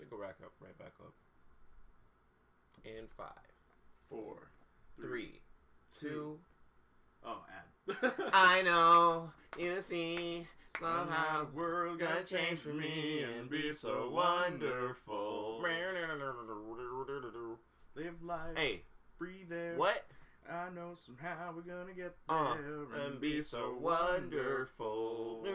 Should go back up, right back up. In 5, 4, 3, 2. Oh, ad. I know, you see, somehow the world gonna change for me and be so wonderful. Live life. Hey, breathe air. what? I know somehow we're gonna get there And be so wonderful.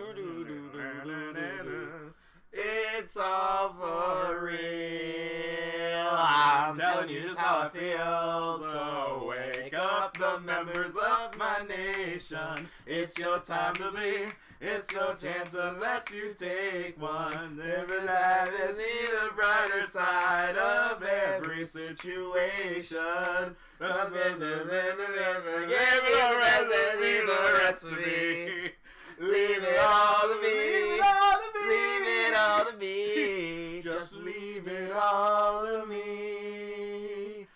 It's all for real. I'm telling you just how I feel. So wake up, the members of my nation. It's your time to be. It's no chance unless you take one. Living life is see the brighter side of every situation. Give me the rest of me. Leave it all to me. Leave it all to me. Just leave it all to me.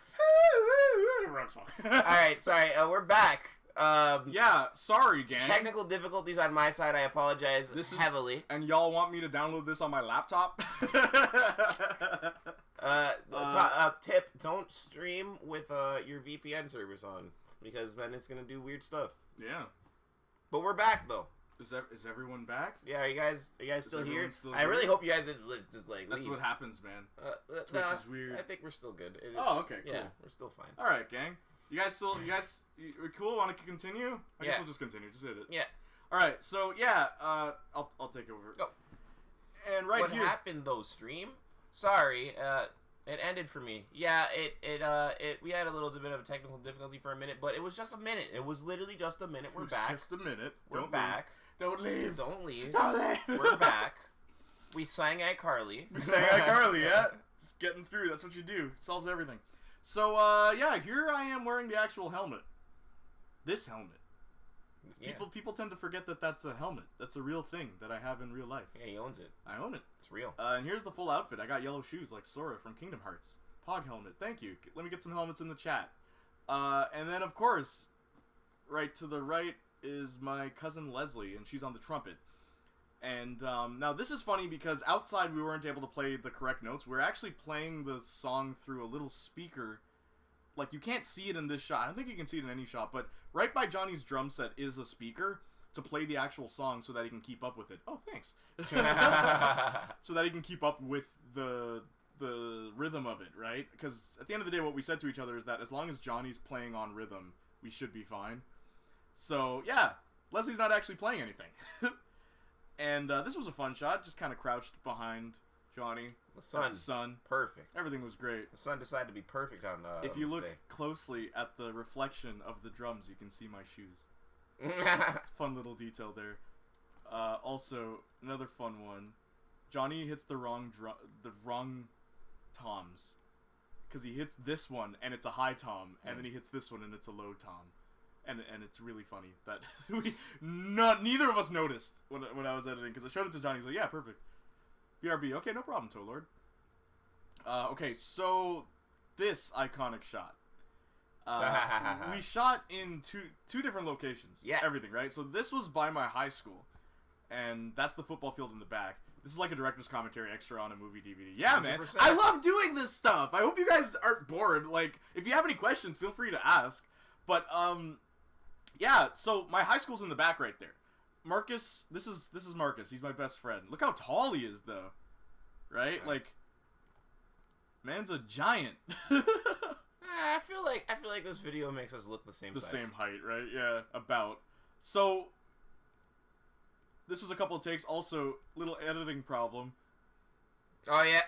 Alright, sorry, we're back. Yeah, sorry, gang. Technical difficulties on my side. I apologize heavily. And y'all want me to download this on my laptop? Tip: don't stream with your VPN service on, because then it's gonna do weird stuff. Yeah. But we're back though. Is everyone back? Yeah, are you guys still here? I really hope you guys didn't just like That's leave. what happens, man. Twitch is weird. I think we're still good. Oh, okay, cool. Yeah, we're still fine. All right, gang. You guys cool? Want to continue? I guess we'll just continue. Just hit it. Yeah. All right. So yeah, I'll take over. Go. And what happened though, stream? Sorry, it ended for me. Yeah, we had a little bit of a technical difficulty for a minute, but it was just a minute. It was literally just a minute. We're back. Just a minute. We're back. Don't leave. Don't leave. Don't leave. We're back. We sang iCarly. Yeah. Just getting through. That's what you do. It solves everything. So, yeah, here I am wearing the actual helmet. This helmet. Yeah. People tend to forget that that's a helmet. That's a real thing that I have in real life. Yeah, he owns it. I own it. It's real. And here's the full outfit. I got yellow shoes like Sora from Kingdom Hearts. Pog helmet. Thank you. Let me get some helmets in the chat. And then, of course, right to the right is my cousin Leslie, and she's on the trumpet. And now this is funny because outside we weren't able to play the correct notes. We're actually playing the song through a little speaker. Like, you can't see it in this shot. I don't think you can see it in any shot, but right by Johnny's drum set is a speaker to play the actual song so that he can keep up with it. Oh, thanks. So that he can keep up with the rhythm of it, right? Because at the end of the day, what we said to each other is that as long as Johnny's playing on rhythm, we should be fine. So, yeah, Leslie's not actually playing anything. And this was a fun shot, just kind of crouched behind Johnny. The sun. Perfect. Everything was great. The sun decided to be perfect on if you look day. closely at the reflection of the drums, you can see my shoes. Fun little detail there. Also, another fun one. Johnny hits the wrong toms. Because he hits this one, and it's a high tom, and then he hits this one, and it's a low tom. And it's really funny that neither of us noticed when I was editing, because I showed it to Johnny. He's like, yeah, perfect. BRB, okay, no problem, Toe Lord. Okay, so this iconic shot. We shot in two different locations. Yeah. Everything, right? So this was by my high school, and that's the football field in the back. This is like a director's commentary extra on a movie DVD. Yeah, 100%. Man. I love doing this stuff. I hope you guys aren't bored. Like, if you have any questions, feel free to ask. But, yeah, so my high school's in the back right there. Marcus, this is Marcus. He's my best friend. Look how tall he is, though. Right? Like, man's a giant. I feel like this video makes us look the same size. The same height, right? Yeah, about. So, this was a couple of takes. Also, little editing problem. Oh, yeah.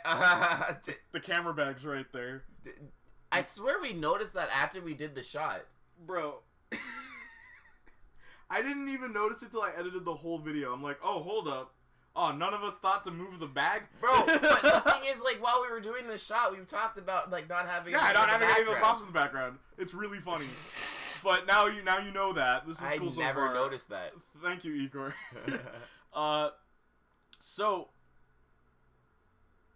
The camera bag's right there. I swear we noticed that after we did the shot. Bro. I didn't even notice it till I edited the whole video. I'm like, oh, hold up. Oh, none of us thought to move the bag? Bro, but the thing is, like, while we were doing this shot, we talked about, like, not having... Yeah, not having any of the props in the background. It's really funny. But now you know that. This is cool so far. I never noticed that. Thank you, Ecor. So,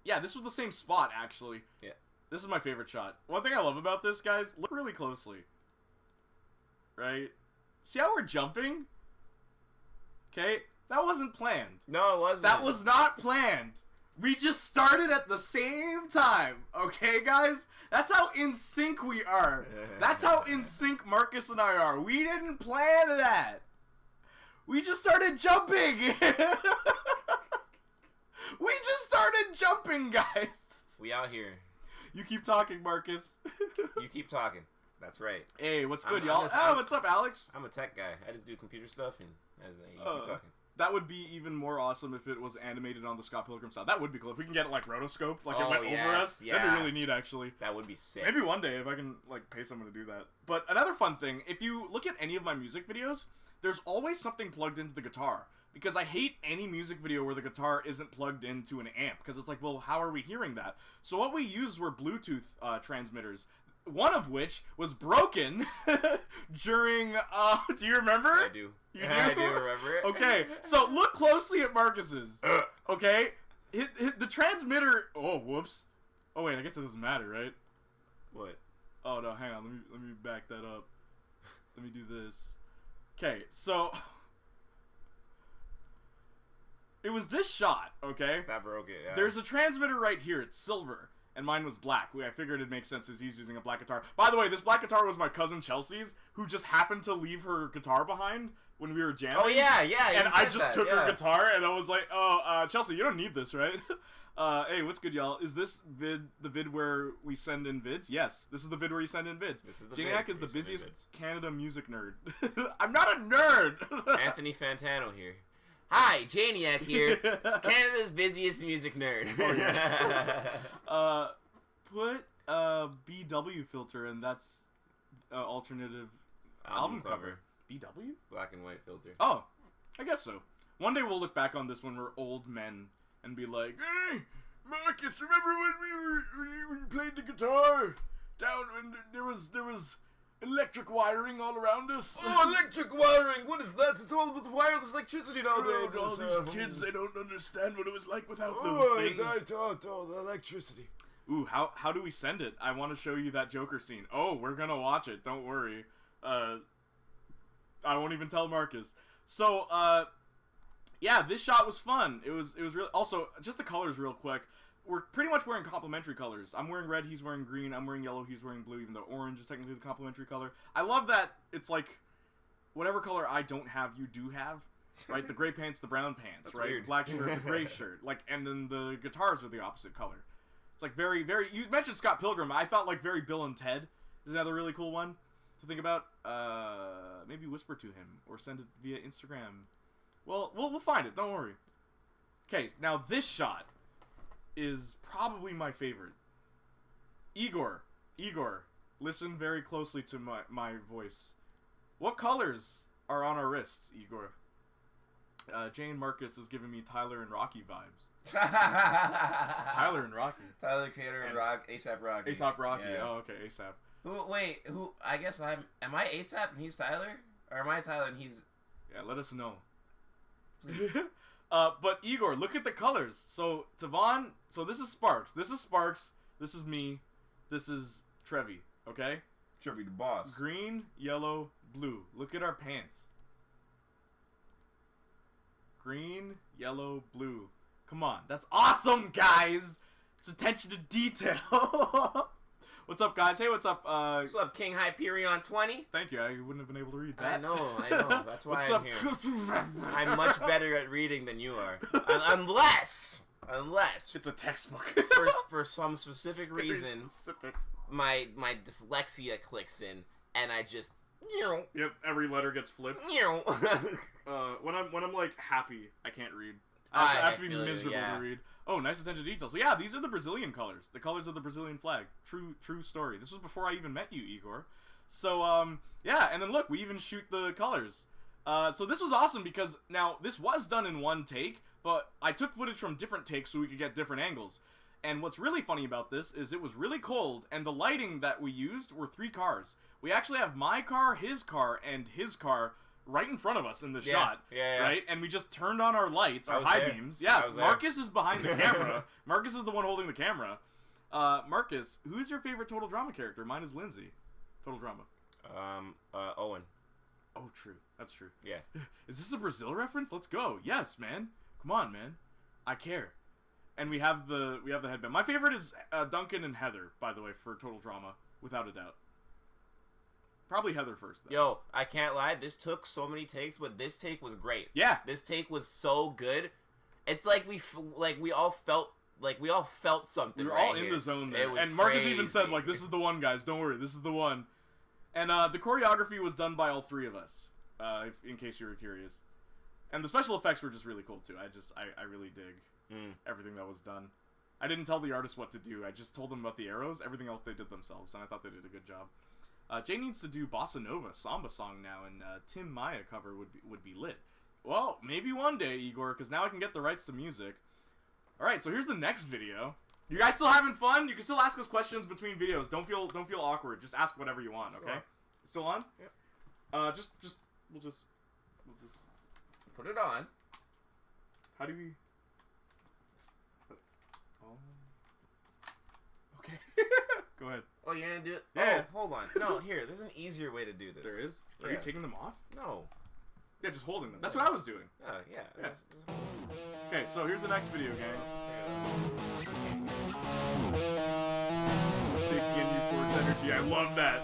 yeah, this was the same spot, actually. Yeah. This is my favorite shot. One thing I love about this, guys, look really closely. Right? See how we're jumping? Okay? That wasn't planned. No, it wasn't. That was not planned. We just started at the same time, okay, guys? That's how in sync we are. That's how in sync Marcus and I are. We didn't plan that. We just started jumping. We just started jumping, guys. We out here. You keep talking, Marcus. You keep talking. That's right. Hey, what's good, y'all? What's up, Alex? I'm a tech guy. I just do computer stuff, and you keep talking. That would be even more awesome if it was animated on the Scott Pilgrim style. That would be cool. If we can get it, like, rotoscoped, like it went over us, that'd be really neat, actually. That would be sick. Maybe one day if I can, like, pay someone to do that. But another fun thing, if you look at any of my music videos, there's always something plugged into the guitar. Because I hate any music video where the guitar isn't plugged into an amp. Because it's like, well, how are we hearing that? So what we used were Bluetooth transmitters. One of which was broken during, do you remember? I do. You do? I do remember it. Okay, so look closely at Marcus's. Okay? The transmitter, oh, whoops. Oh, wait, I guess that doesn't matter, right? What? Oh, no, hang on, let me back that up. Let me do this. Okay, so it was this shot, okay? That broke it, yeah. There's a transmitter right here, it's silver. And mine was black. I figured it'd make sense as he's using a black guitar. By the way, this black guitar was my cousin Chelsea's, who just happened to leave her guitar behind when we were jamming. Oh, yeah. And I just took her guitar, and I was like, oh, Chelsea, you don't need this, right? Hey, what's good, y'all? Is this the vid where we send in vids? Yes, this is the vid where you send in vids. Playniac is the busiest Canada music nerd. I'm not a nerd! Anthony Fantano here. Hi, Janiac here, Canada's busiest music nerd. Oh, yeah. Put a BW filter, and that's alternative album cover. BW? Black and white filter. Oh, I guess so. One day we'll look back on this when we're old men and be like, hey, Marcus, remember when we played the guitar down when there was electric wiring all around us? Oh, electric wiring! What is that? It's all with wireless electricity nowadays. All these kids, they don't understand what it was like without those things. Oh, the electricity. Ooh, how do we send it? I want to show you that Joker scene. Oh, we're gonna watch it. Don't worry. I won't even tell Marcus. So, yeah, this shot was fun. It was really... Also, just the colors real quick. We're pretty much wearing complementary colors. I'm wearing red, he's wearing green, I'm wearing yellow, he's wearing blue, even though orange is technically the complementary color. I love that it's like, whatever color I don't have, you do have. Right? The gray pants, the brown pants, That's right? weird. The black shirt, the gray shirt. Like, and then the guitars are the opposite color. It's like very, very... You mentioned Scott Pilgrim. I thought like very Bill and Ted is another really cool one to think about. Maybe whisper to him or send it via Instagram. Well, we'll find it. Don't worry. Okay, now this shot is probably my favorite. Igor, listen very closely to my voice. What colors are on our wrists, Igor? Jane Marcus is giving me Tyler and Rocky vibes. Tyler and Rocky. Tyler Creator and ASAP Rocky. ASAP Rocky. Yeah. Oh, okay, ASAP. Who? I guess am I ASAP and he's Tyler, or am I Tyler and he's? Yeah, let us know. Please. But Igor, look at the colors. So Tavon. So this is Sparks. This is Sparks. This is me. This is Trevi. Okay. Trevi the boss. Green, yellow, blue. Look at our pants. Green, yellow, blue. Come on, that's awesome, guys. It's attention to detail. What's up, guys? Hey, what's up? What's up, King Hyperion 20? Thank you. I wouldn't have been able to read that. I know. That's why What's I'm up? here. I'm much better at reading than you are. Unless It's a textbook. for some specific reason, Specific. my dyslexia clicks in, and I just Yep, every letter gets flipped. When I'm like happy, I can't read. I have to be miserable to read. Oh, nice attention to detail. So yeah, these are the Brazilian colors. The colors of the Brazilian flag. True story. This was before I even met you, Igor. So, yeah, and then look, we even shoot the colors. So this was awesome because now this was done in one take, but I took footage from different takes so we could get different angles. And what's really funny about this is it was really cold, and the lighting that we used were 3 cars. We actually have my car, and his car right in front of us in the shot. Yeah. Right? And we just turned on our lights, our high beams. Yeah, Marcus is behind the camera. Marcus is the one holding the camera. Marcus, who's your favorite Total Drama character? Mine is Lindsay. Total Drama. Owen. Oh, true. That's true. Yeah. Is this a Brazil reference? Let's go. Yes, man. Come on, man. I care. And we have the headband. My favorite is Duncan and Heather, by the way, for total drama, without a doubt. Probably Heather first, though. Yo, I can't lie. This took so many takes, but this take was great. Yeah. This take was so good. It's like we all felt something. We were right all in here. the zone there. It was And Marcus crazy. even said, like, this is the one, guys. Don't worry. This is the one. And the choreography was done by all three of us, in case you were curious. And the special effects were just really cool, too. I really dig everything that was done. I didn't tell the artists what to do. I just told them about the arrows. Everything else they did themselves, and I thought they did a good job. Jay needs to do Bossa Nova samba song now, and Tim Maya cover would be lit. Well, maybe one day, Igor, because now I can get the rights to music. All right, so here's the next video. You guys still having fun? You can still ask us questions between videos. Don't feel awkward. Just ask whatever you want. Okay? Still on? Yep. We'll just Put it on. How do we? Oh. Okay. Go ahead. Oh, you're gonna do it? Yeah. Oh, hold on. No, here. There's an easier way to do this. There is. Are you taking them off? No. Yeah, just holding them. That's what I was doing. Yeah. Just Okay, so here's the next video, gang. Big Ginyu Force Energy. I love that.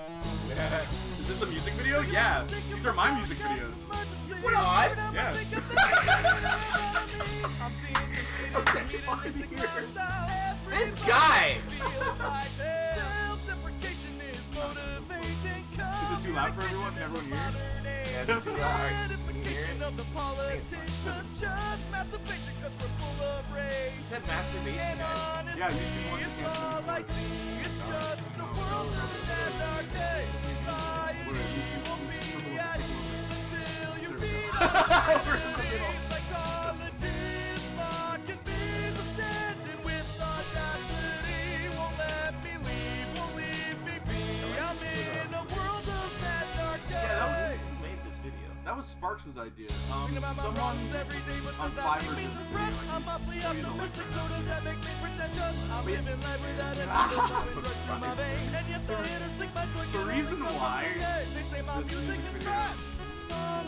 Is this a music video? Yeah. These are my music videos. Put it on. Yeah. This guy. Is it too loud for everyone? Can everyone hear? Yeah, it's too loud. Can you hear it? He said masturbation, guys. Yeah, YouTube wants to cancel That was Sparks' idea. Someone on Fiverr did a video. The reason why this music video is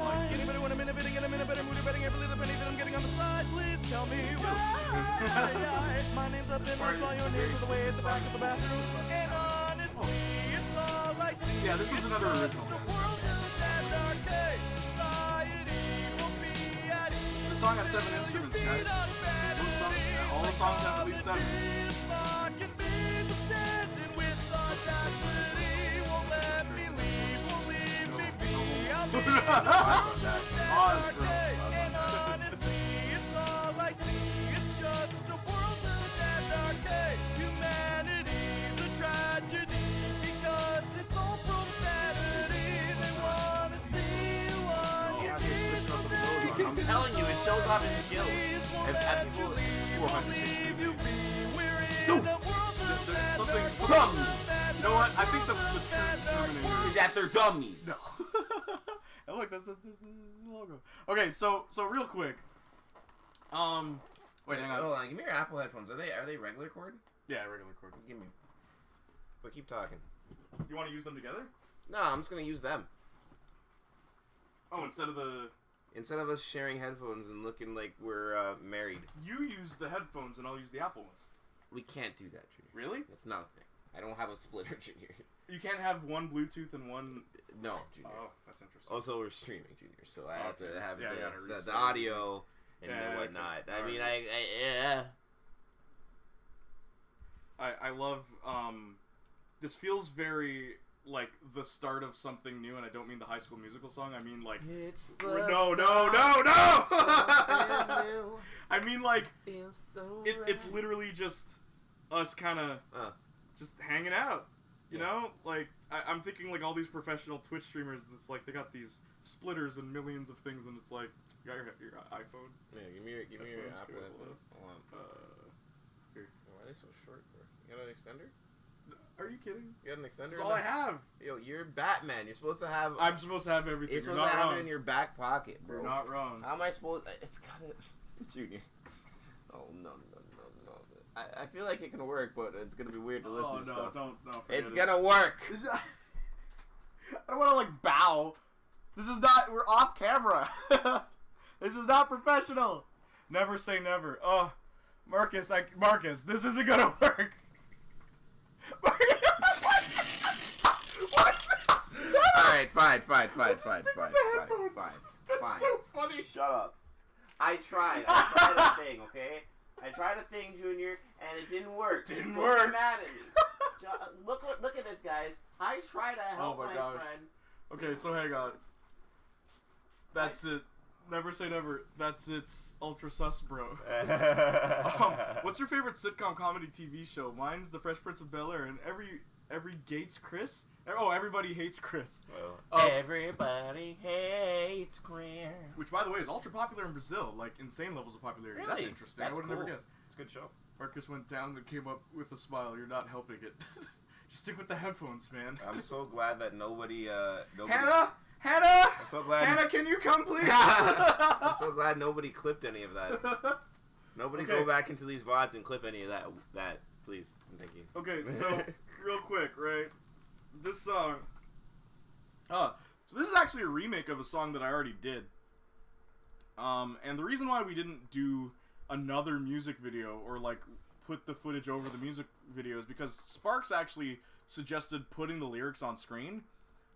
like anybody want a minute, betting, and a minute, betting, betting, every little penny that I'm getting on the side, please tell me why. My name's up in my your name with the way at the back of the bathroom. And honestly, it's all I see. Yeah, this was another original. The song has 7 instruments, guys. All the songs have at least 7. I'm telling you, it shows off his skills. At people 460 degrees. There's something. Dummies! You know what? I think the true Is that they're dummies. No. And look, that's the logo. Okay, so real quick. Wait, hang on. Hold on. Give me your Apple headphones. Are they regular cord? Yeah, regular cord. Give me. But keep talking. You want to use them together? No, I'm just gonna use them. Oh, instead of us sharing headphones and looking like we're married. You use the headphones and I'll use the Apple ones. We can't do that, Junior. Really? That's not a thing. I don't have a splitter, Junior. You can't have one Bluetooth and one... No, Junior. Oh, that's interesting. Also, we're streaming, Junior, so I have to have the reset audio and the whatnot. Okay. I mean, I love, this feels very, like, the start of something new, and I don't mean the High School Musical song, I mean, like... It's the No! I mean, like, it's literally just us kind of just hanging out, you know? Like, I'm thinking, like, all these professional Twitch streamers, it's like, they got these splitters and millions of things, and it's like, you got your iPhone? Yeah, give me your Apple cool. headphones. Hold on. Here. Why are they so short for? You got an extender? Are you kidding? You got an extender? That's all I have. Yo, you're Batman. You're supposed to have... I'm supposed to have everything. You're supposed to have it in your back pocket, bro. You're not wrong. How am I supposed... It's gotta... Junior. Oh, no. I feel like it can work, but it's gonna be weird to listen to stuff. No, it's gonna work. I don't want to, like, bow. This is not... We're off camera. This is not professional. Never say never. Oh, Marcus, this isn't gonna work. Marcus, what's this? Alright, fine. That's so funny. Shut up. I tried a thing, okay? I tried a thing, Junior, and it didn't work. Didn't Don't work. be mad at me. Look at this, guys. I try to help my gosh. friend. Okay, so hang on. That's it. Never say never. That's it's ultra sus, bro. What's your favorite sitcom comedy TV show? Mine's The Fresh Prince of Bel-Air, and every Gates Chris. Oh, everybody hates Chris. Everybody hates Chris. Which, by the way, is ultra popular in Brazil, like insane levels of popularity. Really? That's interesting. That's I would have never guessed. It's a good show. Marcus went down and came up with a smile. You're not helping it. Just stick with the headphones, man. I'm so glad that nobody. Hannah, I'm so glad. Hannah, can you come, please? I'm so glad nobody clipped any of that. Nobody Okay. go back into these VODs and clip any of that. Please. Thank you. Okay, so real quick, right? This song. So this is actually a remake of a song that I already did. And the reason why we didn't do another music video or like put the footage over the music video is because Sparks actually suggested putting the lyrics on screen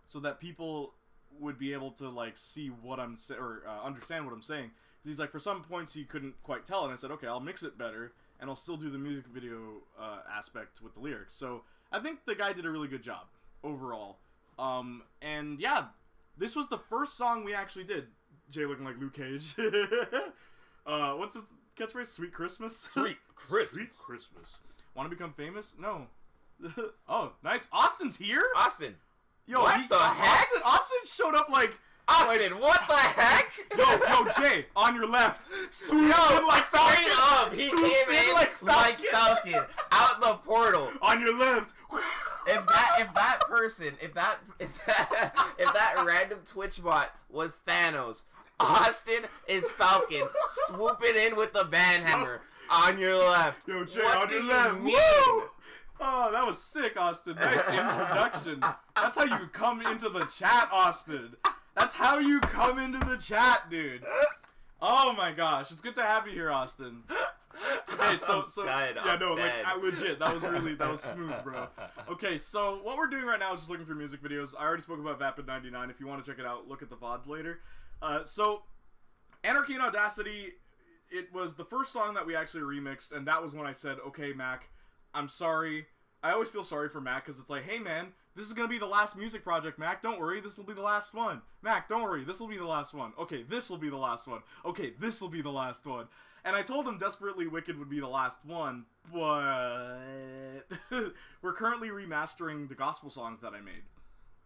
so that people would be able to like see what I'm saying or understand what I'm saying. He's like, for some points he couldn't quite tell, and I said, okay, I'll mix it better and I'll still do the music video aspect with the lyrics. So I think the guy did a really good job overall. And yeah, this was the first song we actually did. Jay looking like Luke Cage. What's his catchphrase? Sweet Christmas? Sweet Christmas. Sweet Christmas. Want to become famous? No. Oh, nice. Austin's here? Austin. Yo, What the heck? Austin showed up like... Austin, what the heck? Yo, Jay, on your left. Swooped in like Straight Falcon. up, he Swoops came in like Falcon out the portal. On your left. If that random Twitch bot was Thanos, Austin is Falcon swooping in with the banhammer on your left. Yo, Jay, What on do your you left. mean? Woo! Oh, that was sick, Austin. Nice introduction. That's how you come into the chat, Austin. That's how you come into the chat, dude. Oh my gosh, it's good to have you here, Austin. Okay, so dead, yeah, I'm no, dead. like legit, that was smooth, bro. Okay, so what we're doing right now is just looking through music videos. I already spoke about Vapid 99. If you want to check it out, look at the VODs later. So Anarchy and Audacity, it was the first song that we actually remixed, and that was when I said, okay, Mac, I'm sorry. I always feel sorry for Mac because it's like, hey man, this is gonna be the last music project, Mac. Don't worry, this will be the last one. Mac, don't worry, this will be the last one. Okay, this will be the last one. Okay, this will be the last one. And I told him Desperately Wicked would be the last one, but we're currently remastering the gospel songs that I made.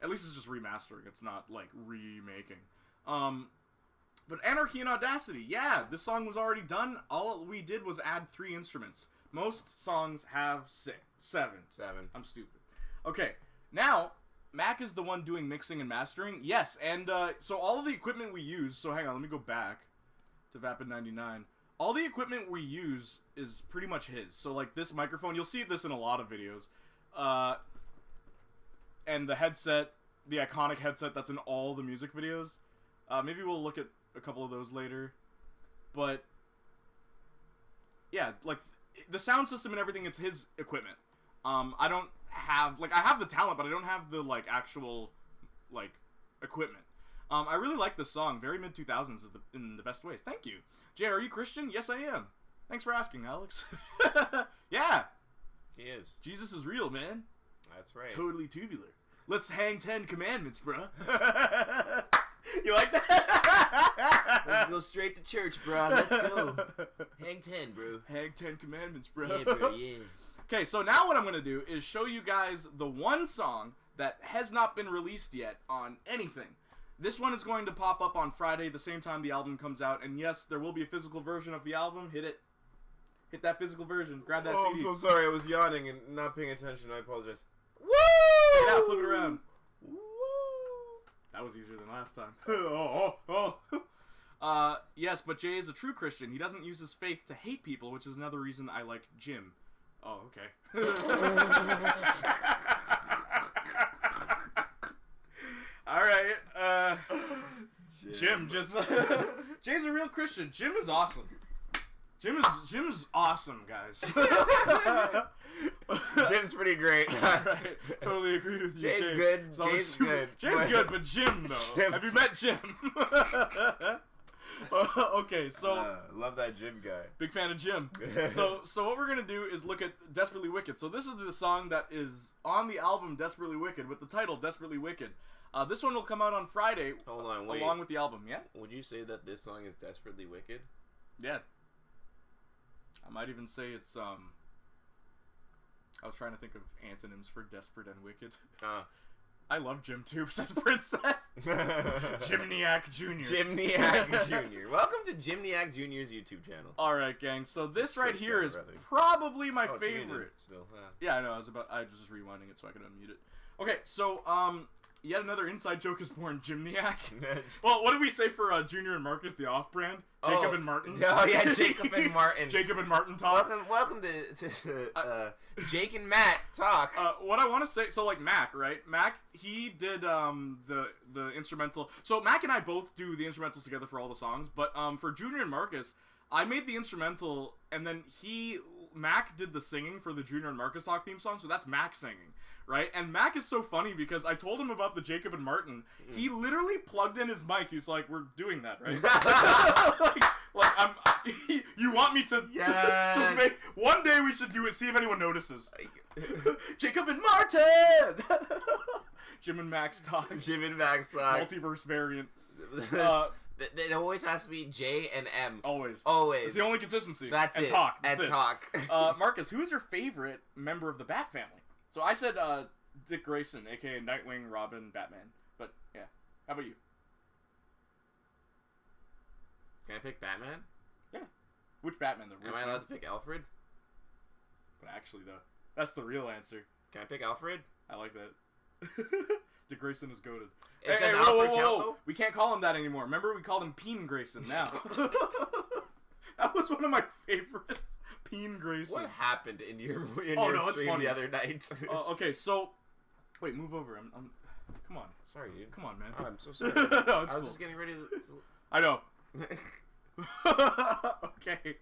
At least it's just remastering. It's not like remaking. But Anarchy and Audacity, yeah, this song was already done. All we did was add 3 instruments. Most songs have 7. I'm stupid. Okay, now, Mac is the one doing mixing and mastering. Yes, and so all of the equipment we use, so hang on, let me go back to Vapid 99. All the equipment we use is pretty much his. So like this microphone, you'll see this in a lot of videos. And the headset, the iconic headset that's in all the music videos. Maybe we'll look at a couple of those later. But yeah, like the sound system and everything, it's his equipment. I don't have, like, I have the talent, but I don't have the, like, actual, like, equipment. I really like this song. Very mid-2000s is in the best ways. Thank you. Jay, are you Christian? Yes, I am. Thanks for asking, Alex. Yeah. He is. Jesus is real, man. That's right. Totally tubular. Let's hang 10 commandments, bro. You like that? Let's go straight to church, bro. Let's go. Hang 10, bro. Hang 10 commandments, bro. Yeah, bro, yeah. Okay, so now what I'm going to do is show you guys the one song that has not been released yet on anything. This one is going to pop up on Friday, the same time the album comes out. And yes, there will be a physical version of the album. Hit it. Hit that physical version. Grab that I'm CD. so sorry. I was yawning and not paying attention. I apologize. Woo! Take it out, flip it around. Woo! That was easier than last time. Yes, but Jay is a true Christian. He doesn't use his faith to hate people, which is another reason I like Jim. Oh, okay. Alright, Jim just... Jay's a real Christian. Jim is awesome. Jim's awesome, guys. Jim's pretty great. Right. Totally agreed with you. Jay's good. So Jay's good. Jay's good, but Jim though. Jim. Have you met Jim? Okay, so love that Jim guy. big fan of Jim. So what we're gonna do is look at Desperately Wicked. So this is the song that is on the album Desperately Wicked with the title Desperately Wicked. This one will come out on Friday. Hold on, wait. Along with the album, yeah. Would you say that this song is Desperately Wicked? Yeah. I might even say it's I was trying to think of antonyms for desperate and wicked. I love Jim too, says Princess. Gymniac Jr. Gymniac Jr. Welcome to Gymniac Jr.'s YouTube channel. Alright, gang. So this right here is brother. probably my It's muted favorite. still. Yeah, I know. I was just rewinding it so I could unmute it. Okay, so yet another inside joke is born. Gymniac. Well, what did we say for Junior and Marcus, the off-brand? Jacob and Martin. Oh yeah, Jacob and Martin. Jacob and Martin talk. Welcome to Jake and Matt talk. What I want to say, so like Mac, right? Mac, he did the instrumental. So Mac and I both do the instrumentals together for all the songs, but for Junior and Marcus, I made the instrumental, and then Mac did the singing for the Junior and Marcus Talk theme song, so that's Mac singing. Right? And Mac is so funny because I told him about the Jacob and Martin. He literally plugged in his mic. He's like, we're doing that, right? You want me to make... One day we should do it, see if anyone notices. Jacob and Martin! Jim and Max talk. Jim and Max talk. Multiverse variant. It always has to be J and M. Always. Always. It's the only consistency. That's and it. Talk. That's and it. talk. Marcus, who is your favorite member of the Bat family? So I said Dick Grayson, a.k.a. Nightwing, Robin, Batman. But, yeah. How about you? Can I pick Batman? Yeah. Which Batman, though? Am I allowed to pick Alfred? But actually, though, that's the real answer. Can I pick Alfred? I like that. Dick Grayson is goated. Does Hey, Alfred whoa. count, though? We can't call him that anymore. Remember, we called him Peen Grayson now. That was one of my favorites. Peen Grayson. What happened in your stream the other night? Okay, so... Wait, move over. I'm... Come on. Sorry, dude. Come on, man. Oh, I'm so sorry. No, I was cool. just getting ready to... I know. Okay.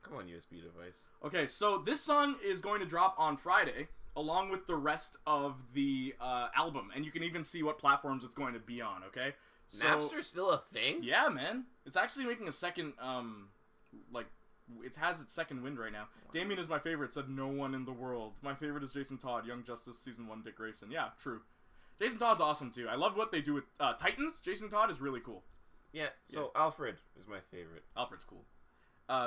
Come on, USB device. Okay, so this song is going to drop on Friday, along with the rest of the album, and you can even see what platforms it's going to be on, okay? So, Napster's still a thing? Yeah, man. It's actually making a second, it has its second wind right now. Wow. Damien is my favorite, said no one in the world. My favorite is Jason Todd, Young Justice, Season 1, Dick Grayson. Yeah, true. Jason Todd's awesome, too. I love what they do with Titans. Jason Todd is really cool. Yeah, so yeah. Alfred is my favorite. Alfred's cool.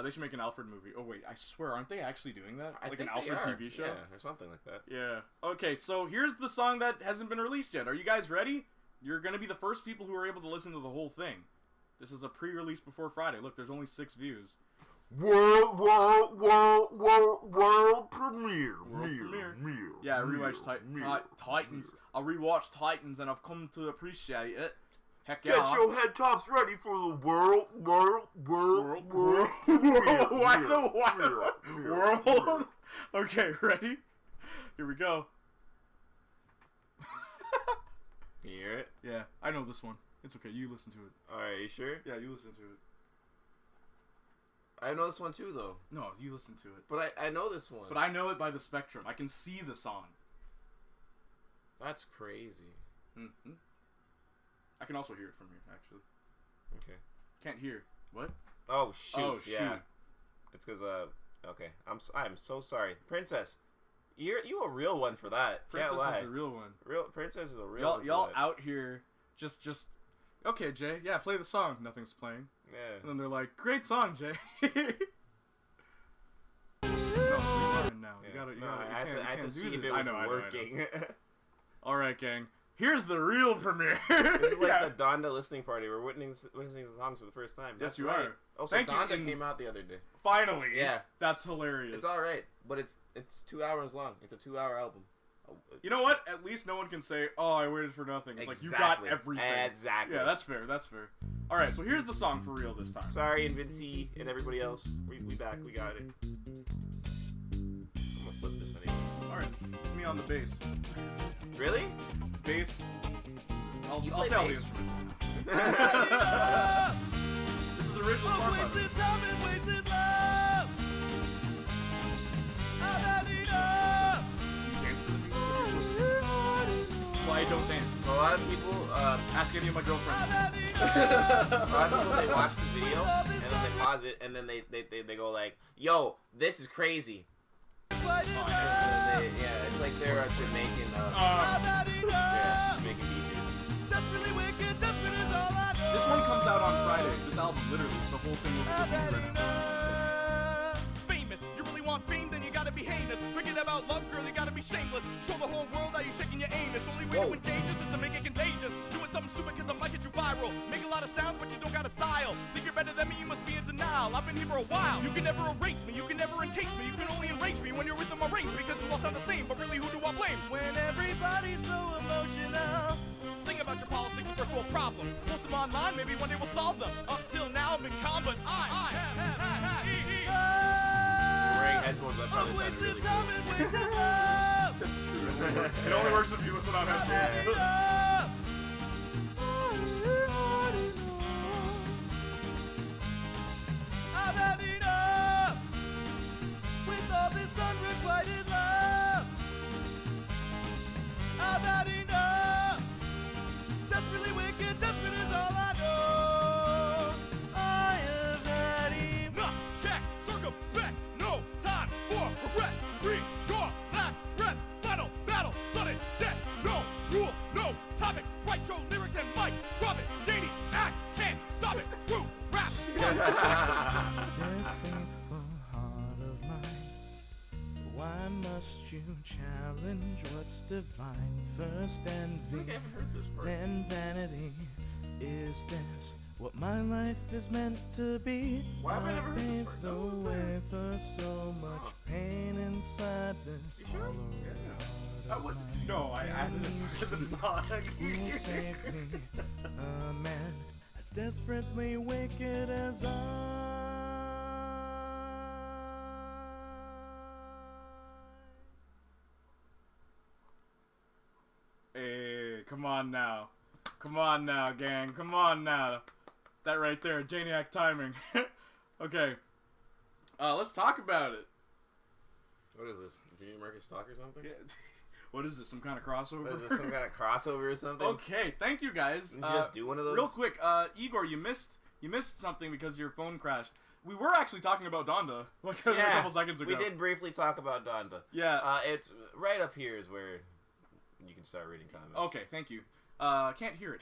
They should make an Alfred movie. Oh, wait, I swear, aren't they actually doing that? I like think an Alfred TV show? Yeah, or something like that. Yeah. Okay, so here's the song that hasn't been released yet. Are you guys ready? You're going to be the first people who are able to listen to the whole thing. This is a pre-release before Friday. Look, there's only 6 views. World premiere. Yeah, I rewatched Titans. I rewatched Titans and I've come to appreciate it. Heck yeah. Get your head tops ready for the world world. Okay, ready? Here we go. Can you hear it? Yeah, I know this one. It's okay, you listen to it. Alright, you sure? Yeah, you listen to it. I know this one too, though. No, you listen to it. But I know this one. But I know it by the spectrum. I can see the song. That's crazy. Mm-hmm. I can also hear it from here, actually. Okay. Can't hear. What? Oh, shoot. Oh, yeah. shoot. It's because, okay. I'm so sorry. Princess, you a real one for that. Princess Can't lie. is the real one. Princess is a real one. Y'all out here just... Okay, Jay. Yeah, play the song. Nothing's playing. Yeah. And then they're like, great song, Jay. No, rewind now. Yeah. I have to see if it was working. All right, gang. Here's the real premiere. This is like the Donda listening party. We're witnessing the songs for the first time. Yes, you right. are. Oh, so Donda came out the other day. Finally. Yeah. That's hilarious. It's all right, but it's 2 hours long. It's a 2-hour album. You know what? At least no one can say, "Oh, I waited for nothing." It's like you got everything. Exactly. Yeah, that's fair. That's fair. All right, so here's the song for real this time. Sorry, Invinci and everybody else. We back. We got it. I'm gonna flip this anyway. All right, it's me on the bass. Really? Bass. I'll play say all the bass? instruments. This is original song. Wasted time and wasted life. I don't dance. So a lot of people, Ask any of my girlfriends. they watch the video and then they pause it and then they go like, "Yo, this is crazy." Yeah, it's like they're a Jamaican, Jamaican DJ. This one comes out on Friday. This album, literally, the whole thing will be listening right now. Famous, you really want fame, then you gotta be heinous. Forget about love, girl, you gotta be shameless. Show the whole world how you shaking your anus. Only way to engage us is to make it contagious. Doing something stupid cause I might get you viral. Make a lot of sounds, but you don't got a style. Think you're better than me, you must be in denial. I've been here for a while. You can never erase me, you can never encase me. You can only enrage me when your rhythm arranged because it all sound the same. But really, who do I blame? When everybody's so emotional. Sing about your politics and first world problems. Post them online, maybe one day we'll solve them. Up till now, I've been calm, but Wearing headphones, that probably sounded really cool. That's true. It only works if you listen on headphones. I've had enough with all this unrequited love. I've had enough. Desperately wicked, desperate is all I know. I have had enough. Check, circumspect, no time for regret. Read your last breath. Final battle, sudden death. No rules, no topic. Write your lyrics and mic drop it. JD, I can't stop it. Screw rap. Deceitful heart of mine, why must you challenge what's divine? First envy, then vanity. Is this what my life is meant to be? Why have I never heard this part? The way for so much pain inside this hollow heart of mine. No, I haven't heard the song. Who saved me? A man as desperately wicked as I. Hey, come on now. Come on now, gang. Come on now. That right there, Playniac timing. Okay. Let's talk about it. What is this? Junior Marcus talk or something? Yeah. What is this? Some kind of crossover? What is this? Some kind of crossover or something? Okay, thank you guys. Didn't you just do one of those? Real quick, Igor, you missed something because your phone crashed. We were actually talking about Donda like a couple seconds ago. We did briefly talk about Donda. Yeah. It's right up here is where you can start reading comments. Okay, thank you. Can't hear it.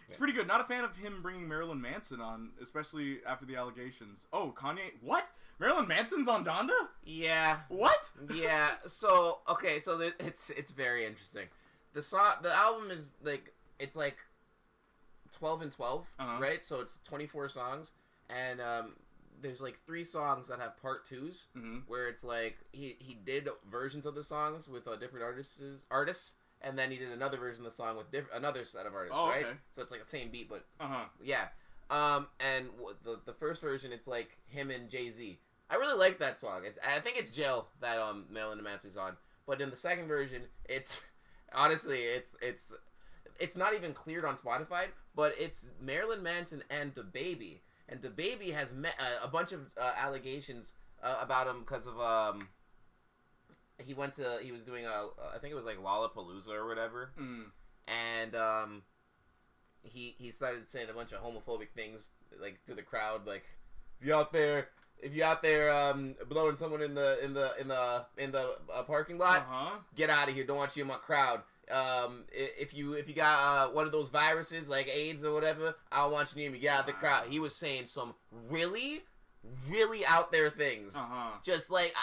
It's pretty good. Not a fan of him bringing Marilyn Manson on, especially after the allegations. Oh, Kanye. What? Marilyn Manson's on Donda? Yeah. What? Yeah. So okay. So it's very interesting. The album is like it's like 12 and 12, right? So it's 24 songs, and there's like 3 songs that have part 2s, where it's like he did versions of the songs with different artists. And then he did another version of the song with another set of artists, right? Okay. So it's like the same beat, but yeah. And the first version, it's like him and Jay-Z. I really like that song. I think it's Jail that Marilyn Manson's on. But in the second version, it's honestly it's not even cleared on Spotify, but it's Marilyn Manson and DaBaby, and DaBaby has a bunch of allegations about him because of he was doing I think it was like Lollapalooza or whatever, and he started saying a bunch of homophobic things like to the crowd, like if you out there blowing someone in the parking lot, get out of here. Don't want you in my crowd. If you got one of those viruses like AIDS or whatever, I don't want you near me. Get out of the crowd. He was saying some really, really out there things. Just like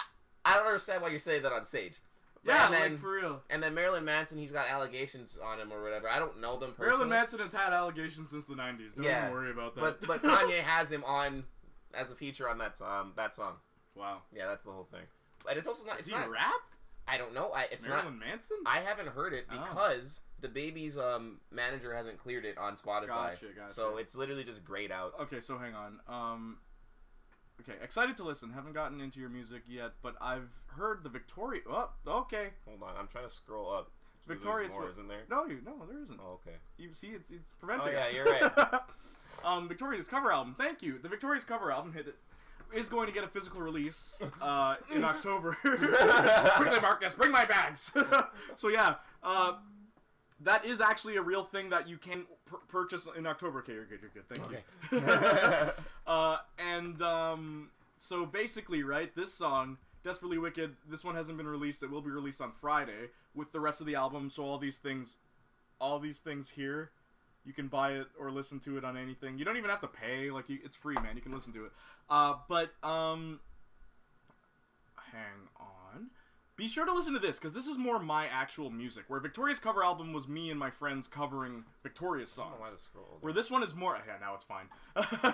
I don't understand why you're saying that on stage. Yeah, and then, like for real. And then Marilyn Manson, he's got allegations on him or whatever. I don't know them personally. Marilyn Manson has had allegations since the 90s. Don't even worry about that. But Kanye has him on as a feature on that song. Wow. Yeah, that's the whole thing. But it's also not. Does he rap? I don't know. Marilyn Manson? I haven't heard it because DaBaby's manager hasn't cleared it on Spotify. Gotcha. So it's literally just grayed out. Okay, so hang on. Okay, excited to listen. Haven't gotten into your music yet, but I've heard the Victoria. Oh, okay. Hold on, I'm trying to scroll up. Victoria's more, isn't there? No, there isn't. Oh, okay. You see, it's preventing us. Yeah, you're right. Victoria's cover album. Thank you. The Victoria's cover album is going to get a physical release in October. Quickly, Marcus, bring my bags. So yeah, That is actually a real thing that you can purchase in October. Okay, you're good. Thank you. So basically, right, this song, Desperately Wicked, this one hasn't been released. It will be released on Friday with the rest of the album. So all these things here, you can buy it or listen to it on anything. You don't even have to pay. Like, it's free, man. You can listen to it. Hang on. Be sure to listen to this, because this is more my actual music. Where Victoria's cover album was me and my friends covering Victoria's songs. I don't know why the scroll. Where this one is more... Yeah, now it's fine.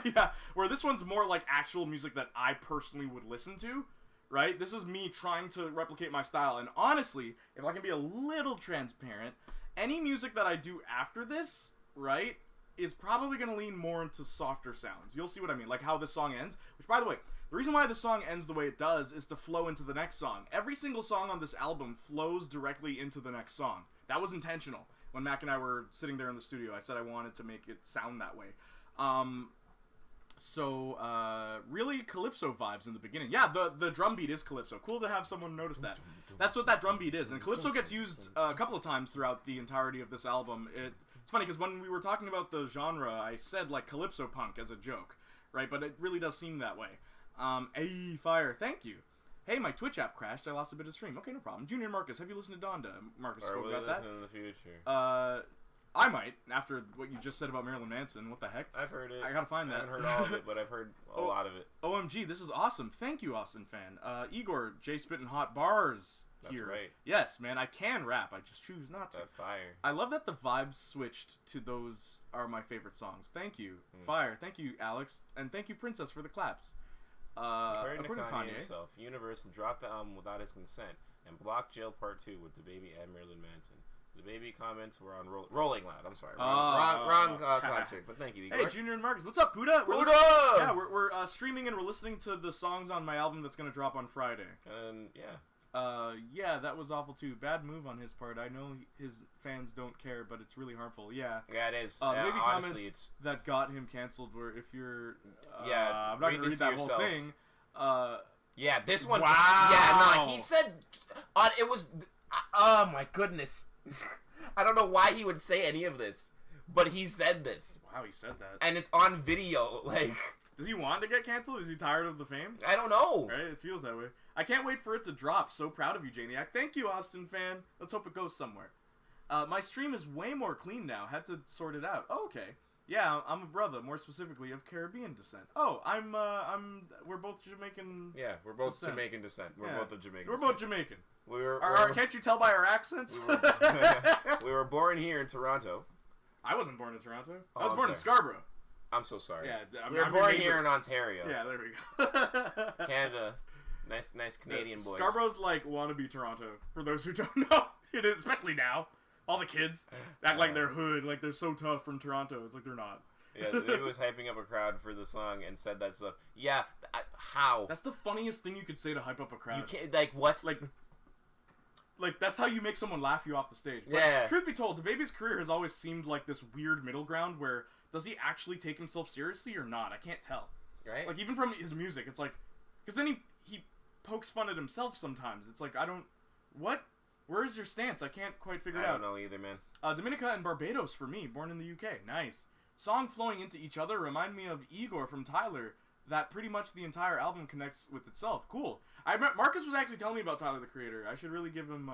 Yeah, where this one's more like actual music that I personally would listen to, right? This is me trying to replicate my style. And honestly, if I can be a little transparent, any music that I do after this, right, is probably going to lean more into softer sounds. You'll see what I mean, like how this song ends. Which, by the way... The reason why the song ends the way it does is to flow into the next song. Every single song on this album flows directly into the next song. That was intentional. When Mac and I were sitting there in the studio, I said I wanted to make it sound that way. Really Calypso vibes in the beginning. Yeah, the drum beat is Calypso. Cool to have someone notice that. That's what that drum beat is. And Calypso gets used a couple of times throughout the entirety of this album. It's funny, because when we were talking about the genre, I said, like, Calypso punk as a joke, right? But it really does seem that way. Hey, fire, thank you. Hey, my Twitch app crashed. I lost a bit of stream. Okay, no problem. Junior and Marcus, have you listened to Donda? Marcus spoke about that. In the future. I might, after what you just said about Marilyn Manson. What the heck? I've heard it. I gotta find that. I haven't heard all of it, but I've heard a lot of it. OMG, this is awesome. Thank you, Austin fan. Igor, J Spittin' Hot Bars here. That's right. Yes, man, I can rap. I just choose not to. That fire. I love that the vibes switched to those are my favorite songs. Thank you, Fire. Thank you, Alex. And thank you, Princess, for the claps. According to Kanye himself, Universal dropped the album without his consent and blocked Jail Part 2 with DaBaby and Marilyn Manson. DaBaby comments were on Rolling Loud. I'm sorry, wrong concert. But thank you, Igor. Hey, Junior and Marcus, what's up, Puda? Puda! Yeah, we're streaming and we're listening to the songs on my album that's gonna drop on Friday. And yeah, that was awful too. Bad move on his part. I know his fans don't care, but it's really harmful. Yeah. Yeah, it is. Maybe honestly, comments that got him canceled were if you're. I'm not gonna read that whole thing. Yeah, this one. Wow. Yeah, no, he said. It was. Oh my goodness. I don't know why he would say any of this, but he said this. Wow, he said that. And it's on video. Like. Does he want to get canceled? Is he tired of the fame? I don't know. Right? It feels that way. I can't wait for it to drop. So proud of you, Janiac. Thank you, Austin fan. Let's hope it goes somewhere. My stream is way more clean now. Had to sort it out. Oh, okay. Yeah, I'm a brother, more specifically of Caribbean descent. Oh, we're both Jamaican. Yeah, we're both Jamaican descent. We're both of Jamaican. We're both Jamaican. Can't you tell by our accents? We were born here in Toronto. I wasn't born in Toronto. I was born in Scarborough. I'm so sorry. Yeah, we were born here in Ontario. Yeah, there we go. Canada. Nice Canadian boys. Scarborough's like wannabe Toronto, for those who don't know. It is, especially now. All the kids act like they're hood, like they're so tough from Toronto. It's like they're not. Yeah, he was hyping up a crowd for the song and said that stuff. Yeah, how? That's the funniest thing you could say to hype up a crowd. You can't, like, what? Like that's how you make someone laugh you off the stage. But yeah. Truth be told, DaBaby's career has always seemed like this weird middle ground where does he actually take himself seriously or not? I can't tell. Right? Like, even from his music, it's like... Because then he pokes fun at himself sometimes. It's like, I don't... What? Where's your stance? I can't quite figure it out. I don't know either, man. Dominica and Barbados for me, born in the UK. Nice. Song flowing into each other remind me of Igor from Tyler, that pretty much the entire album connects with itself. Cool. Marcus was actually telling me about Tyler, the Creator. I should really give him...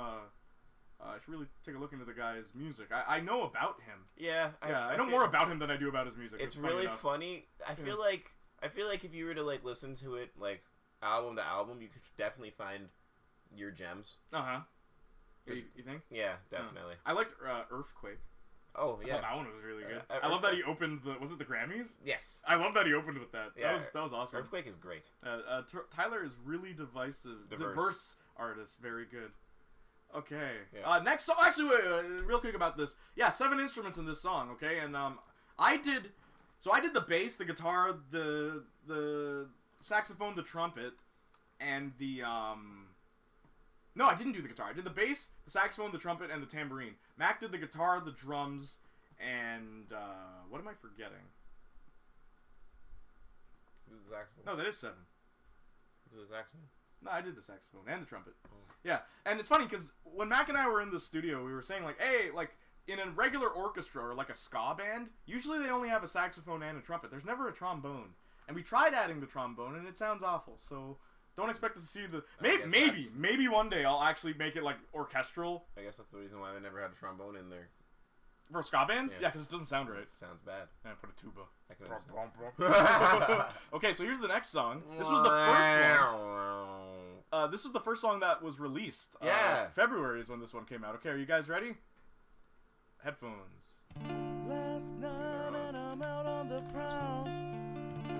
I should really take a look into the guy's music. I know about him. Yeah. I know more about him than I do about his music. It's really funny. I feel like if you were to like listen to it like album to album, you could definitely find your gems. Uh-huh. You think? Yeah, definitely. I liked Earthquake. Oh, yeah. I thought that one was really good. I love that he opened was it the Grammys? Yes. I love that he opened with that. Yeah. That was awesome. Earthquake is great. Tyler is really diverse artist. Very good. Okay. Yeah. Next song. Actually, wait, real quick about this. Yeah, 7 instruments in this song. Okay, and I did the bass, the guitar, the saxophone, the trumpet, and the No, I didn't do the guitar. I did the bass, the saxophone, the trumpet, and the tambourine. Mac did the guitar, the drums, and what am I forgetting? The saxophone. No, that is 7. The saxophone. No, I did the saxophone and the trumpet. Oh. Yeah, and it's funny because when Mac and I were in the studio, we were saying like, hey, like in a regular orchestra or like a ska band, usually they only have a saxophone and a trumpet. There's never a trombone. And we tried adding the trombone, and it sounds awful. So don't expect to see the... Maybe one day I'll actually make it, like, orchestral. I guess that's the reason why they never had a trombone in there. For ska bands? Yeah, because it doesn't sound right. It sounds bad. Yeah, put a tuba. I can understand. Okay, so here's the next song. This was the first one. This was the first song that was released. Yeah. February is when this one came out. Okay, are you guys ready? Headphones. Last night and I'm out on the prowl,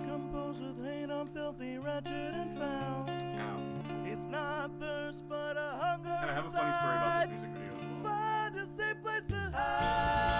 composed with hate, I'm filthy, wretched, and foul. Ow. It's not thirst, but a hunger And I have a funny story about this music video as well. Find a safe place to hide.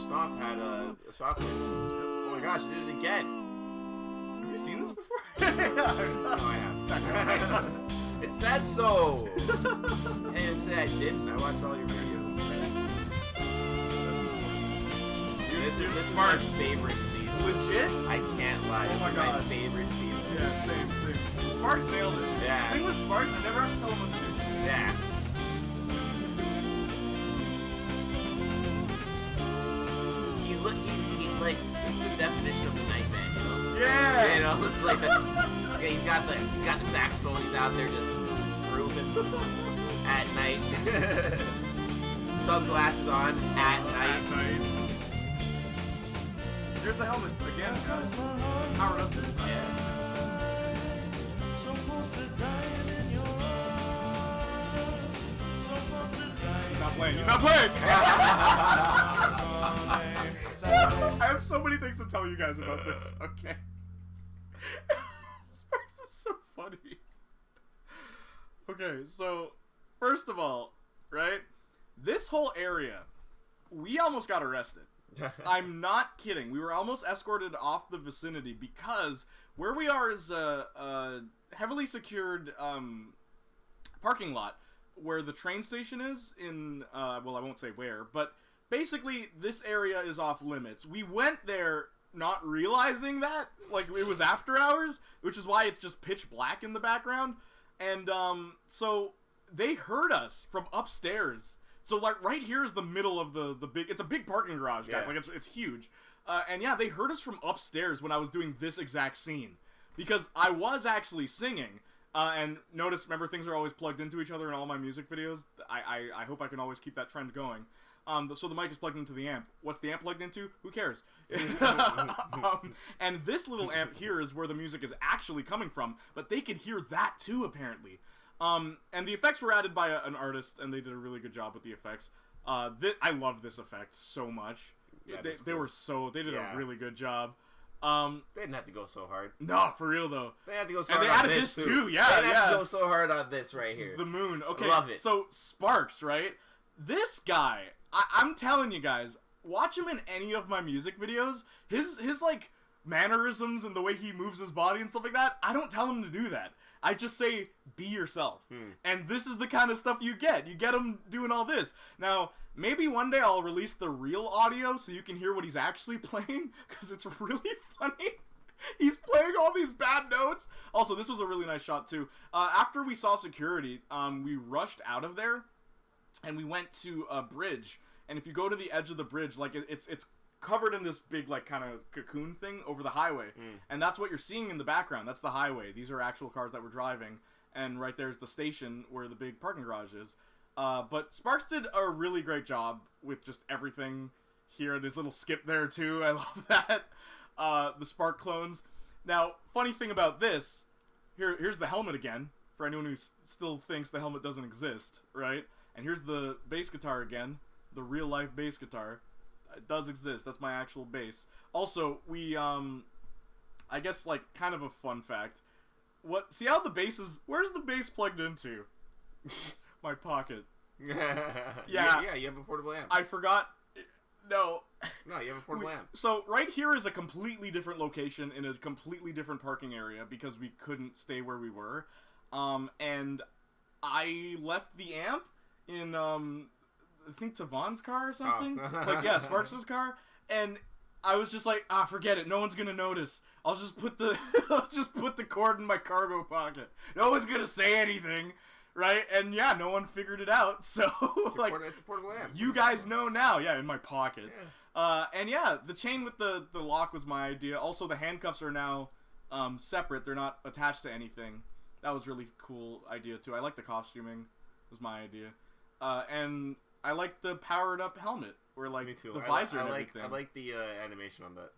Stomp had a shot. Oh my gosh, you did it again. Have you seen this before? No, I have. It says so. Hey, it said I didn't. I watched all your videos. This is Mark's favorite scene. Legit? I can't lie. Oh my It's God. my favorite scene. Yeah, same. Sparks nailed it. Yeah. The thing with Sparks, I never have to tell him what to do. Yeah. He's like, this is the definition of the nightman, you know? Yeah. You know, it's like he's got the saxophone, he's out there just grooving at night. Sunglasses on at night. Here's the helmet again, guys. Powered up this time. Yeah. So close to dying in your arms. So close to dying. He's not playing. He's not playing. I have so many things to tell you guys about this. Okay. Sparks is so funny. Okay, so first of all, right? This whole area, we almost got arrested. I'm not kidding. We were almost escorted off the vicinity because where we are is a heavily secured parking lot where the train station is in, well, I won't say where, but basically this area is off limits. We went there not realizing that, like, it was after hours, which is why it's just pitch black in the background. And so they heard us from upstairs. So, like, right here is the middle of the big... It's a big parking garage, guys. Yeah. Like, it's huge. And, yeah, they heard us from upstairs when I was doing this exact scene. Because I was actually singing. And notice, remember, things are always plugged into each other in all my music videos. I hope I can always keep that trend going. So the mic is plugged into the amp. What's the amp plugged into? Who cares? And this little amp here is where the music is actually coming from. But they could hear that, too, apparently. And the effects were added by an artist, and they did a really good job with the effects. I love this effect so much. Yeah, They did a really good job. They didn't have to go so hard. No, for real though. They had to go so And hard they on added this this too. too, yeah, They had yeah. to go so hard on this right here. The moon. Okay. Love it. So Sparks, right? This guy, I'm telling you guys, watch him in any of my music videos. His like mannerisms and the way he moves his body and stuff like that, I don't tell him to do that. I just say, be yourself. And this is the kind of stuff you get. You get him doing all this. Now, maybe one day I'll release the real audio so you can hear what he's actually playing, because it's really funny. He's playing all these bad notes. Also, this was a really nice shot, too. After we saw security, we rushed out of there, and we went to a bridge. And if you go to the edge of the bridge, like, it's covered in this big, like, kind of cocoon thing over the highway. And that's what you're seeing in the background. That's the highway. These are actual cars that we're driving. And right there's the station where the big parking garage is. But Sparks did a really great job with just everything here. And his little skip there, too. I love that. The Spark clones. Now, funny thing about this, here's the helmet again, for anyone who still thinks the helmet doesn't exist, right? And here's the bass guitar again, the real-life bass guitar. It does exist. That's my actual bass. Also, we, I guess, like, kind of a fun fact. What? See how the bass is? Where's the bass plugged into? My pocket. Yeah, you have a portable amp. I forgot. No. No, you have a portable amp. So right here is a completely different location in a completely different parking area because we couldn't stay where we were. And I left the amp in, I think Tavon's car or something. Oh. Like, yeah, Sparks' car. And I was just like, forget it. No one's gonna notice. I'll just put the cord in my cargo pocket. No one's gonna say anything. Right? And yeah, no one figured it out. So, It's a portable amp. You guys know now. Yeah, in my pocket. Yeah. And yeah, the chain with the lock was my idea. Also, the handcuffs are now separate. They're not attached to anything. That was really cool idea, too. I like the costuming. It was my idea. And I like the powered up helmet. Where, like, Me too. the visor and everything. everything. I like the animation on that.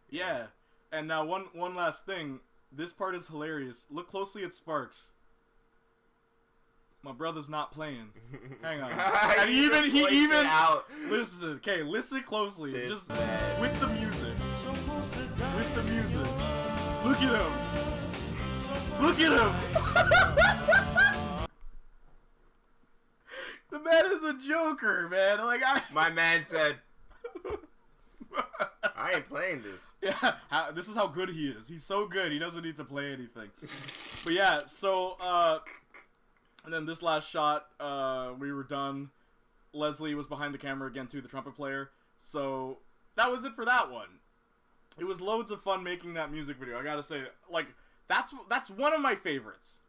Yeah. And now, one last thing. This part is hilarious. Look closely at Sparks. My brother's not playing. Hang on. And he even listen. Okay, listen closely. Just with the music. With the music. Look at him. Look at him. The man is a joker, man. My man said, I ain't playing this. Yeah, this is how good he is. He's so good. He doesn't need to play anything. But yeah, so and then this last shot, we were done. Leslie was behind the camera again too, the trumpet player. So that was it for that one. It was loads of fun making that music video. I gotta say, like, that's one of my favorites.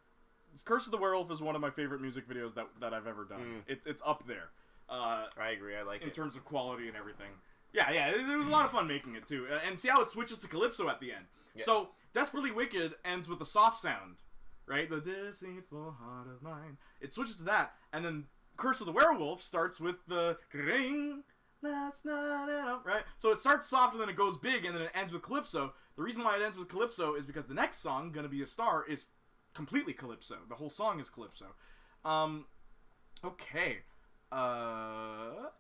Curse of the Werewolf is one of my favorite music videos that I've ever done. It's up there. I agree. I like it in terms of quality and everything. Yeah, it was a lot of fun making it too. And see how it switches to Calypso at the end. Yeah. So Desperately Wicked ends with a soft sound. Right? The deceitful heart of mine. It switches to that, and then Curse of the Werewolf starts with the ring. That's not enough. Right? So it starts soft, and then it goes big, and then it ends with Calypso. The reason why it ends with Calypso is because the next song, Gonna Be a Star, is completely Calypso. The whole song is Calypso. Okay.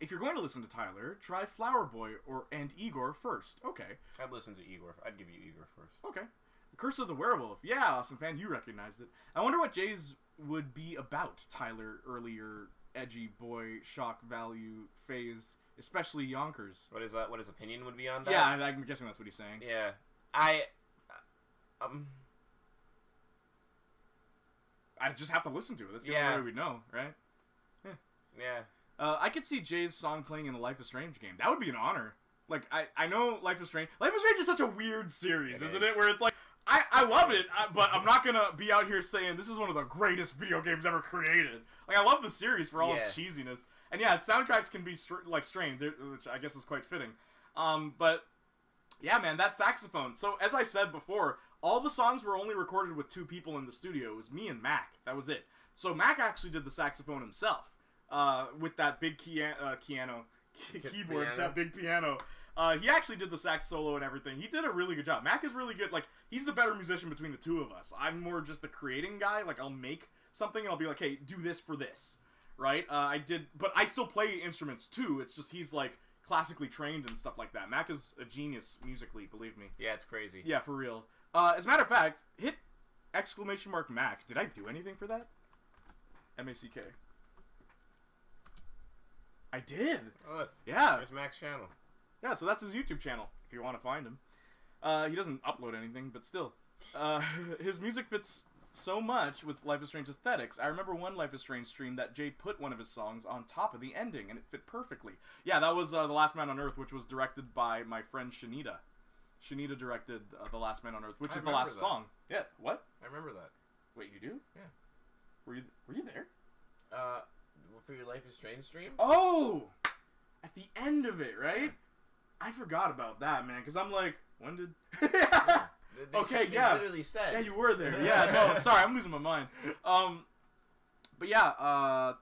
If you're going to listen to Tyler, try Flower Boy and Igor first. Okay. I'd listen to Igor. I'd give you Igor first. Okay. Curse of the Werewolf. Yeah, awesome fan. You recognized it. I wonder what Jay's would be about, Tyler, earlier edgy boy shock value phase, especially Yonkers. What is that? What his opinion would be on that? Yeah, I'm guessing that's what he's saying. Yeah. I just have to listen to it. That's the only way we know, right? Yeah. I could see Jay's song playing in a Life is Strange game. That would be an honor. Like, I know Life is Strange. Life is Strange is such a weird series, isn't it? Where it's like, I love it, but I'm not gonna be out here saying this is one of the greatest video games ever created. Like, I love the series for all its cheesiness. And yeah, its soundtracks can be strange, which I guess is quite fitting. But yeah, man, that saxophone. So as I said before, all the songs were only recorded with 2 people in the studio. It was me and Mac. That was it. So Mac actually did the saxophone himself with that big keyboard, that big piano. He actually did the sax solo and everything. He did a really good job. Mac is really good. Like, he's the better musician between the two of us. I'm more just the creating guy. Like, I'll make something and I'll be like, hey, do this for this. Right? But I still play instruments too. It's just he's like classically trained and stuff like that. Mac is a genius musically, believe me. Yeah, it's crazy. Yeah, for real. As a matter of fact, hit !Mac. Did I do anything for that? M-A-C-K. I did. Oh, look. Yeah. There's Mac's channel. Yeah, so that's his YouTube channel, if you want to find him. He doesn't upload anything, but still. His music fits so much with Life is Strange aesthetics. I remember one Life is Strange stream that Jay put one of his songs on top of the ending, and it fit perfectly. Yeah, that was The Last Man on Earth, which was directed by my friend Shanita. Shanita directed The Last Man on Earth, which is the last song. Yeah, what? I remember that. Wait, you do? Yeah. Were you there? For your Life is Strange stream? Oh! At the end of it, right? I forgot about that, man, because I'm like, when did... They literally said. Yeah, you were there. Yeah, no, sorry, I'm losing my mind. But yeah, I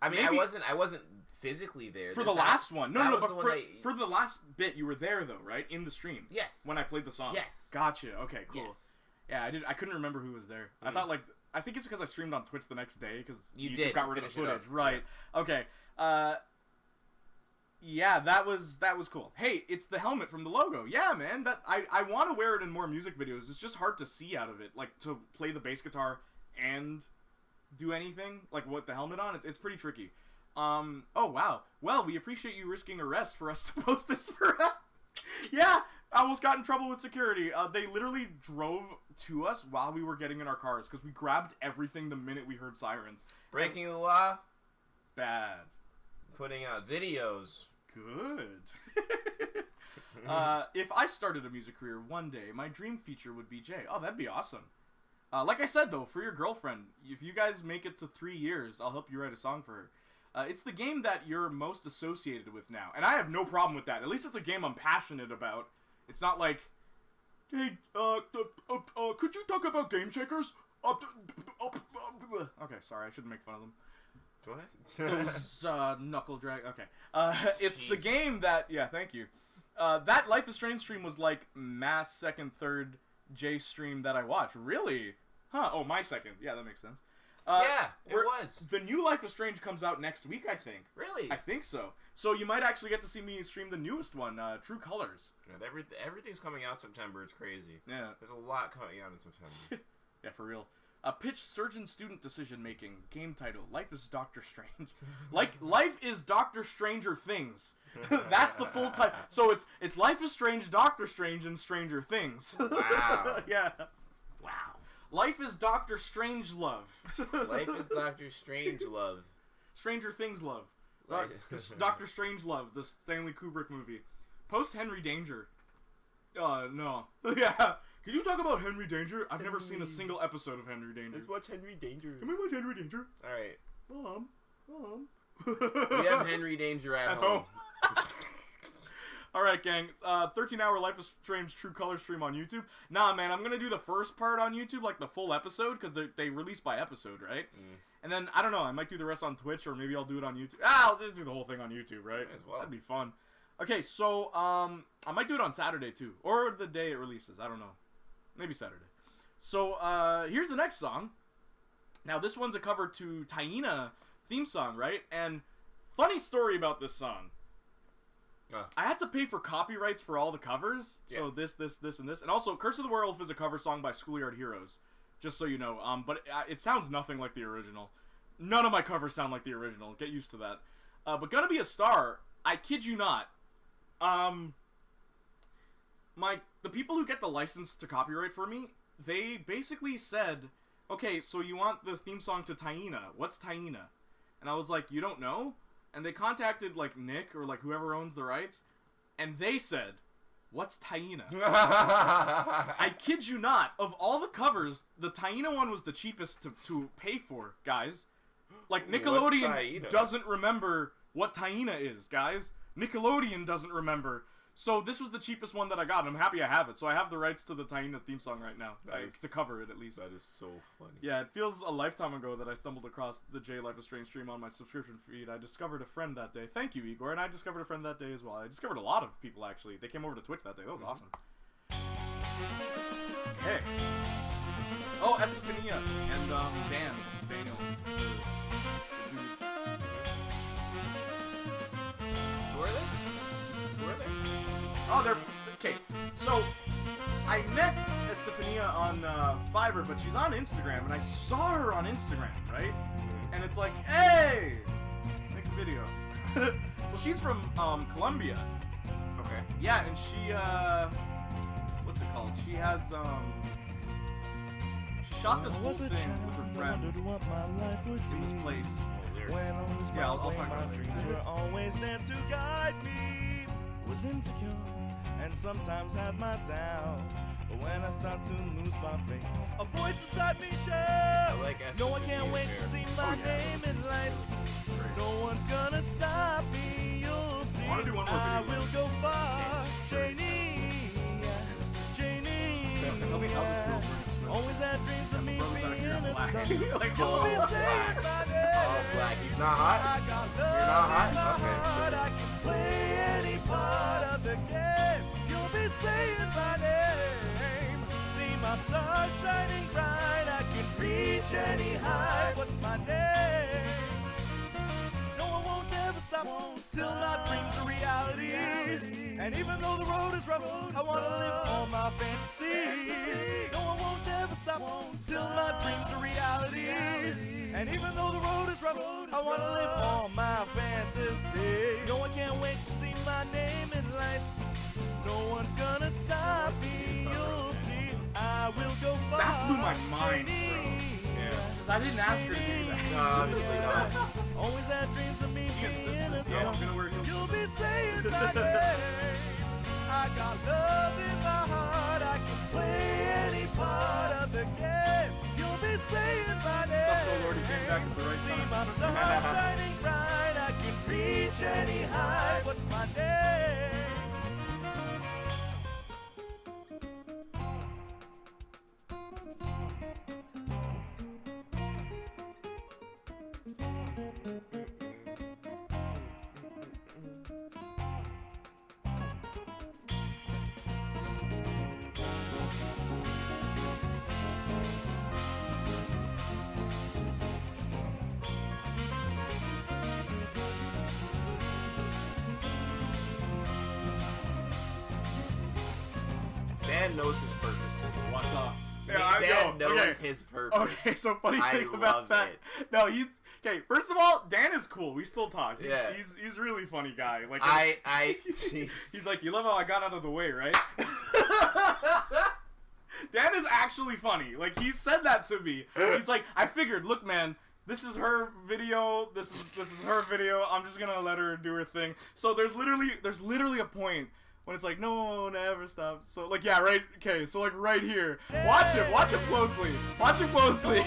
mean, maybe... I wasn't physically there. For the last one. No, but for the last bit, you were there, though, right? In the stream. Yes. When I played the song. Yes. Gotcha. Okay, cool. Yes. Yeah, I couldn't remember who was there. I think it's because I streamed on Twitch the next day, because YouTube did got rid of the footage. Right. Okay. Yeah, that was cool. Hey, it's the helmet from the logo. Yeah, man. That I want to wear it in more music videos. It's just hard to see out of it, like to play the bass guitar and do anything like with the helmet on. It's pretty tricky. Oh wow. Well, we appreciate you risking arrest for us to post this for us. Yeah, I almost got in trouble with security. They literally drove to us while we were getting in our cars because we grabbed everything the minute we heard sirens. Breaking the law. Bad. Putting out videos. Good. If I started a music career one day, my dream feature would be Jay. Oh, that'd be awesome. Like I said, though, for your girlfriend, if you guys make it to 3 years, I'll help you write a song for her. It's the game that you're most associated with now. And I have no problem with that. At least it's a game I'm passionate about. It's not like, hey, could you talk about Game Shakers? Okay, sorry, I shouldn't make fun of them. What? Those, knuckle drag. Okay. It's the game that, yeah, thank you. That Life is Strange stream was like mass second, third J stream that I watched. Really? Huh, oh, my second. Yeah, that makes sense. Yeah, it was. The new Life is Strange comes out next week, I think. Really? I think so. So you might actually get to see me stream the newest one, True Colors. Yeah, everything's coming out in September. It's crazy. Yeah. There's a lot coming out in September. Yeah, for real. Pitch surgeon-student decision-making. Game title, Life is Doctor Strange. Life is Doctor Stranger Things. That's the full title. So it's Life is Strange, Doctor Strange, and Stranger Things. Wow. Yeah. Wow. Life is Doctor Strange Love. Life is Doctor Strange Love. Stranger Things Love. Right. Doctor Strange Love, the Stanley Kubrick movie. Post Henry Danger. No. Yeah. Can you talk about Henry Danger? I've never seen a single episode of Henry Danger. Let's watch Henry Danger. Can we watch Henry Danger? Alright. Mom. We have Henry Danger at home. Alright, gang. 13-hour Life is Strange True Color stream on YouTube. Nah, man, I'm gonna do the first part on YouTube, like the full episode, because they release by episode, right? Mm. And then, I don't know, I might do the rest on Twitch, or maybe I'll do it on YouTube. I'll just do the whole thing on YouTube, right? As well. That'd be fun. Okay, so, I might do it on Saturday, too. Or the day it releases. I don't know. Maybe Saturday. So, here's the next song. Now, this one's a cover to Taina theme song, right? And funny story about this song. I had to pay for copyrights for all the covers. Yeah. So this, and this. And also, Curse of the Werewolf is a cover song by Schoolyard Heroes. Just so you know. But it sounds nothing like the original. None of my covers sound like the original. Get used to that. But Gonna Be a Star, I kid you not. The people who get the license to copyright for me, they basically said, okay, so you want the theme song to Taina. What's Taina? And I was like, you don't know? And they contacted, like, Nick or, like, whoever owns the rights, and they said, what's Taina? I kid you not. Of all the covers, the Taina one was the cheapest to pay for, guys. Like, Nickelodeon doesn't remember what Taina is, guys. Nickelodeon doesn't remember. So this was the cheapest one that I got, and I'm happy I have it. So I have the rights to the Taina theme song right now, to cover it at least. That is so funny. Yeah, it feels a lifetime ago that I stumbled across the J Life is Strange stream on my subscription feed. I discovered a friend that day. Thank you, Igor. And I discovered a friend that day as well. I discovered a lot of people, actually. They came over to Twitch that day. That was awesome. Okay. Oh, Estefania and Daniel. Oh, they're... Okay, so I met Estefania on Fiverr, but she's on Instagram, and I saw her on Instagram, right? And it's like, hey! Make a video. So she's from Colombia. Okay. Yeah, and she, what's it called? She has, she shot this whole thing with her friend in this place. Yeah, I'll talk about it. Dreams were always there to guide me. Was insecure and sometimes had my doubt, but when I start to lose my faith, a voice inside me shouts, no, I can't wait to see my name in lights. No one's gonna stop me. You'll see, I will go far. Janie, always had dreams of me being a star. You'll be saved by them. Oh, Black, he's not hot? You're not hot? Okay. I can play any part of the game. You'll be saying my name. See my star shining bright. I can reach any height. What's my name? No one won't ever stop stop till my dreams are reality. And even though the road is rough, I wanna live all my fantasy. No, I won't ever stop till my dreams are reality. And even though the road is rough, I wanna live all my fantasy. No, I can't wait to see my name in lights. No one's gonna stop me. You'll see, I will go far. That blew my mind, bro. Because I didn't ask her to do that. No, obviously not. Always had dreams of me being a Yeah, I'm song. gonna wear heels. You'll be saying my name. I got love in my heart. I can play any part of the game. You'll be saying my name. What's up, Phil Lord? You came back at the right See time. my star shining bright. I can reach any height. What's my name? Dan knows his purpose. What's up? Dan knows okay. his purpose. Okay, so funny I thing about love that. it. No, he's okay. First of all, Dan is cool. We still talk. Yeah. He's a really funny guy. Like He's like, you love how I got out of the way, right? Dan is actually funny. Like, he said that to me. He's like, I figured, look, man, this is her video. This is her video. I'm just gonna let her do her thing. So there's literally a point when it's like, no, never stop. So like, yeah, right. Okay, so like right here. Watch him closely. Watch him closely. Man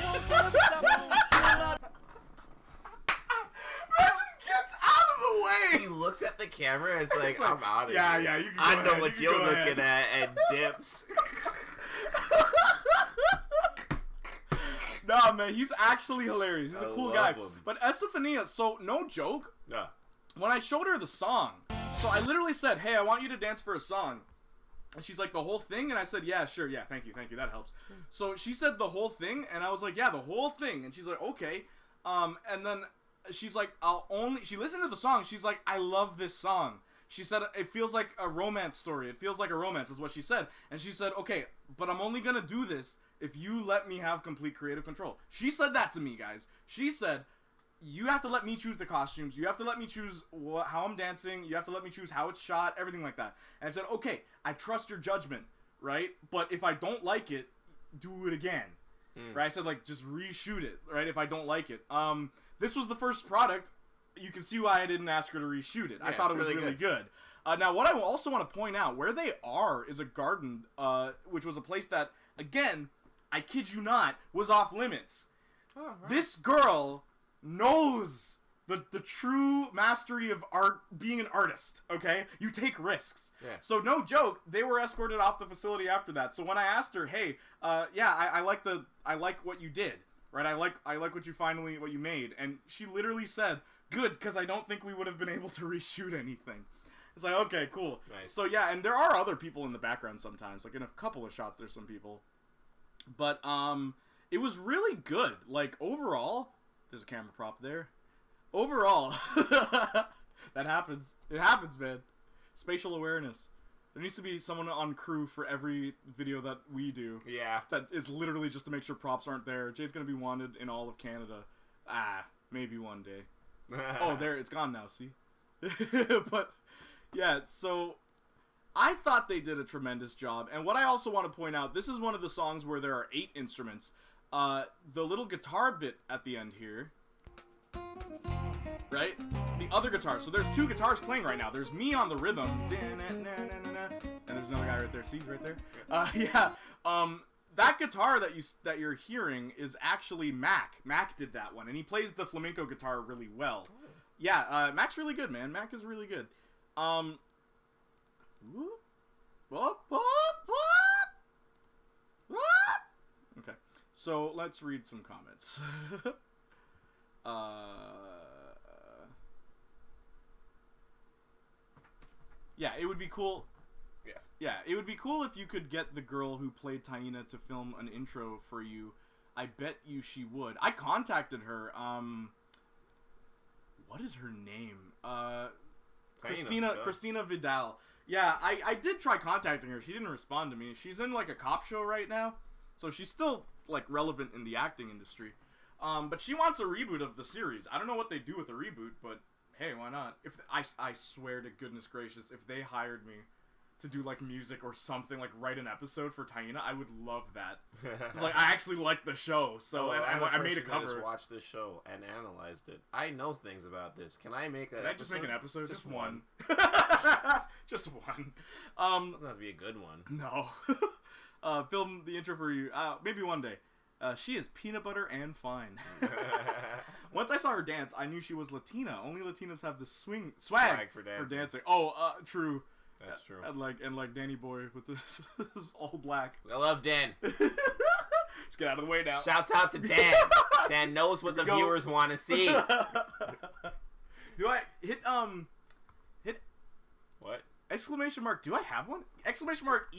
just gets out of the way. He looks at the camera and it's like, I'm out of here. Yeah, you can I go know ahead, what you can you're go looking ahead. at, and dips. Nah, man, he's actually hilarious. He's a cool guy. love him. But Estefania, so no joke, Yeah. when I showed her the song, so I literally said, hey, I want you to dance for a song. And she's like, the whole thing? And I said, yeah, sure, yeah, thank you, that helps. So she said the whole thing, and I was like, yeah, the whole thing. And she's like, okay. And then she's like, she listened to the song, she's like, I love this song. She said, it feels like a romance story. It feels like a romance, is what she said. And she said, okay, but I'm only gonna do this if you let me have complete creative control. She said that to me, guys. She said, you have to let me choose the costumes. You have to let me choose how I'm dancing. You have to let me choose how it's shot, everything like that. And I said, okay, I trust your judgment, right? But if I don't like it, do it again. Right? I said, like, just reshoot it, right? If I don't like it. This was the first product. You can see why I didn't ask her to reshoot it. Yeah, I thought it it's was really really good. Now, what I also want to point out, where they are is a garden, which was a place that, again, I kid you not, was off limits. Oh, right. This girl knows the true mastery of art, being an artist, okay? You take risks. Yeah. So no joke, they were escorted off the facility after that. So when I asked her, hey, I like what you did, right? I like what you made. And she literally said, good, because I don't think we would have been able to reshoot anything. It's like, okay, cool. Nice. So yeah, and there are other people in the background sometimes. Like in a couple of shots, there's some people. But it was really good. Like overall, there's a camera prop there. Overall, that happens. It happens, man. Spatial awareness. There needs to be someone on crew for every video that we do. Yeah. That is literally just to make sure props aren't there. Jay's gonna be wanted in all of Canada. Maybe one day. Oh, there, it's gone now, see? But, yeah, so I thought they did a tremendous job. And what I also want to point out, this is one of the songs where there are 8 instruments. The little guitar bit at the end here, right? The other guitar. So there's 2 guitars playing right now. There's me on the rhythm. And there's another guy right there. See, right there? Yeah. That guitar that you're hearing is actually Mac. Mac did that one, and he plays the flamenco guitar really well. Oh. Yeah, Mac's really good, man. Mac is really good. Okay, so let's read some comments. Yeah, it would be cool. Yes. Yeah, it would be cool if you could get the girl who played Taina to film an intro for you. I bet you she would. I contacted her. what is her name? Taina, Christina Vidal. Yeah, I did try contacting her. She didn't respond to me. She's in like a cop show right now, so she's still like relevant in the acting industry. But she wants a reboot of the series. I don't know what they do with a reboot, but hey, why not? If I swear to goodness gracious, if they hired me to do like music or something, like write an episode for Taina, I would love that. It's like I actually like the show, so I made a cover. Just watched this show and analyzed it. I know things about this. Can I make I just make an episode? Just one. Just one. Doesn't have to be a good one. No. Film the intro for you. Maybe one day. She is peanut butter and fine. Once I saw her dance, I knew she was Latina. Only Latinas have the swag for dancing. Oh, true. That's true. And like Danny Boy with this all black. I love Dan. Just get out of the way now. Shouts out to Dan. Dan knows what the viewers want to see. Do I hit what? Exclamation mark. Do I have one? Exclamation mark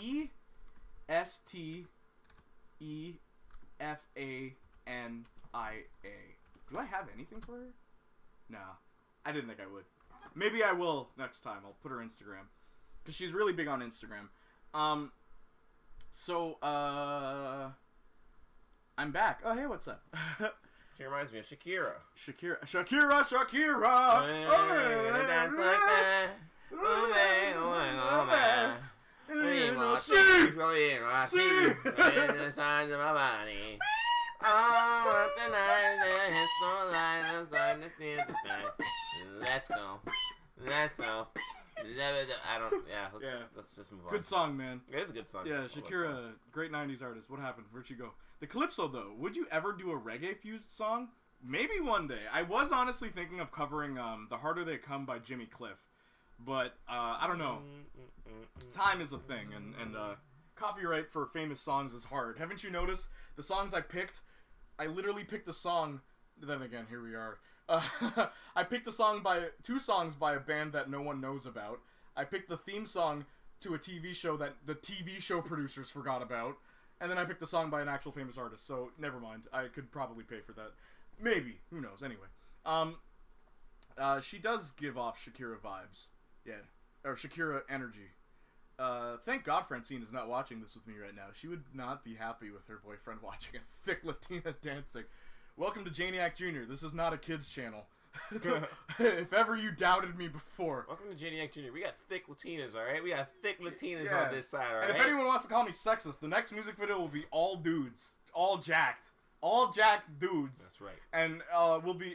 ESTEFANIA. Do I have anything for her? Nah. I didn't think I would. Maybe I will next time. I'll put her Instagram. Because she's really big on Instagram. I'm back. Oh, hey, what's up? She reminds me of Shakira. Shakira. Dance like that. Oh, man. Let's go. Let's just move on. Good song, man. It is a good song. Yeah, Shakira, great 90s artist. What happened? Where'd she go? The Calypso, though. Would you ever do a reggae-fused song? Maybe one day. I was honestly thinking of covering The Harder They Come by Jimmy Cliff. But, I don't know. Time is a thing, and copyright for famous songs is hard. Haven't you noticed? The songs I picked, I literally picked a song. Then again, here we are. I picked two songs by a band that no one knows about. I picked the theme song to a TV show that the TV show producers forgot about. And then I picked a song by an actual famous artist. So, never mind. I could probably pay for that. Maybe. Who knows? Anyway. She does give off Shakira vibes. Yeah. Or Shakira energy. Thank God Francine is not watching this with me right now. She would not be happy with her boyfriend watching a thick Latina dancing. Welcome to Janiac Jr. This is not a kids channel. If ever you doubted me before. Welcome to Janiac Jr. We got thick Latinas, alright? We got thick Latinas on this side, alright? And if anyone wants to call me sexist, the next music video will be all dudes. All jacked. All jacked dudes. That's right. And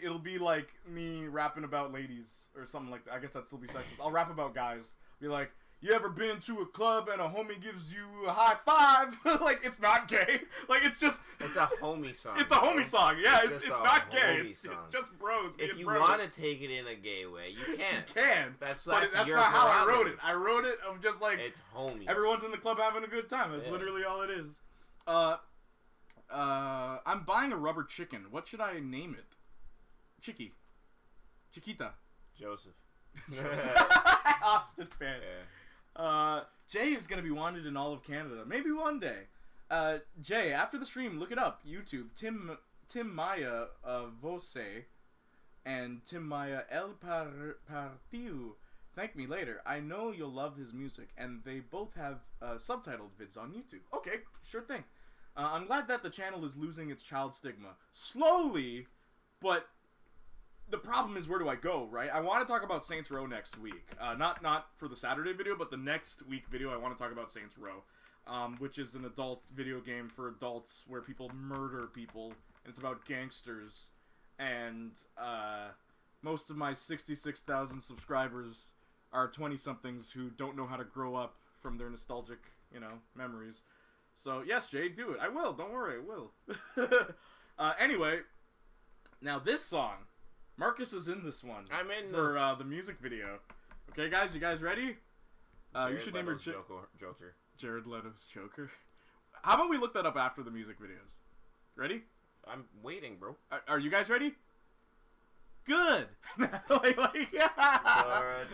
it'll be like me rapping about ladies or something like that. I guess that'd still be sexist. I'll rap about guys. Be like, you ever been to a club and a homie gives you a high five? Like, it's not gay. Like, it's just... It's a homie song. It's a homie song, yeah. It's not gay. It's just bros being If you bros. want to take it in a gay way, you can. You can. That's not your how I prerogative. wrote it. I wrote it of just like... It's homies. Everyone's in the club having a good time. That's literally all it is. I'm buying a rubber chicken. What should I name it? Chiquita. Joseph. Austin fan. Yeah. Jay is going to be wanted in all of Canada. Maybe one day. Jay, after the stream, look it up. YouTube. Tim Maya Vose and Tim Maya El Partiu. Thank me later. I know you'll love his music, and they both have subtitled vids on YouTube. Okay, sure thing. I'm glad that the channel is losing its child stigma. Slowly, but the problem is, where do I go, right? I want to talk about Saints Row next week. Not for the Saturday video, but the next week video I want to talk about Saints Row, which is an adult video game for adults where people murder people, and it's about gangsters. And most of my 66,000 subscribers are 20-somethings who don't know how to grow up from their nostalgic, memories. So, yes, Jay, do it. I will. Don't worry, I will. Anyway, now this song, Marcus is in this one. I'm in for the music video. Okay, guys, you guys ready? You should name her Joker. Jared Leto's Joker. How about we look that up after the music videos? Ready? I'm waiting, bro. Are you guys ready? Good. Dora, Dora,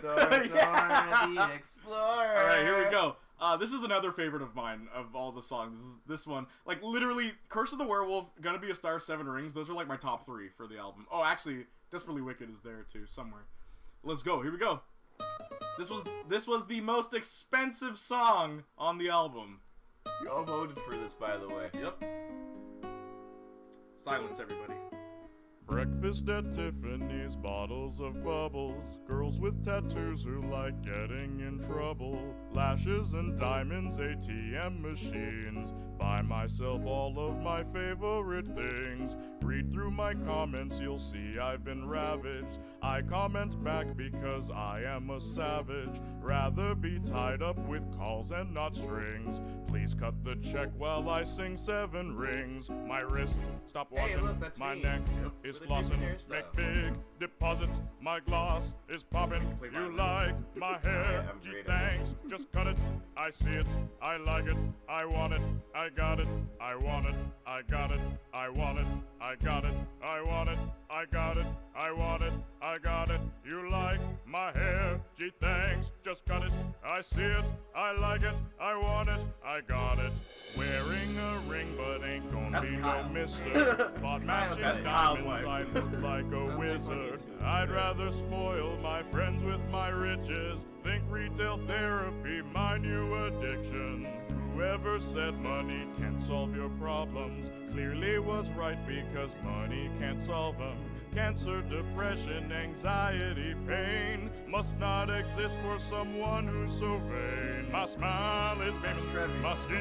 Dora the Explorer. All right, here we go. This is another favorite of mine of all the songs. This one, like literally, Curse of the Werewolf, Gonna Be a Star, Seven Rings. Those are like my top 3 for the album. Oh, actually, Desperately Wicked is there too somewhere. Let's go. Here we go. This was the most expensive song on the album. You all voted for this, by the way. Yep. Silence, everybody. Breakfast at Tiffany's, bottles of bubbles, girls with tattoos who like getting in trouble, lashes and diamonds, ATM machines, buy myself all of my favorite things, read through my comments, you'll see I've been ravaged, I comment back because I am a savage, rather be tied up with calls and not strings, please cut the check while I sing Seven Rings, my wrist, stop watching, Hey, look, that's my me. neck is With a flossing, creepy hairstyle. make big deposits, my gloss is popping, you like my hair, I'm gee great at thanks, just cut it, I see it, I like it, I want it, I got it, I want it, I got it, I want it, I got it, I want it, I got it, I want it, I got it, you like my hair, gee thanks, just cut it, I see it, I like it, I want it, I got it, wearing a ring but ain't gonna That's be Kyle. no mister, bought matching That's Kyle diamonds, White. I look like a wizard, I'd rather spoil my friends with my riches, think retail therapy my new addiction. Whoever said money can't solve your problems clearly was right because money can't solve them. Cancer, depression, anxiety, pain must not exist for someone who's so vain. My smile is beaming, my skin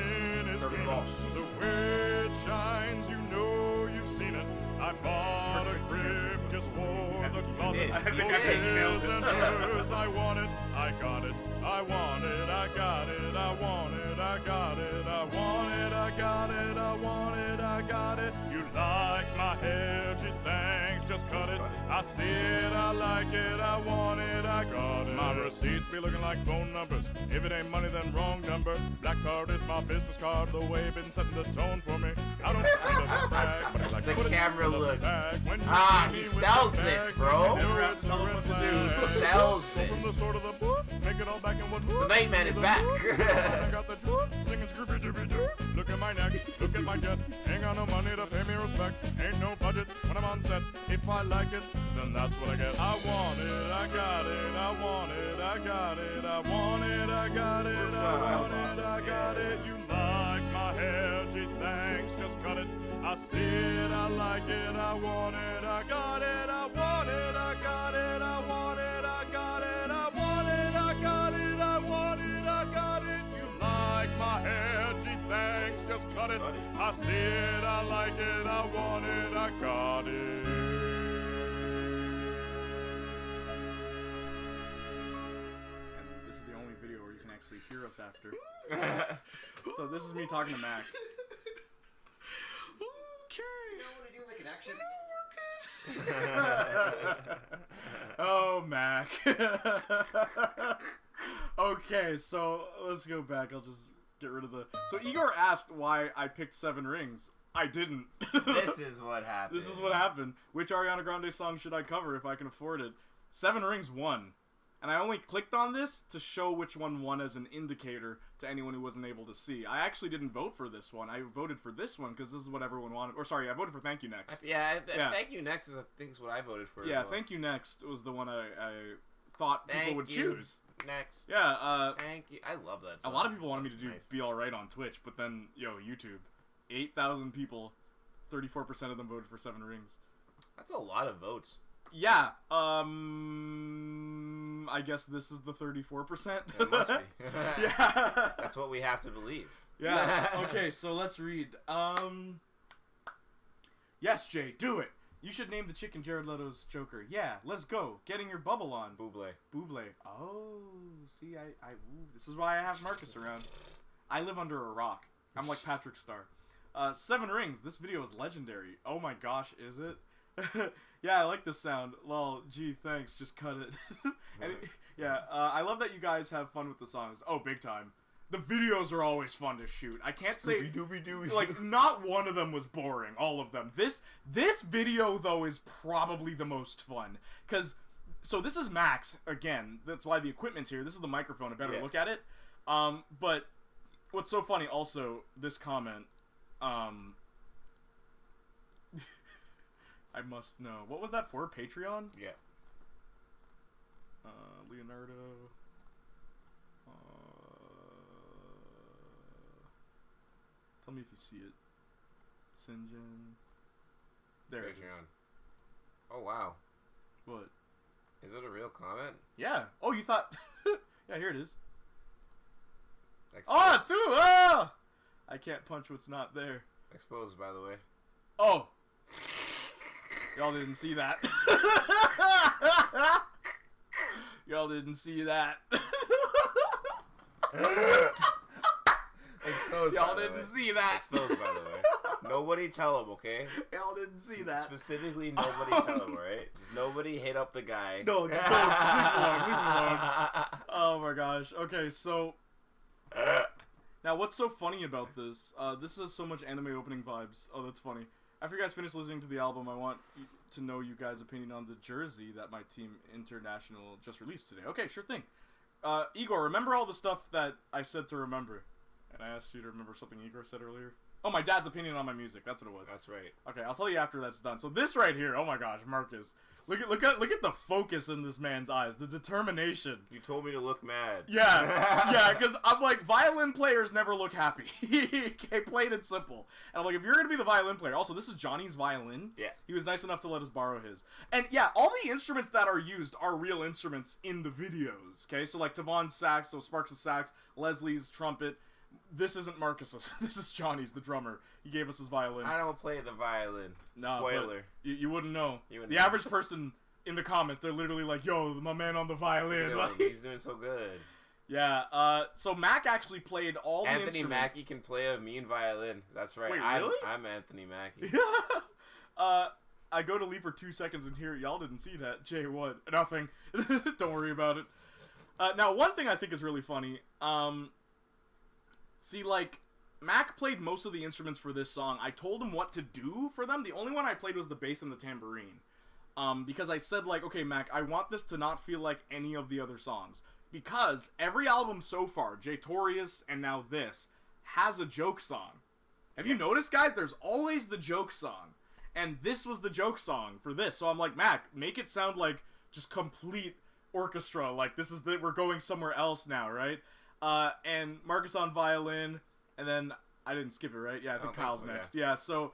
is Trevor gleaming. Walsh. The way it shines, you know you've seen it. I bought a crib just for the closet. I think For I just nailed his it. and hers, I want it, I got it, I want it, I got it, I want it, I got it, I want it, I got it, I want it, I got it. You like my hair, gee thanks, just cut it. I see it, I like it, I want it, I got it. My receipts be looking like phone numbers. If it ain't money, then wrong number. Black card is my business card. The way been setting the tone for me. I don't need to brag, but I like to The put it camera in the look. bag. When you Ah, see he me with sells the this, bag, bro. you know Never have it's to tell a him what to red do. flag. He sells Go from the this. store to the book, make it all back in one The look. Nightman is back. I got the droop, singing scroopy doopy doo. Look at my neck, look at my jet. Ain't got no money to pay me respect. Ain't no budget when I'm on set. If I like it, then that's what I get. I want it, I got it, I want it, I got it, I want it, I got it, I want it, I got it. You like my hair, gee thanks, just cut it. I see it, I like it, I want it, I got it, I want it, I got it, I want it, I got it, I want it, I got it, I want it, I got it. You like my hair, gee thanks, just cut it. I see it, I like it, I want it, I got it. And this is the only video where you can actually hear us after. So this is me talking to Mac. You don't want to do like an action? Oh, Mac. Okay, so let's go back. I'll just get rid of the... So Igor asked why I picked Seven Rings. I didn't. This is what happened. This is what happened. Which Ariana Grande song should I cover if I can afford it? Seven Rings won. And I only clicked on this to show which one won as an indicator to anyone who wasn't able to see. I actually didn't vote for this one. I voted for this one because this is what everyone wanted. Or sorry, I voted for Thank You Next. Yeah, Yeah. Thank You Next is, I think, is what I voted for. Yeah, as well. Thank You Next was the one I thought people Thank would you. choose. Next. Yeah, Thank you. I love that a song. lot of people wanted me to Sounds do nice. Be Alright on Twitch, but then, YouTube. 8,000 people, 34% of them voted for Seven Rings. That's a lot of votes. Yeah, I guess this is the 34%. It must be. Yeah. That's what we have to believe. Yeah. Okay, so let's read. Yes, Jay, do it. You should name the chicken Jared Leto's Joker. Yeah, let's go. Getting your bubble on. Buble. Buble. Oh, see, ooh, this is why I have Marcus around. I live under a rock. I'm like Patrick Star. Seven Rings. This video is legendary. Oh my gosh, is it? Yeah, I like this sound. Lol, gee, thanks. Just cut it. I love that you guys have fun with the songs. Oh, big time. The videos are always fun to shoot. I can't say... Scooby-Dooby-Doo. Like, not one of them was boring. All of them. This video, though, is probably the most fun. Because... So this is Max, again. That's why the equipment's here. This is the microphone. A better Yeah. look at it. But what's so funny also, this comment, I must know. What was that for? Patreon? Yeah. Leonardo. Tell me if you see it. Sinjin. There it is. Patreon. Oh, wow. What? Is it a real comment? Yeah. Oh, you thought... yeah, here it is. Exposed. Oh, too! Ah! I can't punch what's not there. Exposed, by the way. Oh! Y'all didn't see that. Y'all didn't see that. Exposed, Y'all by the didn't way. see that. Exposed, by the way. Nobody tell him, okay? Y'all didn't see that. Specifically, nobody tell him, alright? Just nobody hit up the guy. No, just don't. Leave him alone. Leave him alone. Oh my gosh. Okay, so... Now, what's so funny about this? This has so much anime opening vibes. Oh, that's funny. After you guys finish listening to the album, I want to know you guys' opinion on the jersey that my Team International just released today. Okay, sure thing. Igor, remember all the stuff that I said to remember? And I asked you to remember something Igor said earlier? Oh, my dad's opinion on my music. That's what it was. That's right. Okay, I'll tell you after that's done. So this right here, oh my gosh, Marcus. Look at the focus in this man's eyes, the determination. You told me to look mad. Yeah, because I'm like, violin players never look happy. Okay, plain and simple. And I'm like, if you're gonna be the violin player, also this is Johnny's violin. Yeah. He was nice enough to let us borrow his. And yeah, all the instruments that are used are real instruments in the videos. Okay, so like Tavon's sax, so Sparks' sax, Leslie's trumpet. This isn't Marcus's. This is Johnny's, the drummer. He gave us his violin. I don't play the violin. No, Spoiler. You wouldn't know. You wouldn't The know. average person in the comments, they're literally like, yo, my man on the violin. Like, He's doing so good. yeah, so Mac actually played all the Anthony instruments. Mackie can play a mean violin. That's right. Wait, really? I'm Anthony Mackie. I go to leave for 2 seconds and here, y'all didn't see that. Jay, what? Nothing. Don't worry about it. Now, one thing I think is really funny, see, like, Mac played most of the instruments for this song. I told him what to do for them. The only one I played was the bass and the tambourine. Because I said, like, okay, Mac, I want this to not feel like any of the other songs. Because every album so far, Jaytorius and now this, has a joke song. Have you noticed, guys? There's always the joke song. And this was the joke song for this. So I'm like, Mac, make it sound like just complete orchestra. Like, this is we're going somewhere else now, right? And Marcus on violin, and then I didn't skip it, right? Yeah, I think Kyle's next. Yeah, so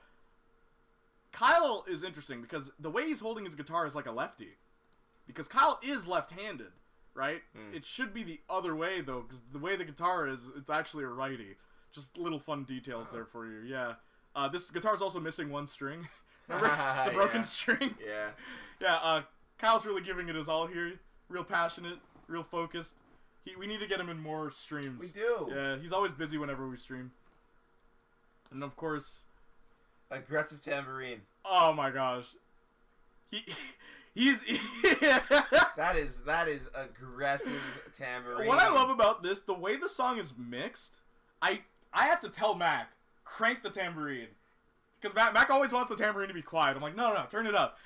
Kyle is interesting because the way he's holding his guitar is like a lefty. Because Kyle is left-handed, right? It should be the other way, though, because the way the guitar is, it's actually a righty. Just little fun details there for you, yeah. This guitar's also missing one string. Remember? The broken string? Yeah. Yeah, Kyle's really giving it his all here. Real passionate, real focused. We need to get him in more streams. We do. Yeah, he's always busy whenever we stream. And of course... Aggressive tambourine. Oh my gosh. He's... That is aggressive tambourine. What I love about this, the way the song is mixed, I have to tell Mac, crank the tambourine. Because Mac always wants the tambourine to be quiet. I'm like, no, turn it up.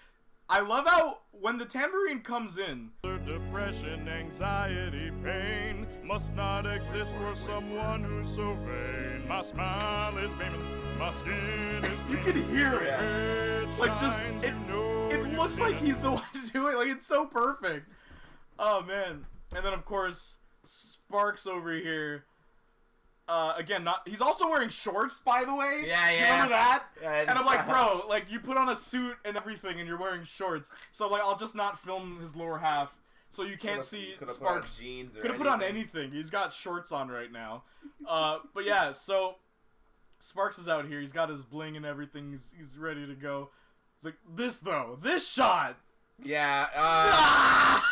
I love how when the tambourine comes in... Depression, anxiety, pain must not exist for someone who's so vain. My smile is beaming, my skin is You can hear it. it Like, just, shines, it, you know it you're looks like feeling. he's the one doing it. Like, it's so perfect. Oh, man. And then, of course, Sparks over here. Again, he's also wearing shorts, by the way. Yeah. You remember that? Yeah, And I'm like, bro, like, you put on a suit and everything and you're wearing shorts. So, like, I'll just not film his lower half so you can't see Sparks. Put on jeans or Could have put on anything. He's got shorts on right now. But yeah, so Sparks is out here. He's got his bling and everything. He's ready to go. This shot. Yeah.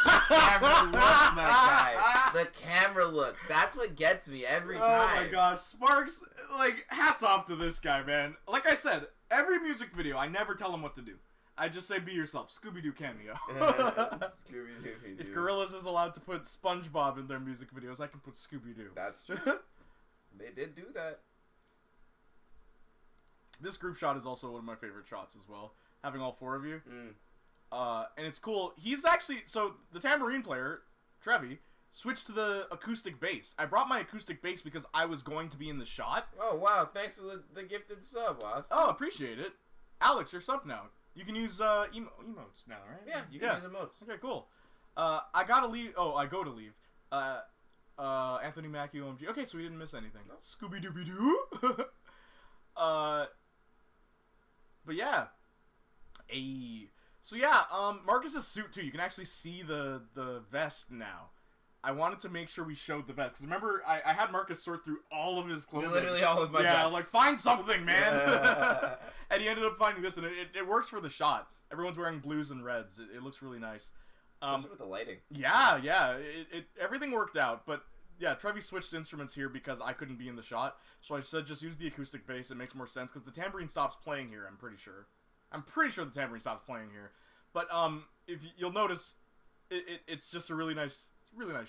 The camera look, my guy. The camera look. That's what gets me every time. Oh my gosh, Sparks! Like, hats off to this guy, man. Like I said, every music video, I never tell him what to do. I just say, be yourself. Scooby-Doo cameo. Scooby-Doo. If Gorillaz is allowed to put SpongeBob in their music videos, I can put Scooby-Doo. That's true. They did do that. This group shot is also one of my favorite shots as well. Having all four of you. And it's cool. He's actually... So, the tambourine player, Trevi, switch to the acoustic bass. I brought my acoustic bass because I was going to be in the shot. Oh, wow. Thanks for the gifted sub, Austin. Oh, appreciate it. Alex, you're sub now. You can use emotes now, right? Yeah, you can use emotes. Okay, cool. I gotta leave. Oh, I go to leave. Anthony Mackie, OMG. Okay, so we didn't miss anything. No. Scooby-Dooby-Doo. But yeah. So yeah, Marcus's suit too. You can actually see the vest now. I wanted to make sure we showed the vest because remember I had Marcus sort through all of his clothing. Literally all of my vests. Yeah, like find something, man. And he ended up finding this, and it works for the shot. Everyone's wearing blues and reds. It looks really nice. Especially with the lighting. Yeah. Everything worked out, but yeah, Trevi switched instruments here because I couldn't be in the shot. So I said just use the acoustic bass. It makes more sense because the tambourine stops playing here. I'm pretty sure the tambourine stops playing here. But if you'll notice, it's just a really nice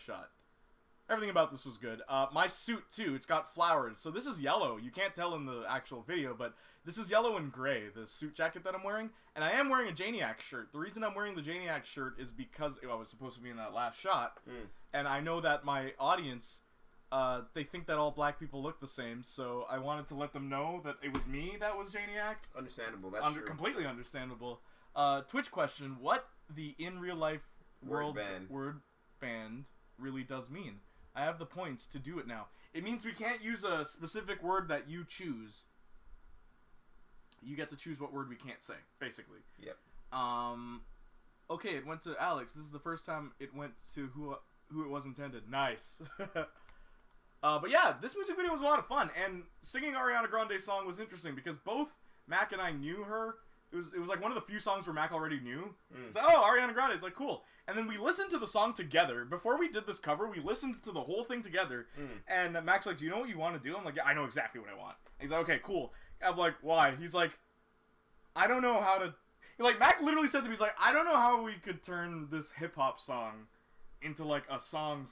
shot. Everything about this was good. My suit too. It's got flowers. So this is yellow. You can't tell in the actual video, but this is yellow and gray. The suit jacket that I'm wearing, and I am wearing a Janiac shirt. The reason I'm wearing the Janiac shirt is because I was supposed to be in that last shot, and I know that my audience, they think that all black people look the same. So I wanted to let them know that it was me that was Janiac. Understandable. That's true. Completely understandable. Twitch question: what the in real life word band really does mean? I have the points to do it now. It means we can't use a specific word that you choose. You get to choose what word we can't say, basically. Yep. Okay, it went to Alex. This is the first time it went to who it was intended. Nice. But yeah, this music video was a lot of fun, and singing Ariana Grande's song was interesting because both Mac and I knew her. It was like one of the few songs where Mac already knew. It's like, oh, Ariana Grande. It's like, cool. And then we listened to the song together. Before we did this cover, we listened to the whole thing together. And Mac's like, do you know what you want to do? I'm like, yeah, I know exactly what I want. And he's like, okay, cool. I'm like, why? He's like, I don't know how to... Like, Mac literally says to me, he's like, I don't know how we could turn this hip-hop song into, like, a song.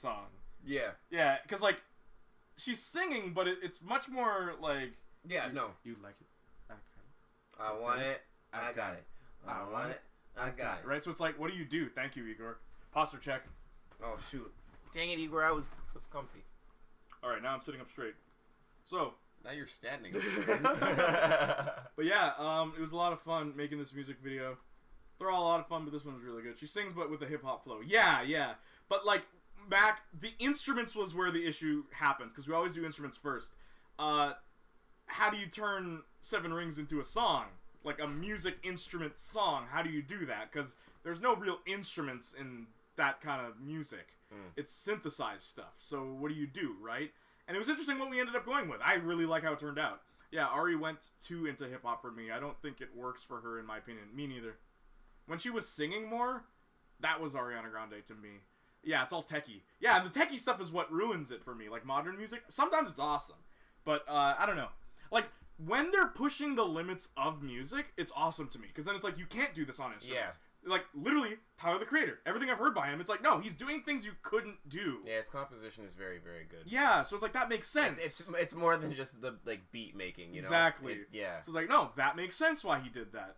Yeah. Yeah, because, like, she's singing, but it's much more, like... Yeah, no. You like it? I want it. I got it. I want it. I got it. Right, so it's like, what do you do? Thank you, Igor. Posture check. Oh, shoot. Dang it, Igor, I was comfy. Alright, now I'm sitting up straight. So... Now you're standing. But yeah, it was a lot of fun making this music video. They're all a lot of fun, but this one was really good. She sings, but with a hip-hop flow. Yeah. But, like, Mac, the instruments was where the issue happens, because we always do instruments first. How do you turn Seven Rings into a song? Like a music instrument song. How do you do that? Because there's no real instruments in that kind of music. It's synthesized stuff. So what do, right? And it was interesting what we ended up going with. I really like how it turned out. Yeah, Ari went too into hip-hop for me. I don't think it works for her, in my opinion. Me neither. When she was singing more, that was Ariana Grande to me. Yeah, it's all techie. Yeah, and the techie stuff is what ruins it for me. Like, modern music, sometimes it's awesome. But, I don't know. Like, when they're pushing the limits of music, it's awesome to me. Because then it's like, you can't do this on instruments. Yeah. Like, literally, Tyler, the Creator. Everything I've heard by him, it's like, no, he's doing things you couldn't do. Yeah, his composition is very, very good. Yeah, so it's like, that makes sense. It's more than just the, like, beat making, you know? Exactly. Yeah. So it's like, no, that makes sense why he did that.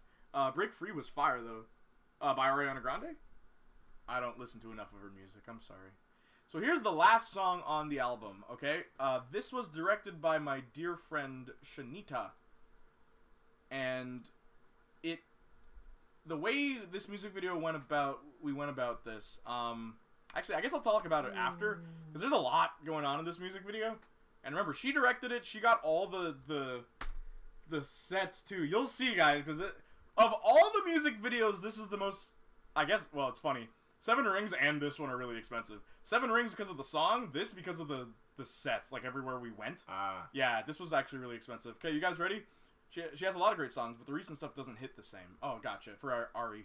Break Free was fire, though. By Ariana Grande? I don't listen to enough of her music, I'm sorry. So here's the last song on the album, okay? This was directed by my dear friend, Shanita. And the way this music video went about this, actually, I guess I'll talk about it after, because there's a lot going on in this music video. And remember, she directed it, she got all the sets, too. You'll see, guys, because of all the music videos, this is the most, I guess, well, it's funny. Seven Rings and this one are really expensive. Seven Rings because of the song, this because of the sets, like everywhere we went. Yeah, this was actually really expensive. Okay, you guys ready? She has a lot of great songs, but the recent stuff doesn't hit the same. Oh, gotcha. For our Ari.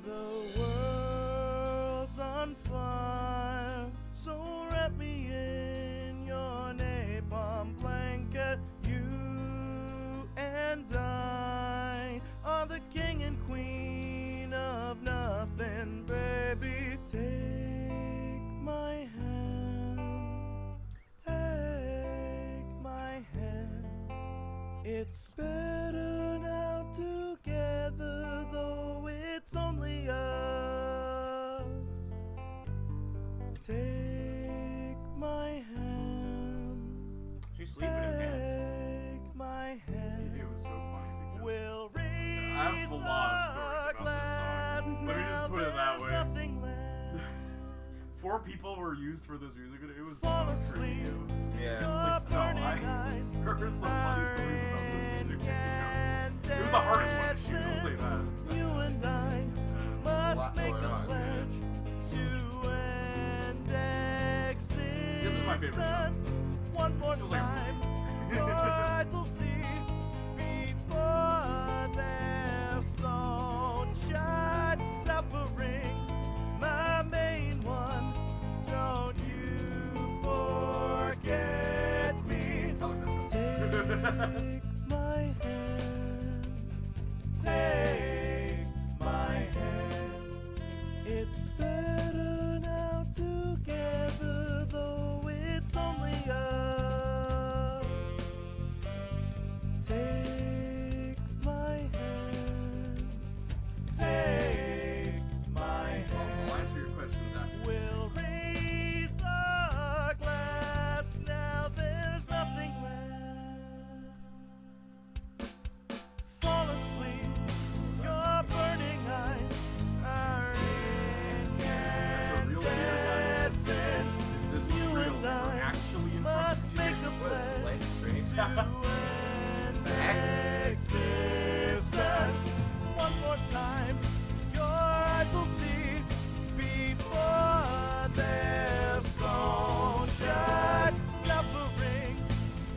The world's on fire, so wrap me in your napalm blanket. You and I are the king and queen of nothing, baby. Take It's better now together, though it's only us. Take my hand. She's sleeping in pants. Take my hand. It was so funny because We'll raise I have a lot of stories about this song. Let me just put it that way. Nothing left. 4 people were used for this music video. It was Fall so asleep. crazy. Yeah. Your Like, no, burning I eyes heard some funny stories about this music video. incandescent. It was the hardest one to shoot, I'll say that. You and I must lot make going a on, pledge to end existence. This is my favorite song. One more Feels like a time, your eyes will see before they're sewn shut, suffering. My main one, don't you forget me. Take my hand, take my hand. It's better now together, though it's only us. Take my hand, take my hand. I'll answer your questions after. We'll raise a glass, now there's nothing left. Fall asleep, your burning eyes are incandescent. This was You real. and We're I actually in front must of make tears. a What is this, pledge light screen? to end existence. One more time, your eyes will see before they're sewn shut, suffering.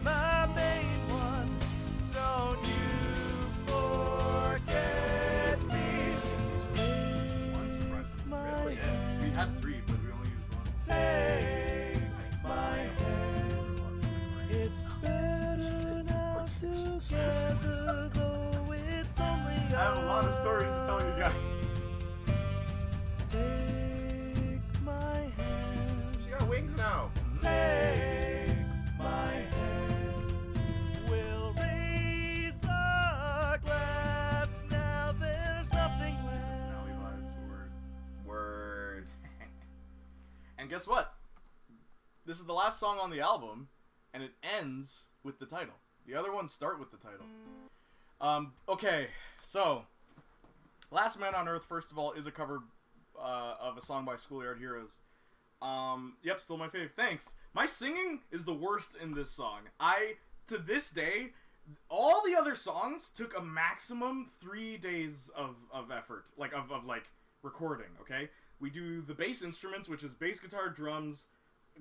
My main one, don't you forget me. One surprise. My Really? Yeah, we had 3, but we only used 1. take my hand. It's better now together, though it's only us. I have a lot of stories to tell you guys. Take my hand. She got wings now. Take my hand. We'll raise a glass. Now there's nothing Finale left. vibes, word. Word. And guess what? This is the last song on the album, and it ends with the title. The other ones start with the title. Okay, so Last Man on Earth, first of all, is a cover of a song by Schoolyard Heroes. Yep, still my fave. Thanks. My singing is the worst in this song. To this day, all the other songs took a maximum 3 days of effort, of recording, okay? We do the bass instruments, which is bass guitar, drums,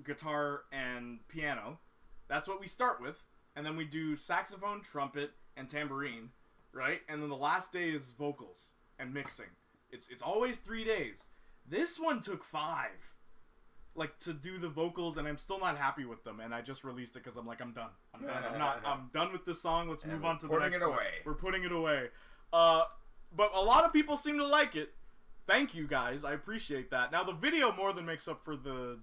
guitar, and piano. That's what we start with. And then we do saxophone, trumpet, and tambourine, right? And then the last day is vocals and mixing. It's always 3 days. This one took 5. To do the vocals, and I'm still not happy with them, and I just released it because I'm done. I'm done with this song. Let's move on to the next one. We're putting it away. But a lot of people seem to like it. Thank you, guys. I appreciate that. Now, the video more than makes up for the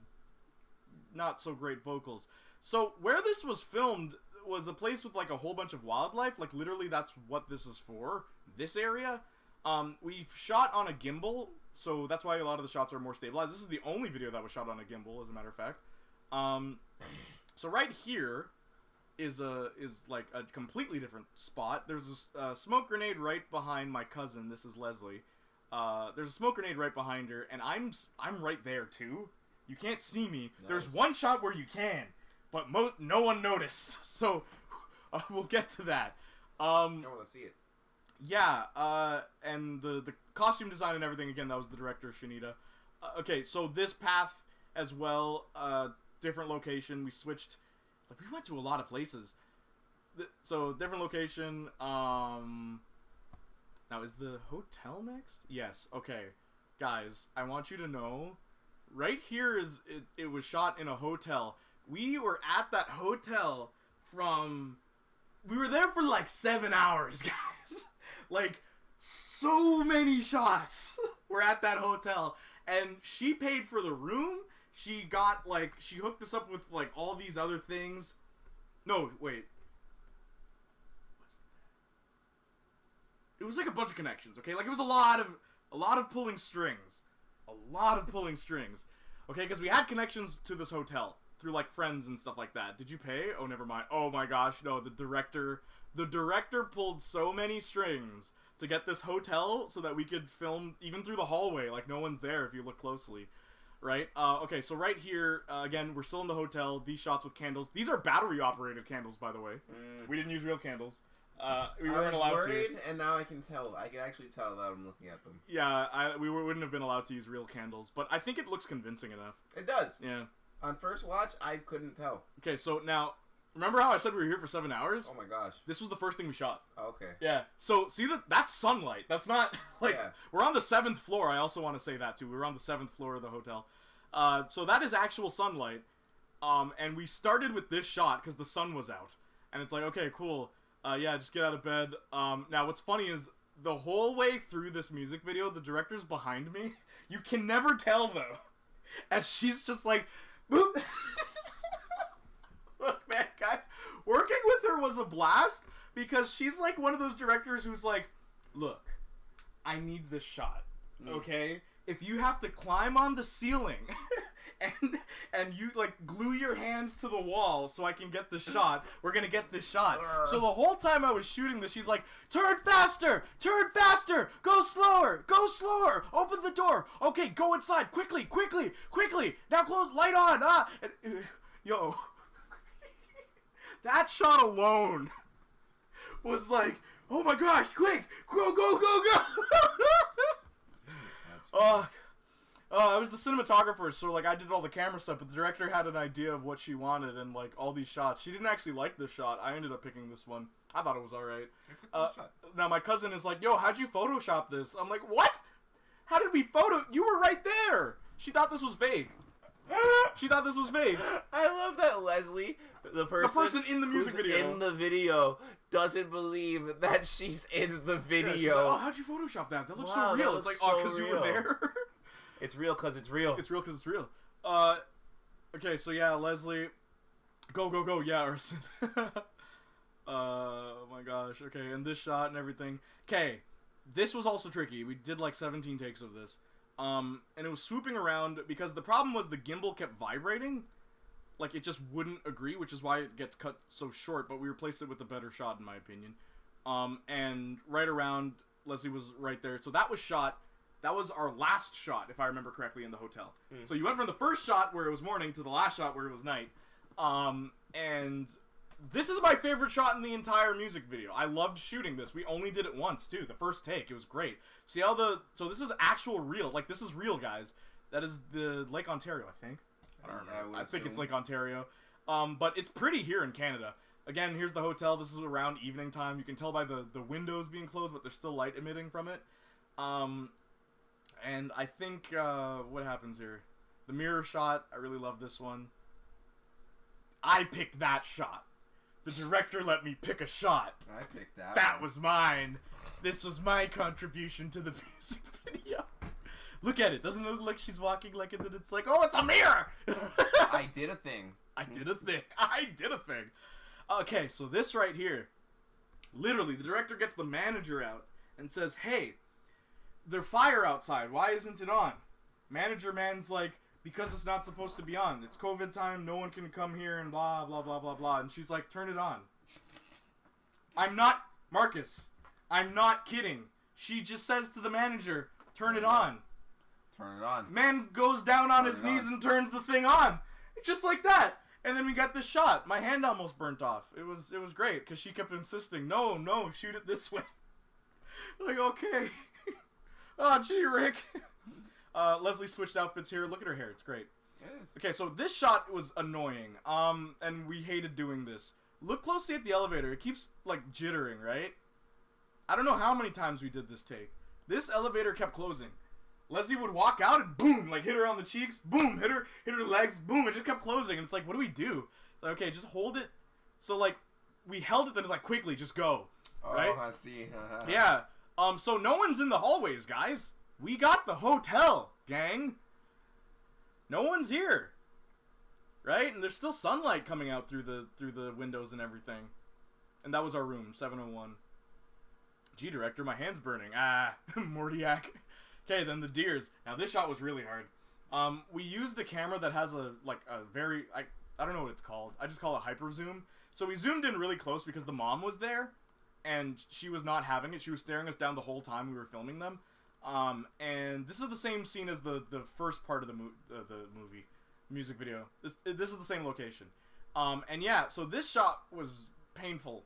not so great vocals. So, where this was filmed was a place with, a whole bunch of wildlife. Literally, that's what this is for. This area. We've shot on a gimbal, so that's why a lot of the shots are more stabilized. This is the only video that was shot on a gimbal, as a matter of fact. So right here is a completely different spot. There's a smoke grenade right behind my cousin. This is Leslie. There's a smoke grenade right behind her, and I'm right there too. You can't see me. Nice. There's one shot where you can, but no one noticed. So we'll get to that. I want to see it. Yeah, and the costume design and everything, again, that was the director, Shanita. Okay, so this path as well, different location. We switched, we went to a lot of places. So, different location. Now, is the hotel next? Yes, okay. Guys, I want you to know, right here it was shot in a hotel. We were at that hotel we were there for 7 hours, guys. So many shots were at that hotel. And she paid for the room. She got, she hooked us up with, all these other things. No, wait. it was like a bunch of connections, okay? Like, it was a lot of pulling strings. A lot of pulling strings. Okay, because we had connections to this hotel through, like, friends and stuff like that. Did you pay? Oh, never mind. Oh, my gosh, no, the director pulled so many strings to get this hotel so that we could film even through the hallway, like, no one's there if you look closely. Right? Okay, so right here, again, we're still in the hotel. These shots with candles. These are battery-operated candles, by the way. We didn't use real candles. We weren't allowed worried, to. and now I can tell. I can actually tell that I'm looking at them. Yeah, wouldn't have been allowed to use real candles, but I think it looks convincing enough. It does. Yeah. On first watch, I couldn't tell. Okay, so now, remember how I said we were here for 7 hours? Oh my gosh. This was the first thing we shot. Oh, okay. Yeah. So, see, that's sunlight. That's not, like, Yeah. We're on the 7th floor. I also want to say that, too. We were on the 7th floor of the hotel. So that is actual sunlight. And we started with this shot because the sun was out. And it's like, okay, cool. Yeah, just get out of bed. Now, what's funny is the whole way through this music video, the director's behind me. You can never tell, though. And she's just like, boop. Look, man, guys, working with her was a blast because she's like one of those directors who's like, look, I need this shot, okay? If you have to climb on the ceiling and you like glue your hands to the wall so I can get the shot, we're gonna get this shot. So the whole time I was shooting this, she's like, turn faster, go slower, open the door, okay, go inside, quickly, now close, light on, yo, that shot alone was like, oh my gosh, quick, go. I was the cinematographer, so, like, I did all the camera stuff, but the director had an idea of what she wanted and, like, all these shots. She didn't actually like this shot. I ended up picking this one. I thought it was alright. It's a cool shot. Now, my cousin is like, yo, how'd you Photoshop this? I'm like, what? How did we You were right there! She thought this was fake. I love that Leslie, the person in the music who's video. in the video, doesn't believe that she's in the video. Yeah, she's like, oh, how'd you Photoshop that? That looks Wow, so real. that It's like, looks oh, so because you were real. there. It's real because it's real. It's real because it's real. Okay, so yeah, Leslie. Go, yeah, Arson. Oh my gosh, okay, and this shot and everything. Okay, this was also tricky. We did like 17 takes of this. And it was swooping around because the problem was the gimbal kept vibrating. Like, it just wouldn't agree, which is why it gets cut so short, but we replaced it with a better shot, in my opinion. And right around, Leslie was right there. So that was shot. That was our last shot, if I remember correctly, in the hotel. So you went from the first shot where it was morning to the last shot where it was night. And this is my favorite shot in the entire music video. I loved shooting this. We only did it once, too. The first take. It was great. See how so this is actual real. Like, this is real, guys. That is the Lake Ontario, I think. I don't remember. I think it's Lake Ontario. But it's pretty here in Canada. Again, here's the hotel. This is around evening time. You can tell by the windows being closed, but there's still light emitting from it. And I think, what happens here? The mirror shot, I really love this one. I picked that shot. The director let me pick a shot. I picked that. That was mine. This was my contribution to the music video. Look at it. Doesn't it look like she's walking like it? And it's like, oh, it's a mirror! I did a thing. I did a thing. Okay, so this right here. Literally, the director gets the manager out and says, hey, there's fire outside. Why isn't it on? Manager man's like, because it's not supposed to be on. It's COVID time. No one can come here and blah, blah, blah, blah, blah. And she's like, turn it on. Marcus, I'm not kidding. She just says to the manager, turn it on. Turn it on. Man goes down on his knees and turns the thing on. Just like that. And then we got this shot. My hand almost burnt off. It was great because she kept insisting, no, shoot it this way. Like, okay. Oh, gee, Rick. Leslie switched outfits here. Look at her hair. It's great. It is. Okay, so this shot was annoying. And we hated doing this. Look closely at the elevator. It keeps, like, jittering, right? I don't know how many times we did this take. This elevator kept closing. Leslie would walk out and boom, like hit her on the cheeks, boom, hit her legs, boom, it just kept closing. And it's like, what do we do? It's like, okay, just hold it. So, like, we held it, then it's like, quickly, just go. Right? Oh, I see. Yeah. So no one's in the hallways, guys. We got the hotel, gang. No one's here. Right? And there's still sunlight coming out through the windows and everything. And that was our room, 701. Gee, director, my hand's burning. Ah, Mordiac. Okay, then the deers. Now this shot was really hard. We used a camera that has a very I don't know what it's called. I just call it hyper zoom. So we zoomed in really close because the mom was there, and she was not having it. She was staring us down the whole time we were filming them. And this is the same scene as the first part of the movie, music video. This is the same location. And yeah, so this shot was painful.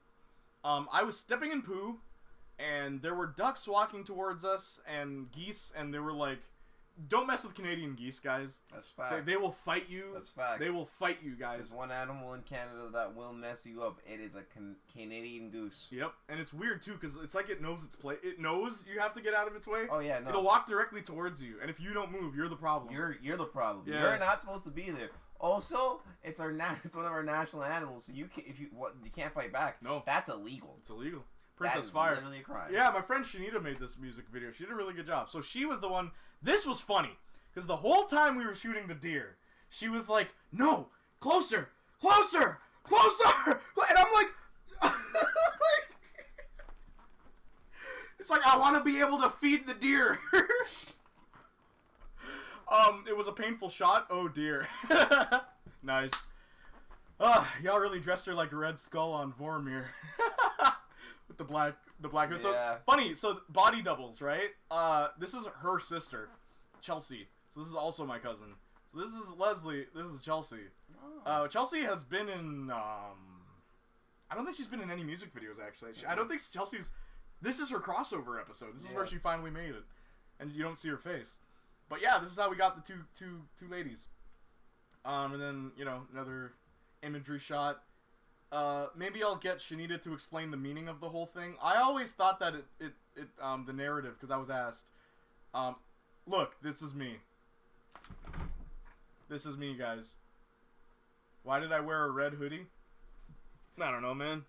I was stepping in poo, and there were ducks walking towards us, and geese, and they were like, don't mess with Canadian geese, guys. That's facts. They will fight you. That's facts. They will fight you, guys. There's one animal in Canada that will mess you up. It is a Canadian goose. Yep, and it's weird, too, because it's like it knows its play. It knows you have to get out of its way. Oh, yeah, no. It'll walk directly towards you, and if you don't move, you're the problem. You're the problem. Yeah. You're not supposed to be there. Also, it's one of our national animals, so you can't fight back. No. That's illegal. It's illegal. Princess that is Fire. Literally a crime. Yeah, my friend Shanita made this music video. She did a really good job. So she was the one. This was funny because the whole time we were shooting the deer, she was like, "No, closer, closer, closer," and I'm like, it's like I want to be able to feed the deer. It was a painful shot. Oh dear. Nice. Y'all really dressed her like a Red Skull on Vormir. With the black hood. So Yeah. funny. So body doubles, right? This is her sister, Chelsea. So this is also my cousin. So this is Leslie. This is Chelsea. Oh. Chelsea has been in. I don't think she's been in any music videos actually. I don't think Chelsea's. This is her crossover episode. This is where she finally made it, and you don't see her face. But yeah, this is how we got the two ladies. And then another imagery shot. Maybe I'll get Shanita to explain the meaning of the whole thing. I always thought that the narrative, because I was asked. Look, this is me. This is me, guys. Why did I wear a red hoodie? I don't know, man.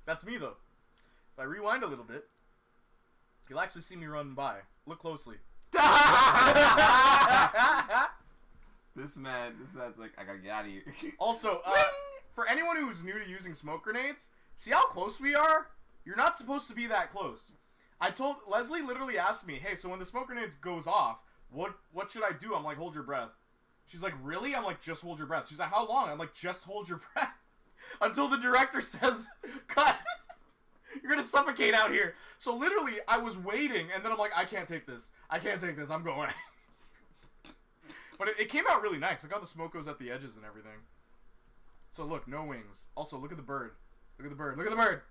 That's me, though. If I rewind a little bit, you'll actually see me run by. Look closely. This man's like, I gotta get out of here. Also, for anyone who's new to using smoke grenades, see how close we are? You're not supposed to be that close. Leslie literally asked me, hey, so when the smoke grenade goes off, what should I do? I'm like, hold your breath. She's like, really? I'm like, just hold your breath. She's like, how long? I'm like, just hold your breath. Until the director says, cut. You're gonna suffocate out here. So literally, I was waiting, and then I'm like, I can't take this. I can't take this. I'm going. But it came out really nice. Look how the smoke goes at the edges and everything. So look, no wings. Also, look at the bird. Look at the bird. Look at the bird.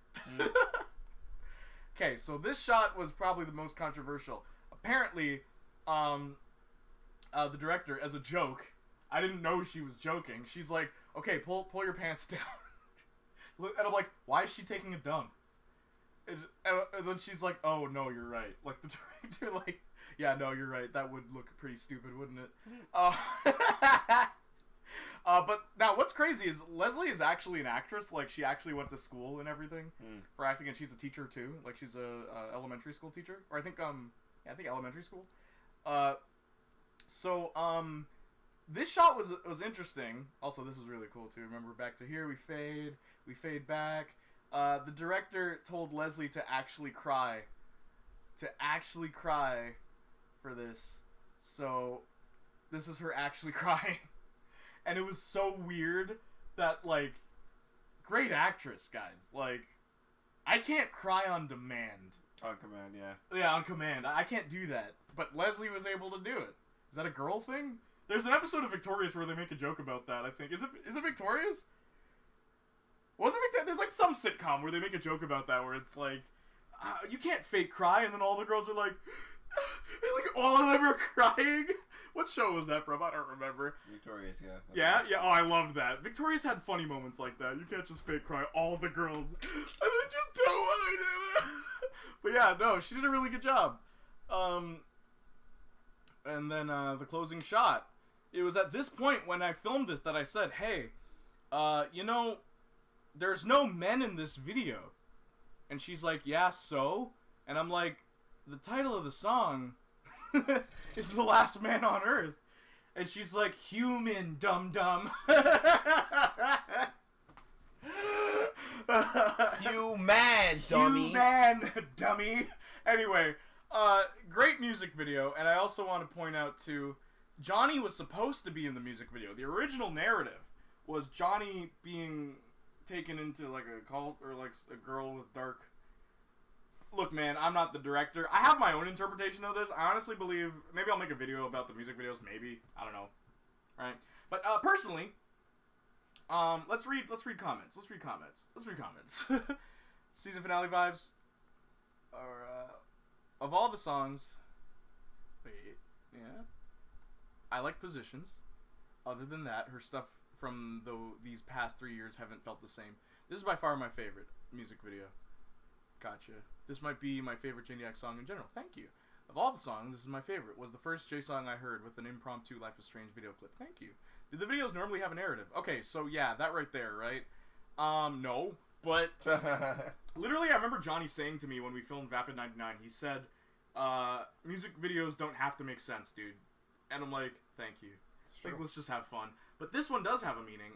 Okay, so this shot was probably the most controversial. Apparently, the director, as a joke, I didn't know she was joking. She's like, okay, pull your pants down. And I'm like, why is she taking a dump? And then she's like, oh, no, you're right. Like, the director, like, yeah, no, you're right. That would look pretty stupid, wouldn't it? But now what's crazy is Leslie is actually an actress. Like, she actually went to school and everything for acting, and she's a teacher, too. Like, she's a elementary school teacher. Or I think elementary school. So, this shot was interesting. Also, this was really cool, too. Remember, back to here, we fade back. The director told Leslie to actually cry. For this. So, this is her actually crying. And it was so weird that, like, great actress, guys. Like, I can't cry on demand. On command, yeah. Yeah, on command. I can't do that. But Leslie was able to do it. Is that a girl thing? There's an episode of Victorious where they make a joke about that, I think. Is it Victorious? Wasn't Victorious? There's, like, some sitcom where they make a joke about that, where it's like, you can't fake cry, and then all the girls are like, like, all of them are crying. What show was that from? I don't remember. Victorious, yeah. Yeah? Yeah, oh, I loved that. Victorious had funny moments like that. You can't just fake cry. All the girls, I just don't want to do that. But yeah, no, she did a really good job. And then the closing shot. It was at this point when I filmed this that I said, hey, there's no men in this video. And she's like, yeah, so? And I'm like, the title of the song is The Last Man on Earth. And she's like, human, dum-dum. Human, dummy. Human, dummy. Anyway, great music video, and I also want to point out, too, Johnny was supposed to be in the music video. The original narrative was Johnny being taken into, like, a cult or, like, a girl with dark... Look, man, I'm not the director. I have my own interpretation of this. I honestly believe... Maybe I'll make a video about the music videos. Maybe. I don't know. Right? But, personally... let's read comments. Let's read comments. Season finale vibes are, of all the songs... Wait, yeah? I like Positions. Other than that, her stuff from these past 3 years haven't felt the same. This is by far my favorite music video. Gotcha. This might be my favorite Playniac song in general. Thank you. Of all the songs, this is my favorite. Was the first J song I heard with an impromptu Life is Strange video clip. Thank you. Do the videos normally have a narrative? Okay, so yeah, that right there, right? No. But literally, I remember Johnny saying to me when we filmed Vapid 99, he said, music videos don't have to make sense, dude. And I'm like, thank you. Like, let's just have fun. But this one does have a meaning.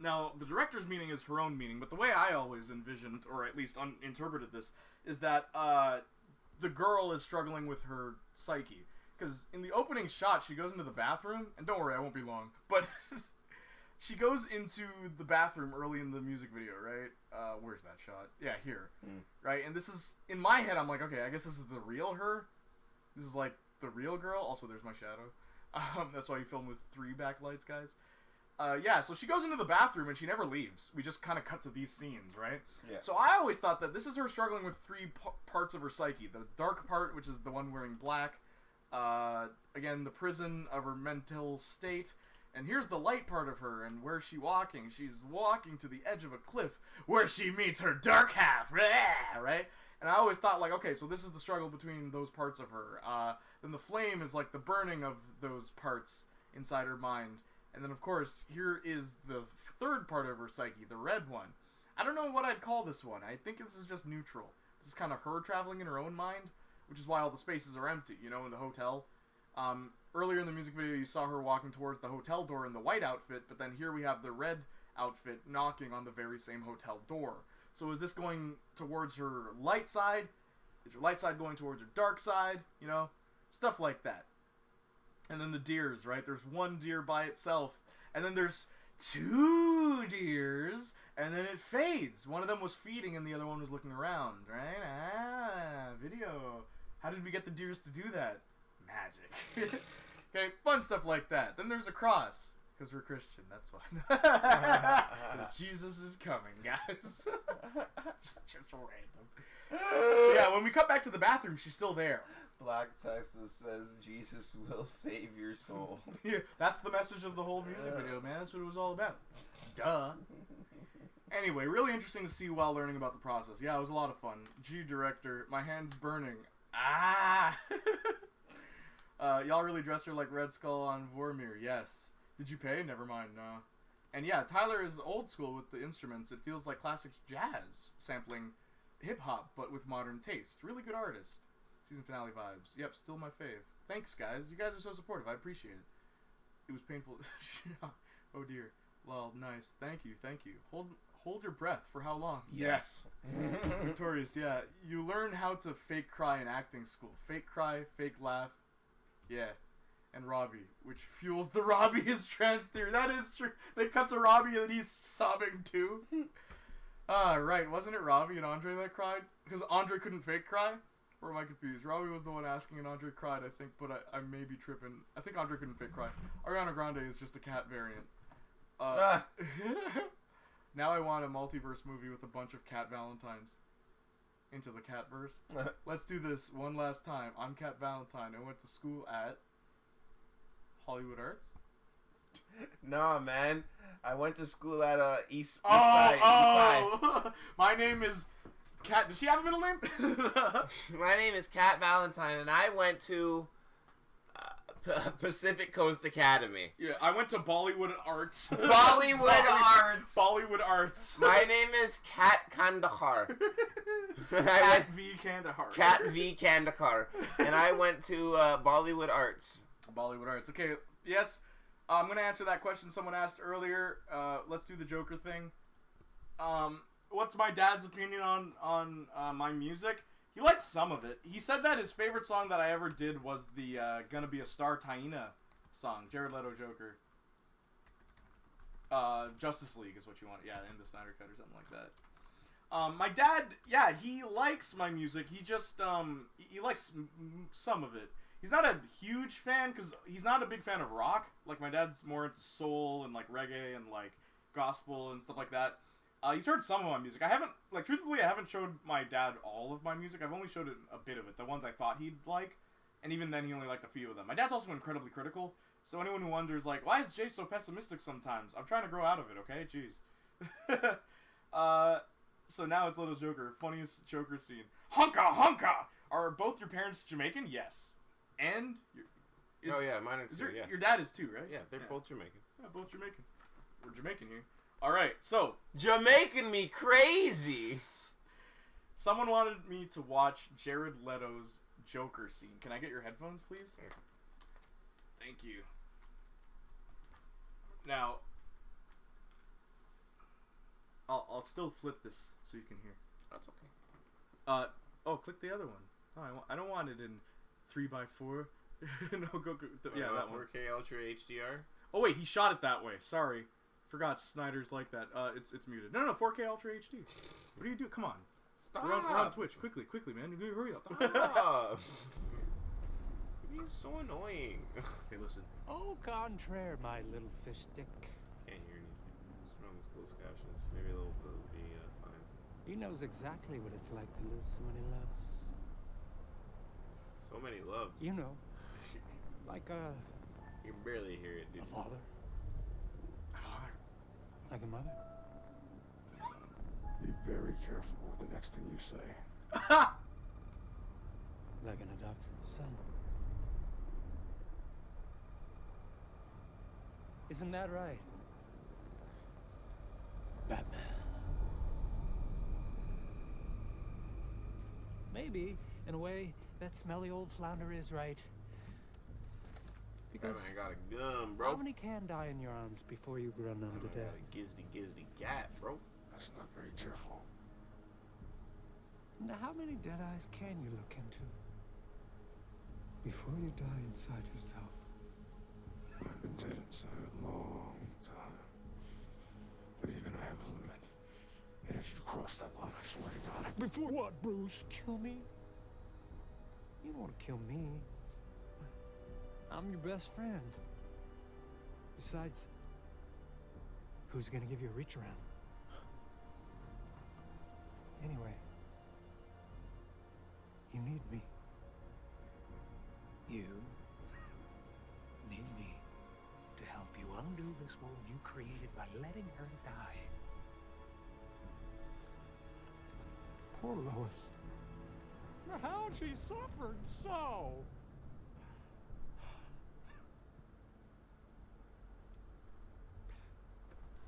Now, the director's meaning is her own meaning, but the way I always envisioned, or at least interpreted this, is that the girl is struggling with her psyche. Because in the opening shot, she goes into the bathroom, and don't worry, I won't be long, but she goes into the bathroom early in the music video, right? Where's that shot? Yeah, here. Right? And this is, in my head, I'm like, okay, I guess this is the real her. This is like the real girl. Also, there's my shadow. That's why you film with 3 backlights, guys. Yeah, so she goes into the bathroom and she never leaves. We just kind of cut to these scenes, right? Yeah. So I always thought that this is her struggling with 3 parts of her psyche. The dark part, which is the one wearing black. Again, the prison of her mental state. And here's the light part of her, and where's she walking? She's walking to the edge of a cliff where she meets her dark half, right? And I always thought, like, okay, so this is the struggle between those parts of her. Then the flame is like the burning of those parts inside her mind. And then, of course, here is the third part of her psyche, the red one. I don't know what I'd call this one. I think this is just neutral. This is kind of her traveling in her own mind, which is why all the spaces are empty, you know, in the hotel. Earlier in the music video, you saw her walking towards the hotel door in the white outfit, but then here we have the red outfit knocking on the very same hotel door. So is this going towards her light side? Is her light side going towards her dark side? You know, stuff like that. And then the deers, right? There's one deer by itself, and then there's 2 deers, and then it fades. One of them was feeding, and the other one was looking around, right? Video. How did we get the deers to do that? Magic. Okay, fun stuff like that. Then there's a cross, because we're Christian, that's why. Jesus is coming, guys. just random. Yeah, when we cut back to the bathroom, she's still there. Black Texas says Jesus will save your soul. Yeah, that's the message of the whole music video, man. That's what it was all about. Duh. Anyway, really interesting to see while learning about the process. Yeah, it was a lot of fun. G director, my hand's burning. Ah! Y'all really dressed her like Red Skull on Vormir. Yes. Did you pay? Never mind, no. And yeah, Tyler is old school with the instruments. It feels like classic jazz sampling hip-hop, but with modern taste. Really good artist. Season finale vibes. Yep, still my fave. Thanks, guys. You guys are so supportive. I appreciate it. It was painful. Oh, dear. Well, nice. Thank you. Thank you. Hold your breath. For how long? Yes. Victorious, yeah. You learn how to fake cry in acting school. Fake cry, fake laugh. Yeah. And Robbie, which fuels the Robbie is trans theory. That is true. They cut to Robbie and he's sobbing too. Right. Wasn't it Robbie and Andre that cried? Because Andre couldn't fake cry? Or am I confused? Robbie was the one asking and Andre cried, I think, but I may be tripping. I think Andre couldn't fake cry. Ariana Grande is just a cat variant. Now I want a multiverse movie with a bunch of Cat Valentines. Into the Catverse. Let's do this one last time. I'm Cat Valentine. I went to school at Hollywood Arts. Nah, man. I went to school at East Side. My name is Cat. Does she have a middle name? My name is Cat Valentine, and I went to Pacific Coast Academy. Yeah, I went to Bollywood Arts. Bollywood Arts. My name is Cat Kandahar. Cat V Kandahar. Cat V Kandahar. And I went to Bollywood Arts. Bollywood Arts. Okay, yes. I'm going to answer that question someone asked earlier. Let's do the Joker thing. what's my dad's opinion on my music? He likes some of it. He said that his favorite song that I ever did was the Gonna Be a Star Taina song, Jared Leto Joker. Justice League is what you want. Yeah, in the Snyder Cut or something like that. My dad, yeah, he likes my music. He just, he likes some of it. He's not a huge fan, because he's not a big fan of rock. Like, my dad's more into soul and, like, reggae and, like, gospel and stuff like that. He's heard some of my music. I haven't, like, truthfully, I haven't showed my dad all of my music. I've only showed it a bit of it, the ones I thought he'd like, and even then he only liked a few of them. My dad's also incredibly critical, so anyone who wonders, like, why is Jay so pessimistic sometimes? I'm trying to grow out of it, okay? Jeez. So now it's Little Joker, funniest Joker scene. Honka, honka! Are both your parents Jamaican? Yes. And? Oh, yeah, mine is too, yeah. Your dad is too, right? Yeah, they're both Jamaican. Yeah, both Jamaican. We're Jamaican here. Alright, so. Jamaican me crazy! Someone wanted me to watch Jared Leto's Joker scene. Can I get your headphones, please? Here. Thank you. Now, I'll still flip this so you can hear. That's okay. Oh, click the other one. Oh, I don't want it in 3x4. No, go. Yeah, that one. 4K Ultra HDR. Oh wait, he shot it that way. Sorry, forgot Snyder's like that. It's muted. No, 4K Ultra HD. What do you do? Come on. Stop. We're on Twitch. Quickly, man. Hurry up. Stop. You're being so annoying. Hey, listen. Au contraire, my little fish stick. Can't hear anything. Just run this closed captions. Maybe a little bit will be fine. He knows exactly what it's like to lose someone he loves. So many loves. You know, like You can barely hear it, dude. a father. Like a mother. Be very careful with the next thing you say. Like an adopted son. Isn't that right, Batman? Maybe, in a way, that smelly old flounder is right. Because I got a gun, bro. how many can die in your arms before you run them to I got death? a gizdy gat, bro. That's not very careful. Now, how many dead eyes can you look into before you die inside yourself? I've been dead inside a long time. But even I have a limit. And if you cross that line, I swear to God. Before what, Bruce? Kill me? You don't want to kill me. I'm your best friend. Besides, who's gonna give you a reach around? Anyway, you need me. You need me to help you undo this world you created by letting her die. Poor Lois. How she suffered so.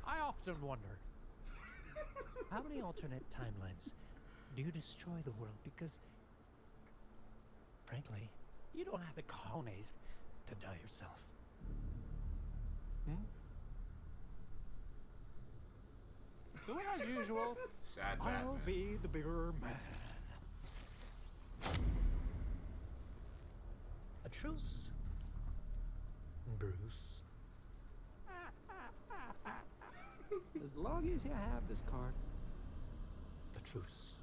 I often wonder, how many alternate timelines do you destroy the world? Because, frankly, you don't have the cojones to die yourself. So as usual, Sad I'll Batman. be the bigger man. A truce, Bruce. As long as you have this card, the truce.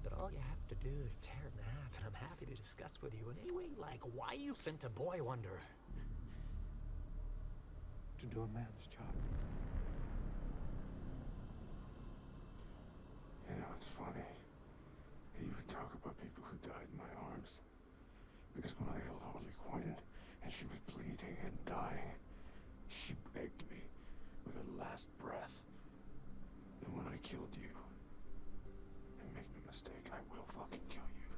But all you have to do is tear it in half, and I'm happy to discuss with you in any way like why you sent a boy wonder to do a man's job. You know, it's funny. You would talk about people who died in my arms. Because when I held Harley Quinn and she was bleeding and dying, she begged me with her last breath. And when I killed you, and make no mistake, I will fucking kill you.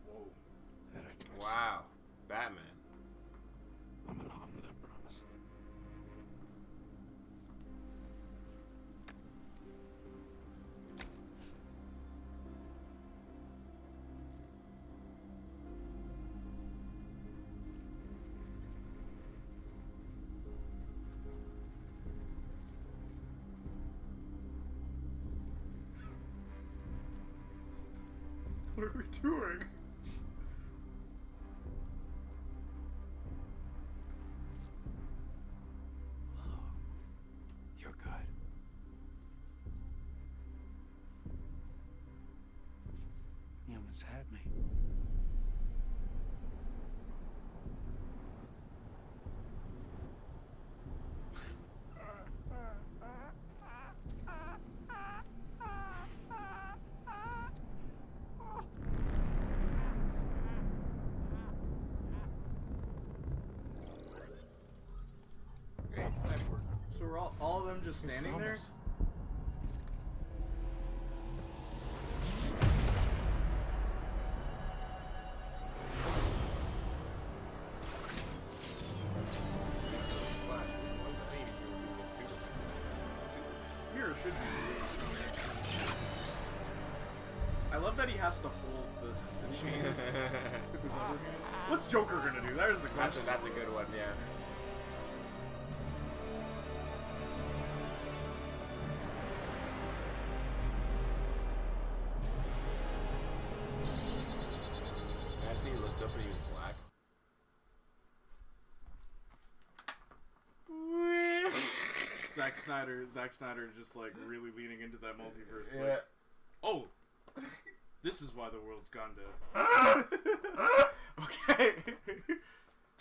Whoa. That I do it. Wow. Batman. I'm gonna honor that promise. What are we doing? You're good. You almost had me. Great, sniper work. So we're all of them just standing there? Mirror should be. I love that he has to hold the chains with his other hand. What's Joker gonna do? There's the question. That's a good one, yeah. Imagine he looked up and he was black. Zack Snyder just like really leaning into that multiverse. Yeah. Like, oh, this is why the world's gone dead. Okay.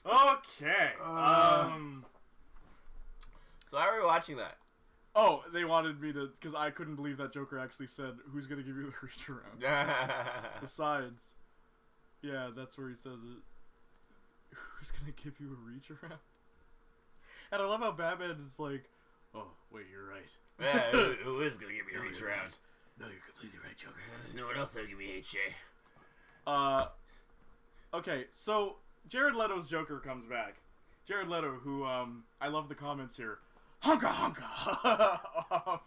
Okay. So how are we watching that? Oh, they wanted me to, because I couldn't believe that Joker actually said, "Who's gonna give you the reach around?" Besides, yeah, that's where he says it. Who's gonna give you a reach around? And I love how Batman is like, "Oh, wait, you're right." Yeah, who is gonna give me a reach around? No, you're completely right, Joker. There's no one else that'll give me HJ. Okay, so Jared Leto's Joker comes back. Jared Leto, who, I love the comments here. Honka honka!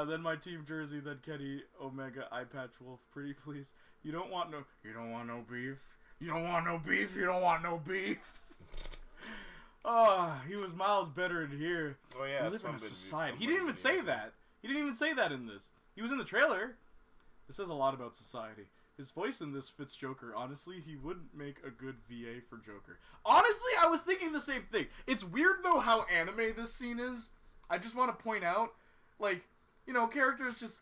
Then my team jersey, then Kenny Omega, Eye Patch Wolf, pretty please. You don't want no beef. You don't want no beef. You don't want no beef. Oh, he was miles better in here. Oh yeah, we live in a society. He didn't even say that. He didn't even say that in this. He was in the trailer. This says a lot about society. His voice in this fits Joker. Honestly, he wouldn't make a good VA for Joker. Honestly, I was thinking the same thing. It's weird, though, how anime this scene is. I just want to point out, like, you know, characters just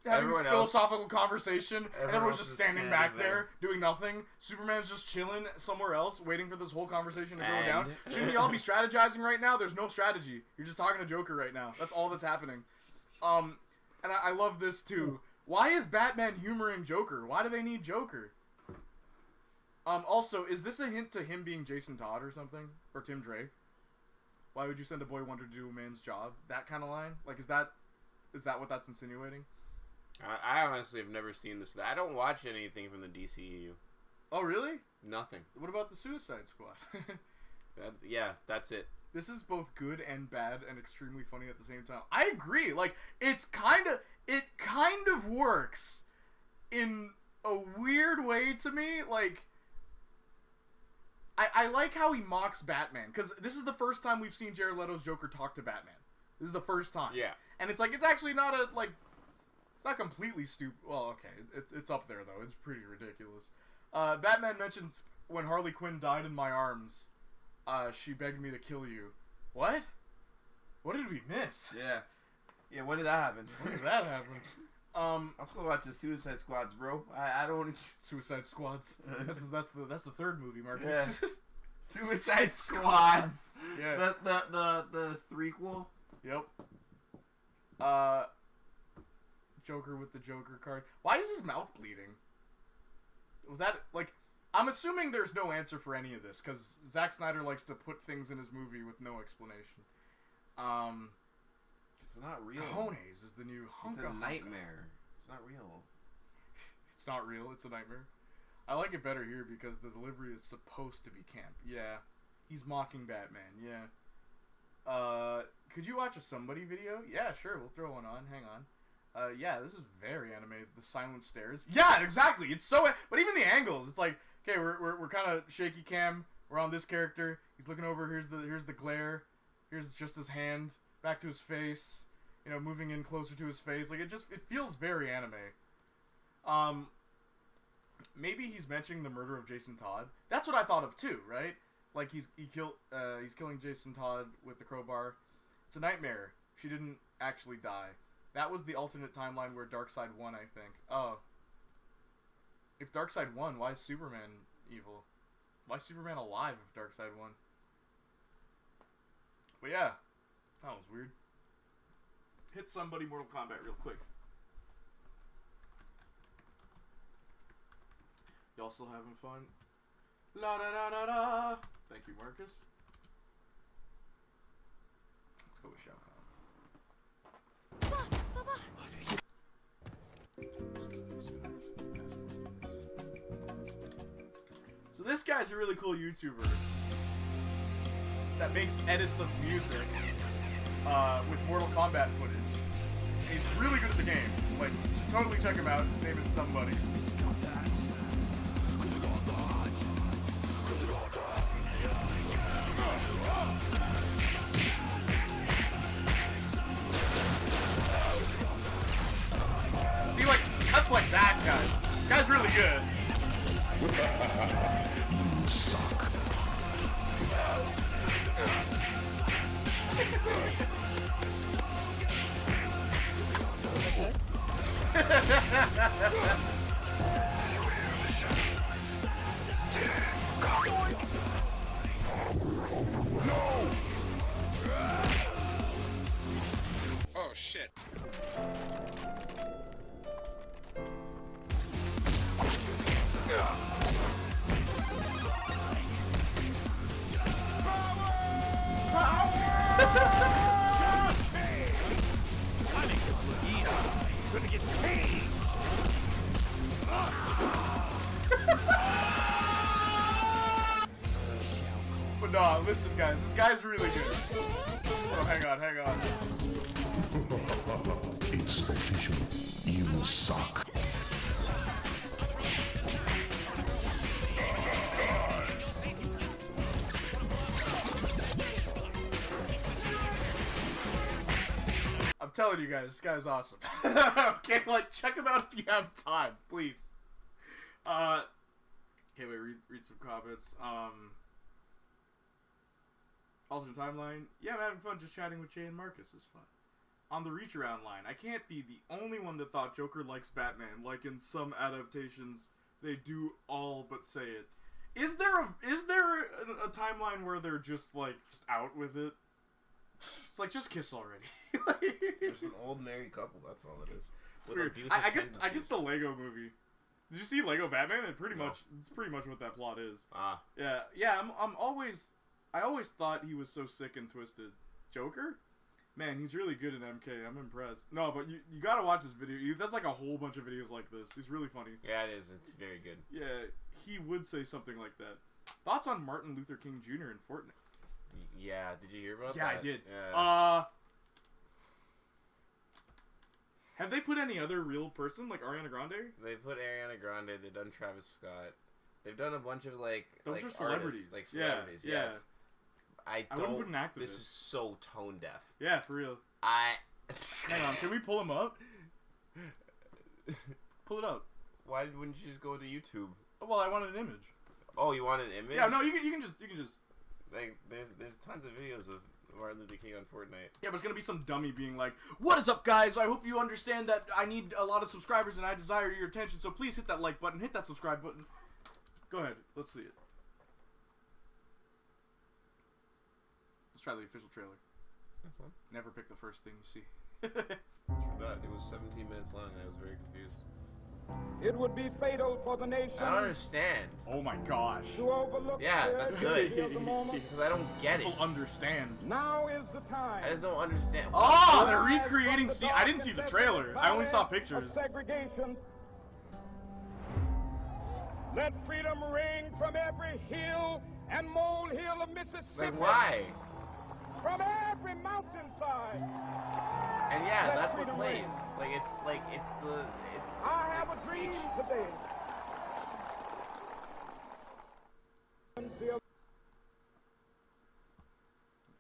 having this philosophical conversation, and everyone's just standing back there, doing nothing. Superman's just chilling somewhere else, waiting for this whole conversation to go down. Shouldn't we all be strategizing right now? There's no strategy. You're just talking to Joker right now. That's all that's happening. And I love this, too. Why is Batman humoring Joker? Why do they need Joker? Also, is this a hint to him being Jason Todd or something? Or Tim Drake? Why would you send a boy wonder to do a man's job? That kind of line? Like, is that what that's insinuating? I honestly have never seen this. I don't watch anything from the DCEU. Oh, really? Nothing. What about the Suicide Squad? Yeah, that's it. This is both good and bad and extremely funny at the same time. I agree. Like, it kind of works in a weird way to me. Like, I like how he mocks Batman, because this is the first time we've seen Jared Leto's Joker talk to Batman. This is the first time. Yeah. And it's like, it's actually not a, like, it's not completely stupid. Well, okay, it's up there, though. It's pretty ridiculous. Batman mentions, when Harley Quinn died in my arms, she begged me to kill you. What? What did we miss? Yeah. Yeah, when did that happen? When did that happen? I'm still watching Suicide Squads, bro. I don't... Suicide Squads. That's the third movie, Marcus. Yeah. Suicide Squads. Yeah. The threequel. Yep. Joker with the Joker card. Why is his mouth bleeding? Was that, like... I'm assuming there's no answer for any of this, because Zack Snyder likes to put things in his movie with no explanation. It's not real. Cojones is the new It's hunka a nightmare. It's not real. It's not real, it's a nightmare. I like it better here because the delivery is supposed to be camp. Yeah. He's mocking Batman, yeah. Could you watch a Somebody video? Yeah, sure, we'll throw one on. Hang on. Yeah, this is very animated. The silent stares. Yeah, exactly. It's so... But even the angles, it's like... Okay, we're kind of shaky cam. We're on this character. He's looking over. Here's the glare. Here's just his hand. Back to his face. You know, moving in closer to his face. Like, it feels very anime. Maybe he's mentioning the murder of Jason Todd. That's what I thought of too, right? Like he's killing Jason Todd with the crowbar. It's a nightmare. She didn't actually die. That was the alternate timeline where Darkseid won, I think. Oh. If Darkseid won, why is Superman evil? Why is Superman alive if Darkseid won? But yeah, that was weird. Hit somebody Mortal Kombat real quick. Y'all still having fun? La da da da da. Thank you, Marcus. Let's go with Shao Kahn. So this guy's a really cool YouTuber that makes edits of music with Mortal Kombat footage. He's really good at the game. Like, you should totally check him out. His name is Somebody. See, like, cuts like that, guys. This guy's really good. Oh shit. But nah, listen guys, this guy's really good. Oh, hang on. It's official. You suck. I'm telling you guys, this guy's awesome. Okay, like, check him out if you have time, please. Okay, wait, read some comments. Alternate timeline. Yeah, I'm having fun just chatting with Jay and Marcus is fun. On the reach around line, I can't be the only one that thought Joker likes Batman. Like in some adaptations, they do all but say it. Is there a timeline where they're just out with it? It's like, just kiss already. There's an old married couple. That's all it is. It's weird. I guess the Lego movie. Did you see Lego Batman? It's pretty much what that plot is. Ah. Yeah. I always thought he was so sick and twisted. Joker? Man, he's really good in MK. I'm impressed. No, but you gotta watch this video. He does like a whole bunch of videos like this. He's really funny. Yeah, it is. It's very good. Yeah, he would say something like that. Thoughts on Martin Luther King Jr. in Fortnite? Yeah, did you hear about that? Yeah, I did. Yeah. Have they put any other real person like Ariana Grande? They put Ariana Grande. They've done Travis Scott. They've done a bunch of those are celebrities. Artists, celebrities. Yeah. Yes. I wouldn't put an activist. This is so tone deaf. Yeah, for real. Hang on, can we pull him up? Pull it up. Why wouldn't you just go to YouTube? Well, I wanted an image. Oh, you want an image? Yeah, no, you can just. Like, there's tons of videos of Martin Luther King on Fortnite. Yeah, but it's gonna be some dummy being like, "What is up, guys? I hope you understand that I need a lot of subscribers and I desire your attention. So please hit that like button, hit that subscribe button." Go ahead, let's see it. Let's try the official trailer. That's one. Never pick the first thing you see. True that. It was 17 minutes long and I was very confused. It would be fatal for the nation I don't understand. Oh my gosh. to overlook Yeah, the that's urgency good. of the moment. Because I don't get it. People understand. Now is the time. I just don't understand. Oh, they're recreating. See, I didn't see the trailer. I only saw pictures. Of segregation. Let freedom ring from every hill and molehill of Mississippi. Like, why? From every mountainside. And yeah, Let that's what freedom plays. ring. It's I have a it's dream speech. today.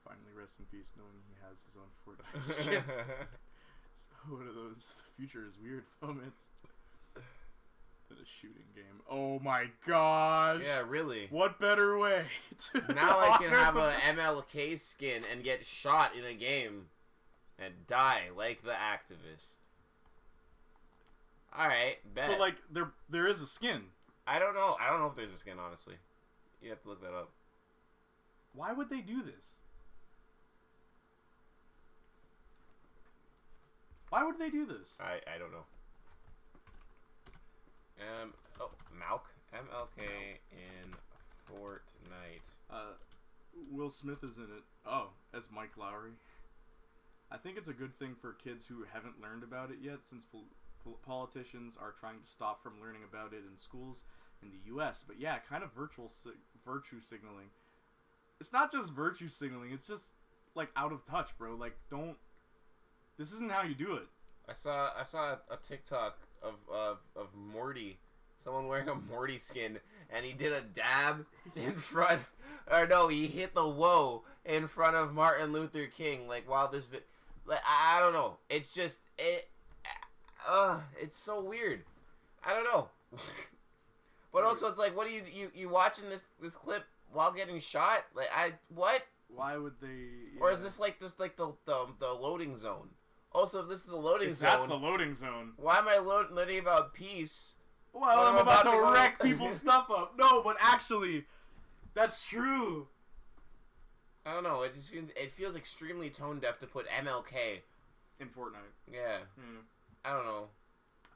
Finally, rest in peace, knowing he has his own Fortnite skin. So one of those, the future is weird moments. a shooting game. Oh my gosh. Yeah, really. What better way to Now I can honor have the- a MLK skin and get shot in a game and die like the activist. Alright, bet. So like there is a skin. I don't know. I don't know if there's a skin, honestly. You have to look that up. Why would they do this? Why would they do this? I don't know. Malk. MLK in Fortnite. Will Smith is in it. Oh, as Mike Lowry. I think it's a good thing for kids who haven't learned about it yet, since politicians are trying to stop from learning about it in schools in the U.S. But yeah, kind of virtue signaling. It's not just virtue signaling. It's just like out of touch, bro. Like, don't. This isn't how you do it. I saw a TikTok of Morty, someone wearing a Morty skin, and he did a dab in front, or no, he hit the whoa in front of Martin Luther King, like while this, like I don't know, it's just it's so weird, I don't know, but also it's like, what do you watching this clip while getting shot, like what? Why would they? Yeah. Or is this like the loading zone? Also, if this is the loading zone... That's the loading zone. Why am I learning about peace? Well, I'm about to wreck people's stuff up. No, but actually, that's true. I don't know. It feels extremely tone deaf to put MLK in Fortnite. Yeah. I don't know.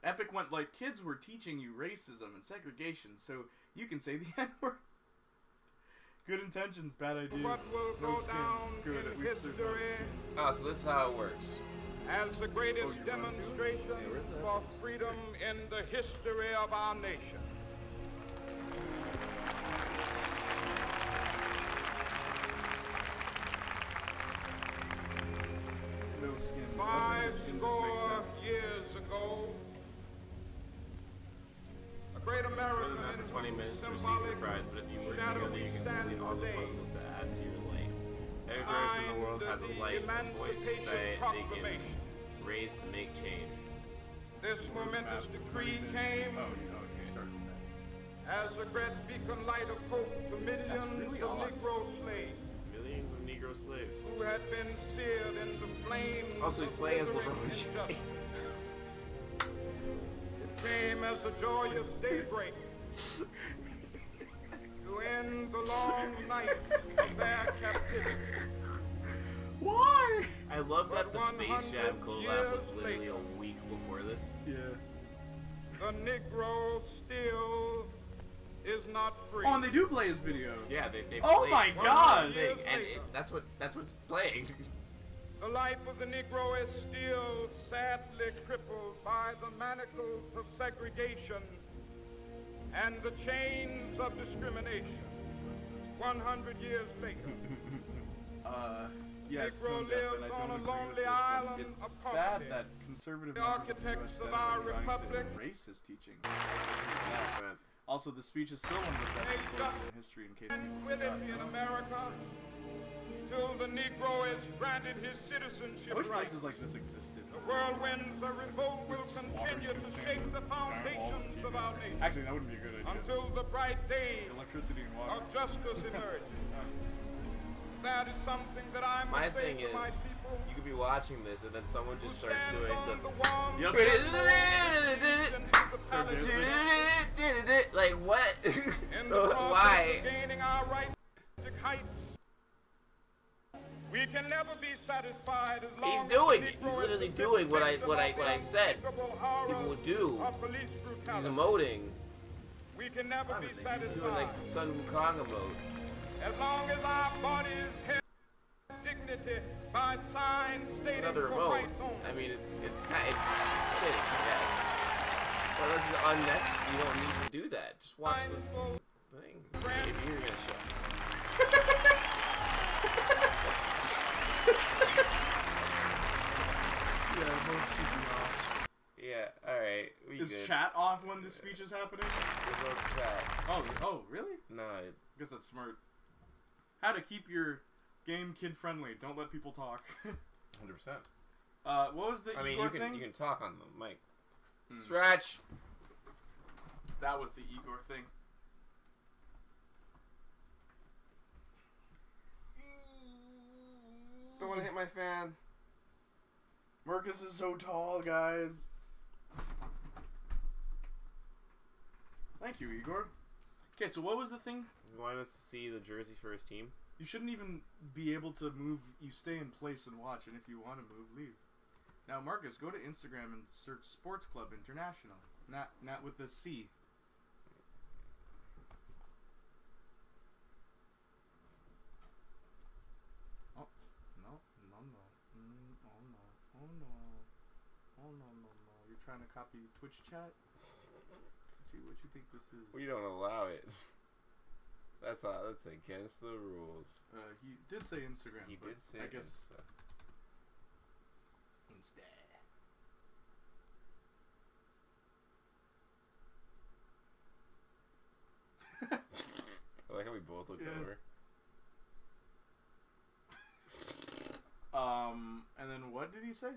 Epic went like, kids were teaching you racism and segregation, so you can say the N-word. Good intentions, bad ideas. No skin. Good, at least there's no skin. Oh, so this is how it works. As the greatest demonstration for freedom in the history of our nation. No skin. Five Nothing in this makes score sense. years ago, a great It's American really not for 20 minutes to receive symbolic your prize, but if you work shadow together, you can complete all the today. puzzles to add to your light. Every person in the world has a light, a voice that they can raise to make change. This momentous decree came You started with that. as a great beacon light of hope to millions really of odd. Negro slaves Millions of Negro slaves. who had been seared in the flames. Also, he's of playing as withering LeBron injustice. James. It came as a joyous daybreak to end the long night of their captivity. Why? I love that the But Space Jam 100 collab was years literally later. a week before this. Yeah. The Negro still is not free. Oh, and they do play his video. Yeah, they Oh played my one God! thing, and that's what's playing. The life of the Negro is still sadly crippled by the manacles of segregation and the chains of discrimination. 100 years later, Yeah, it's Negro tone deaf, and I lives on don't a agree with lonely it, but island of it's sad poverty. that conservative The members of the U.S. architects of Senate our are trying republic to erase his teachings. Yeah. Also, the speech is still one of the best recorded in history, in case people with it forgot. in America till the Negro is granted his citizenship I wish rights. places like this existed. The whirlwinds of revolt will Just water continue to can shake stand the down all foundations TVs. of our nation Actually, that wouldn't be a good idea. until the bright day Electricity and water. of justice emerges. That is something that I must My say thing to my is, people you could be watching this, and then someone who just starts stands doing on the. the wall Yep. Start dancing. Like what? in the process Why? of gaining our right to heights. We can never be satisfied as long He's as the doing. Negro He's is literally the doing what victim of I the said. unspeakable horror People would do. of police He's brutality. emoting. We can never be He's satisfied doing like the Sun Wukong emote. as long as our bodies held dignity by signs It's stating another for emote. whites only. I mean, it's fitting, I guess. Well, this is unnecessary. You don't need to do that. Just watch the thing. If you're gonna show. Yeah, most should be off. Yeah. All right. We Is good. chat off when this speech is happening? There's no chat. Oh, really? No. I guess that's smart. How to keep your game kid friendly. Don't let people talk. 100%. What was the I mean, Igor you thing? can talk on the mic. Stretch. That was the Igor thing. Don't want to hit my fan. Marcus is so tall, guys. Thank you, Igor. Okay, so what was the thing? You want us to see the jerseys for his team? You shouldn't even be able to move. You stay in place and watch, and if you want to move, leave. Now, Marcus, go to Instagram and search Sports Club International. Not with a C. Oh, no. Oh, no. Oh, no. You're trying to copy Twitch chat? What you think this is? We don't allow it. That's against the rules. He did say Instagram. He did say I guess Insta. I like how we both looked over. And then what did he say?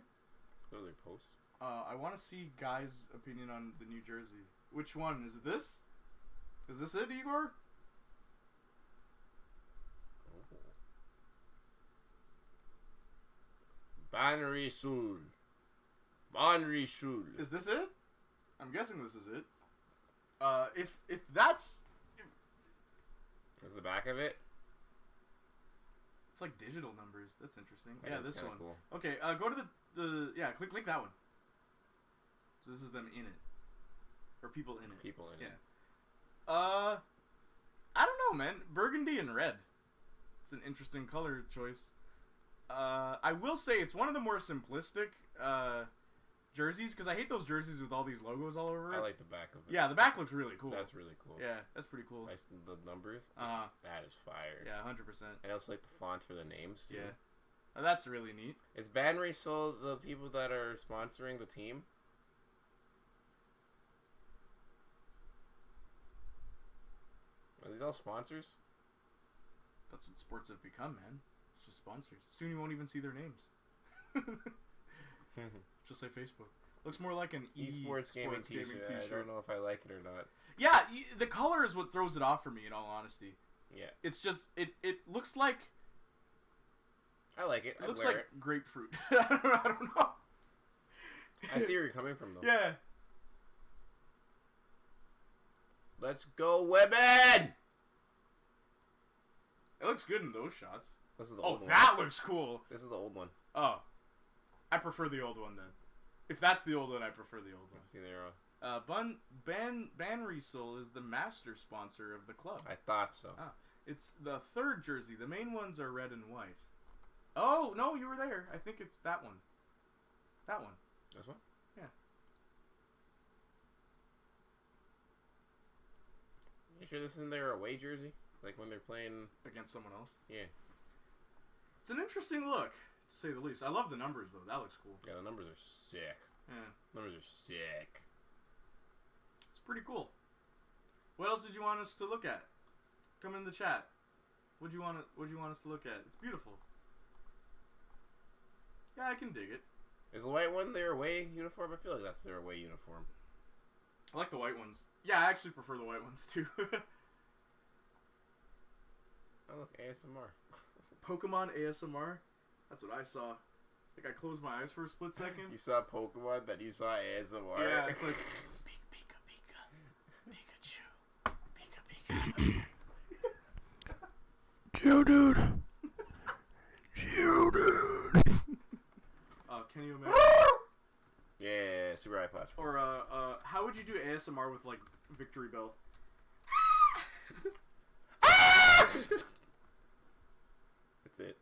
What are their posts? I want to see Guy's opinion on the New Jersey. Which one? Is it this? Is this it, Igor? Oh. Banrisul. Is this it? I'm guessing this is it. If that's... Is the back of it? It's like digital numbers. That's interesting. That yeah, is this kinda one. cool. Okay, go to the yeah, click that one. So this is them in it. Or people in it. People in it. I don't know, man. Burgundy and red. It's an interesting color choice. I will say it's one of the more simplistic jerseys, because I hate those jerseys with all these logos all over it. I like the back of it. Yeah, the back looks really cool. That's really cool. Yeah, that's pretty cool. Nice, the numbers. That is fire. Yeah, 100%. And I also like the font for the names too. Yeah. That's really neat. Is Banrisul the people that are sponsoring the team? Are these all sponsors? That's what sports have become, man. It's just sponsors. Soon you won't even see their names. Just like Facebook. Looks more like an esports gaming t-shirt. I don't know if I like it or not. Yeah, the color is what throws it off for me, in all honesty. Yeah. It's just, it looks like... I like it. It looks like grapefruit. I don't know. I see where you're coming from, though. Yeah. Let's go, women! It looks good in those shots. This is the old one. Oh, that looks cool. This is the old one. Oh. I prefer the old one, then. If that's the old one, I prefer the old one. See there. Banrisul is the master sponsor of the club. I thought so. It's the third jersey. The main ones are red and white. Oh, no, you were there. I think it's that one. That one. This one? Yeah. You sure this isn't their away jersey? Like when they're playing... Against someone else? Yeah. It's an interesting look, to say the least. I love the numbers, though. That looks cool. Yeah, the numbers are sick. Yeah. Numbers are sick. It's pretty cool. What else did you want us to look at? Come in the chat. What'd you want us to look at? It's beautiful. Yeah, I can dig it. Is the white one their away uniform? I feel like that's their away uniform. I like the white ones. Yeah, I actually prefer the white ones, too. Oh, look, ASMR. Pokemon ASMR? That's what I saw. I think I closed my eyes for a split second. You saw Pokemon, then you saw ASMR. Yeah, it's like... Pika, Pika, Pikachu, Pika, Pika. Geodude. Can you imagine? Yeah, super iPod. Or, how would you do ASMR with, like, Victory Bell? That's it.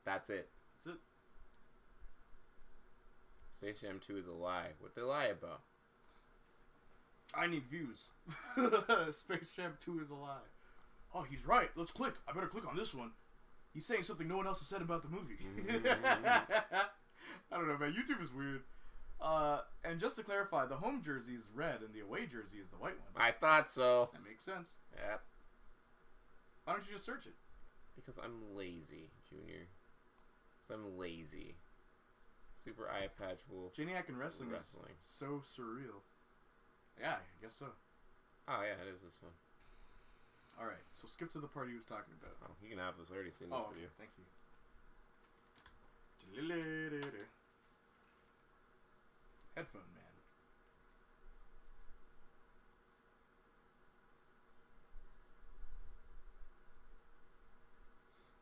That's it. That's it. Space Jam 2 is a lie. What they lie about? I need views. Space Jam 2 is a lie. Oh, he's right. Let's click. I better click on this one. He's saying something no one else has said about the movie. I don't know, man. YouTube is weird. And just to clarify, the home jersey is red and the away jersey is the white one. I thought so. That makes sense. Yep. Why don't you just search it? Because I'm lazy, Junior. Because I'm lazy. Super Eye Patch Wolf. Playniac and wrestling is so surreal. Yeah, I guess so. Oh, yeah, it is this one. Alright, so skip to the part he was talking about. Oh, you can have this. I already seen this Oh, okay, video. thank you. Headphone man.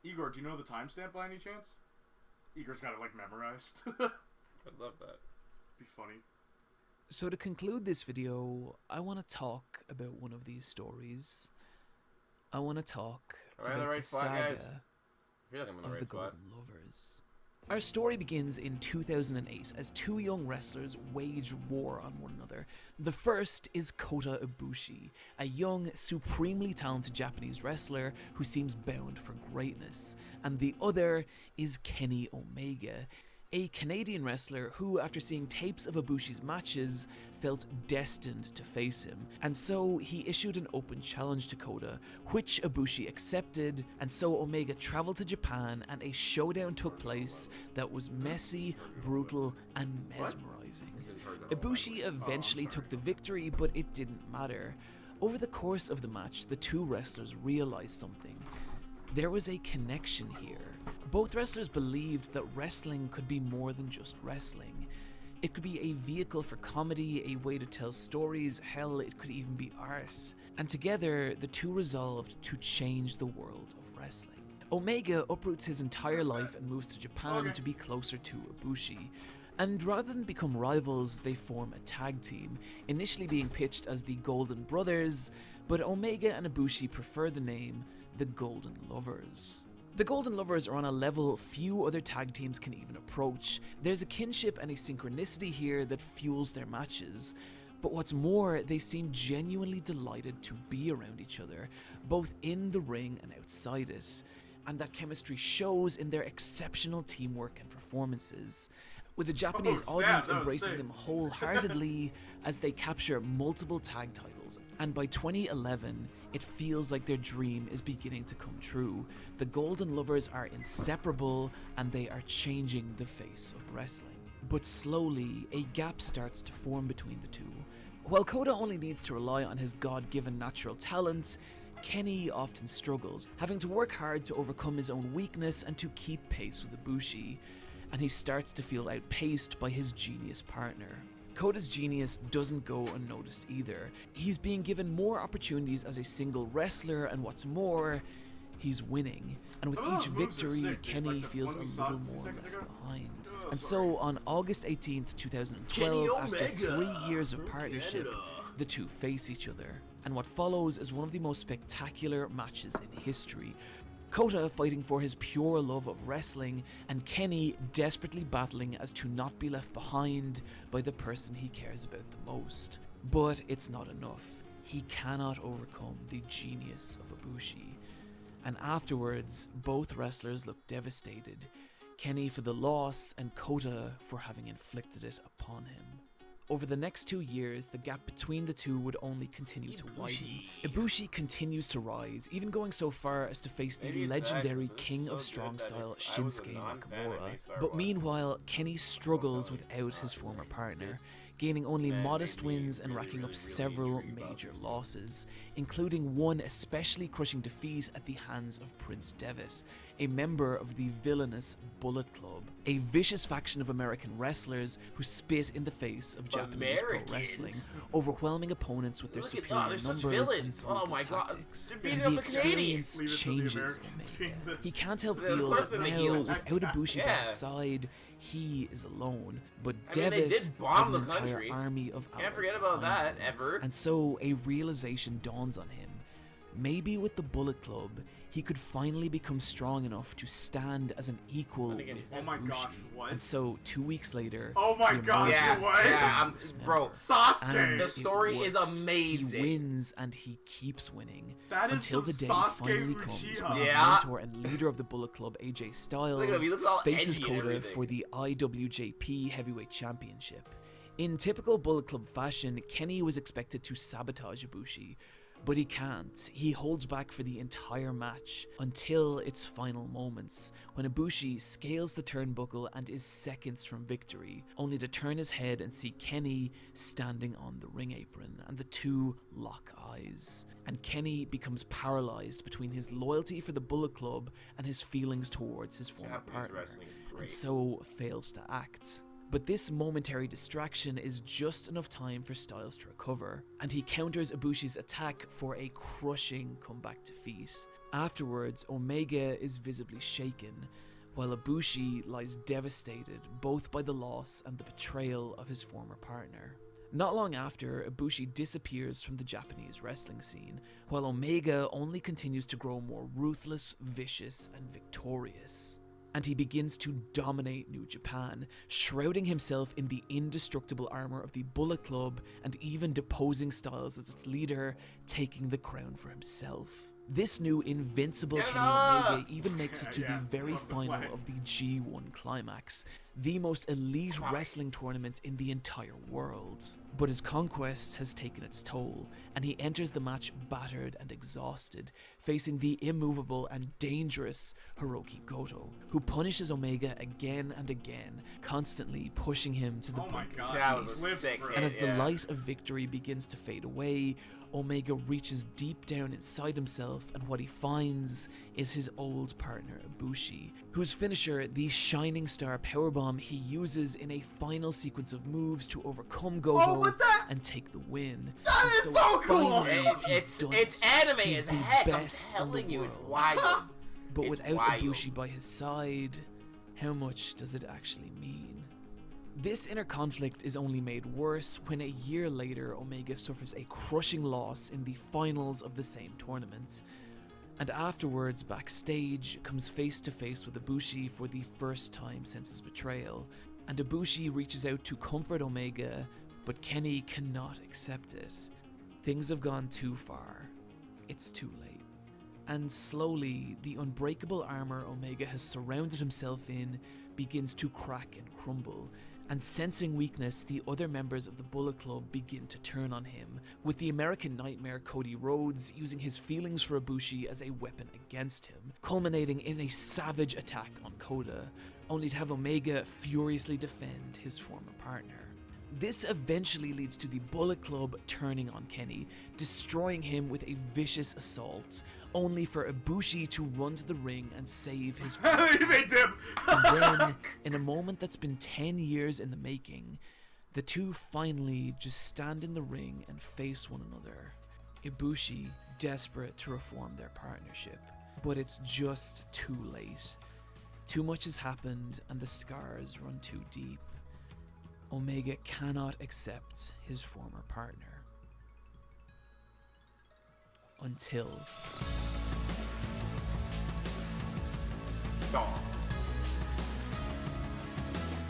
Igor, do you know the timestamp by any chance? Igor's got it like memorized. I'd love that. Be funny. So to conclude this video, I want to talk about one of these stories. I want to talk Am I in the about right the spot, saga guys? I feel like I'm in the of right the spot. Golden Lovers. Our story begins in 2008 as two young wrestlers wage war on one another. The first is Kota Ibushi, a young, supremely talented Japanese wrestler who seems bound for greatness. And the other is Kenny Omega, a Canadian wrestler who, after seeing tapes of Ibushi's matches, felt destined to face him. And so he issued an open challenge to Kota, which Ibushi accepted, and so Omega traveled to Japan and a showdown took place that was messy, brutal, and mesmerizing. Ibushi eventually took the victory, but it didn't matter. Over the course of the match, the two wrestlers realized something. There was a connection here. Both wrestlers believed that wrestling could be more than just wrestling. It could be a vehicle for comedy, a way to tell stories, hell, it could even be art. And together, the two resolved to change the world of wrestling. Omega uproots his entire life and moves to Japan to be closer to Ibushi. And rather than become rivals, they form a tag team, initially being pitched as the Golden Brothers, but Omega and Ibushi prefer the name the Golden Lovers. The Golden Lovers are on a level few other tag teams can even approach. There's a kinship and a synchronicity here that fuels their matches. But what's more, they seem genuinely delighted to be around each other, both in the ring and outside it. And that chemistry shows in their exceptional teamwork and performances, with the Japanese audience embracing them wholeheartedly as they capture multiple tag titles. And by 2011, it feels like their dream is beginning to come true. The Golden Lovers are inseparable, and they are changing the face of wrestling. But slowly, a gap starts to form between the two. While Kota only needs to rely on his God-given natural talents, Kenny often struggles, having to work hard to overcome his own weakness and to keep pace with Ibushi. And he starts to feel outpaced by his genius partner. Kota's genius doesn't go unnoticed either. He's being given more opportunities as a single wrestler, and what's more, he's winning. And with each victory, Kenny feels a little more left behind. And so, on August 18th, 2012, after 3 years of partnership, the two face each other. And what follows is one of the most spectacular matches in history. Kota fighting for his pure love of wrestling, and Kenny desperately battling as to not be left behind by the person he cares about the most. But it's not enough. He cannot overcome the genius of Ibushi. And afterwards, both wrestlers look devastated. Kenny for the loss, and Kota for having inflicted it upon him. Over the next 2 years, the gap between the two would only continue to widen. Ibushi continues to rise, even going so far as to face the legendary King of Strong Style Shinsuke Nakamura. But meanwhile, Kenny struggles without his former partner, gaining only modest wins and racking up several major losses, including one especially crushing defeat at the hands of Prince Devitt, a member of the villainous Bullet Club, a vicious faction of American wrestlers who spit in the face of Japanese pro wrestling, overwhelming opponents with their superior numbers and brutal tactics. And the experience changes Omega. He can't help feel that now, without Ibushi by his side, he is alone. But Devitt has an entire army of allies. Can't forget about that, ever. And so a realization dawns on him. Maybe with the Bullet Club, he could finally become strong enough to stand as an equal with Oh my Ibushi. gosh, what? And so 2 weeks later, Oh my he gosh, emerges what? as Yeah, the newest bro, member. Sasuke! And The it story is works. amazing. He wins and he keeps winning That is until some the day Sasuke finally Uchiha. comes when his Yeah. mentor and leader of the Bullet Club, AJ Styles, Look at him, he looks all faces edgy and Kota everything. for the IWJP Heavyweight Championship. In typical Bullet Club fashion, Kenny was expected to sabotage Ibushi, But he can't. He holds back for the entire match until its final moments, when Ibushi scales the turnbuckle and is seconds from victory, only to turn his head and see Kenny standing on the ring apron, and the two lock eyes. And Kenny becomes paralyzed between his loyalty for the Bullet Club and his feelings towards his former Japanese partner, wrestling is great. and so fails to act. But this momentary distraction is just enough time for Styles to recover, and he counters Ibushi's attack for a crushing comeback defeat. Afterwards, Omega is visibly shaken, while Ibushi lies devastated both by the loss and the betrayal of his former partner. Not long after, Ibushi disappears from the Japanese wrestling scene, while Omega only continues to grow more ruthless, vicious, and victorious. And he begins to dominate New Japan, shrouding himself in the indestructible armor of the Bullet Club and even deposing Styles as its leader, taking the crown for himself. This new invincible Kenny Omega even makes it to the very final of the G1 Climax, the most elite wrestling tournament in the entire world. But his conquest has taken its toll, and he enters the match battered and exhausted, facing the immovable and dangerous Hiroki Goto, who punishes Omega again and again, constantly pushing him to the brink of That was defeat. a sick hit, And as the yeah. light of victory begins to fade away, Omega reaches deep down inside himself, and what he finds is his old partner Ibushi, whose finisher, the Shining Star Powerbomb, he uses in a final sequence of moves to overcome Goto and take the win. That is so cool! finally, he's done It's it. anime He's as the heck, I'm best in the telling you, it's world. wild. But It's without wild. Ibushi by his side, how much does it actually mean? This inner conflict is only made worse when a year later Omega suffers a crushing loss in the finals of the same tournament, and afterwards backstage comes face to face with Ibushi for the first time since his betrayal, and Ibushi reaches out to comfort Omega, but Kenny cannot accept it. Things have gone too far. It's too late. And slowly, the unbreakable armor Omega has surrounded himself in begins to crack and crumble, and sensing weakness, the other members of the Bullet Club begin to turn on him, with the American Nightmare Cody Rhodes using his feelings for Ibushi as a weapon against him, culminating in a savage attack on Kota, only to have Omega furiously defend his former partner. This eventually leads to the Bullet Club turning on Kenny, destroying him with a vicious assault, only for Ibushi to run to the ring and save his former They dip. And then, in a moment that's been 10 years in the making, the two finally just stand in the ring and face one another. Ibushi, desperate to reform their partnership, but it's just too late. Too much has happened and the scars run too deep. Omega cannot accept his former partner. Until...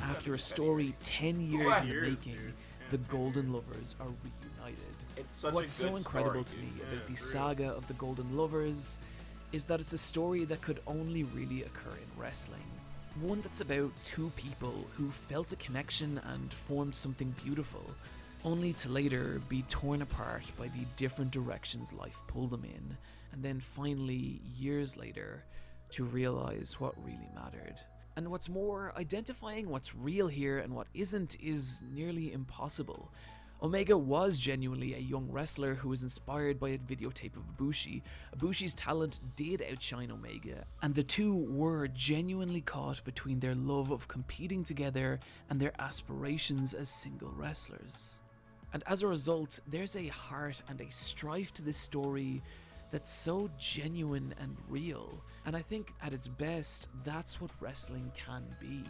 After a story 10 years in the Years, making, dude. the Golden Lovers are reunited. It's such What's a so good incredible story, to me dude. about the it's saga of the Golden Lovers is that it's a story that could only really occur in wrestling. One that's about two people who felt a connection and formed something beautiful, only to later be torn apart by the different directions life pulled them in, and then finally, years later, to realize what really mattered. And what's more, identifying what's real here and what isn't is nearly impossible. Omega was genuinely a young wrestler who was inspired by a videotape of Ibushi. Ibushi's talent did outshine Omega, and the two were genuinely caught between their love of competing together and their aspirations as single wrestlers. And as a result, there's a heart and a strife to this story that's so genuine and real. And I think at its best, that's what wrestling can be.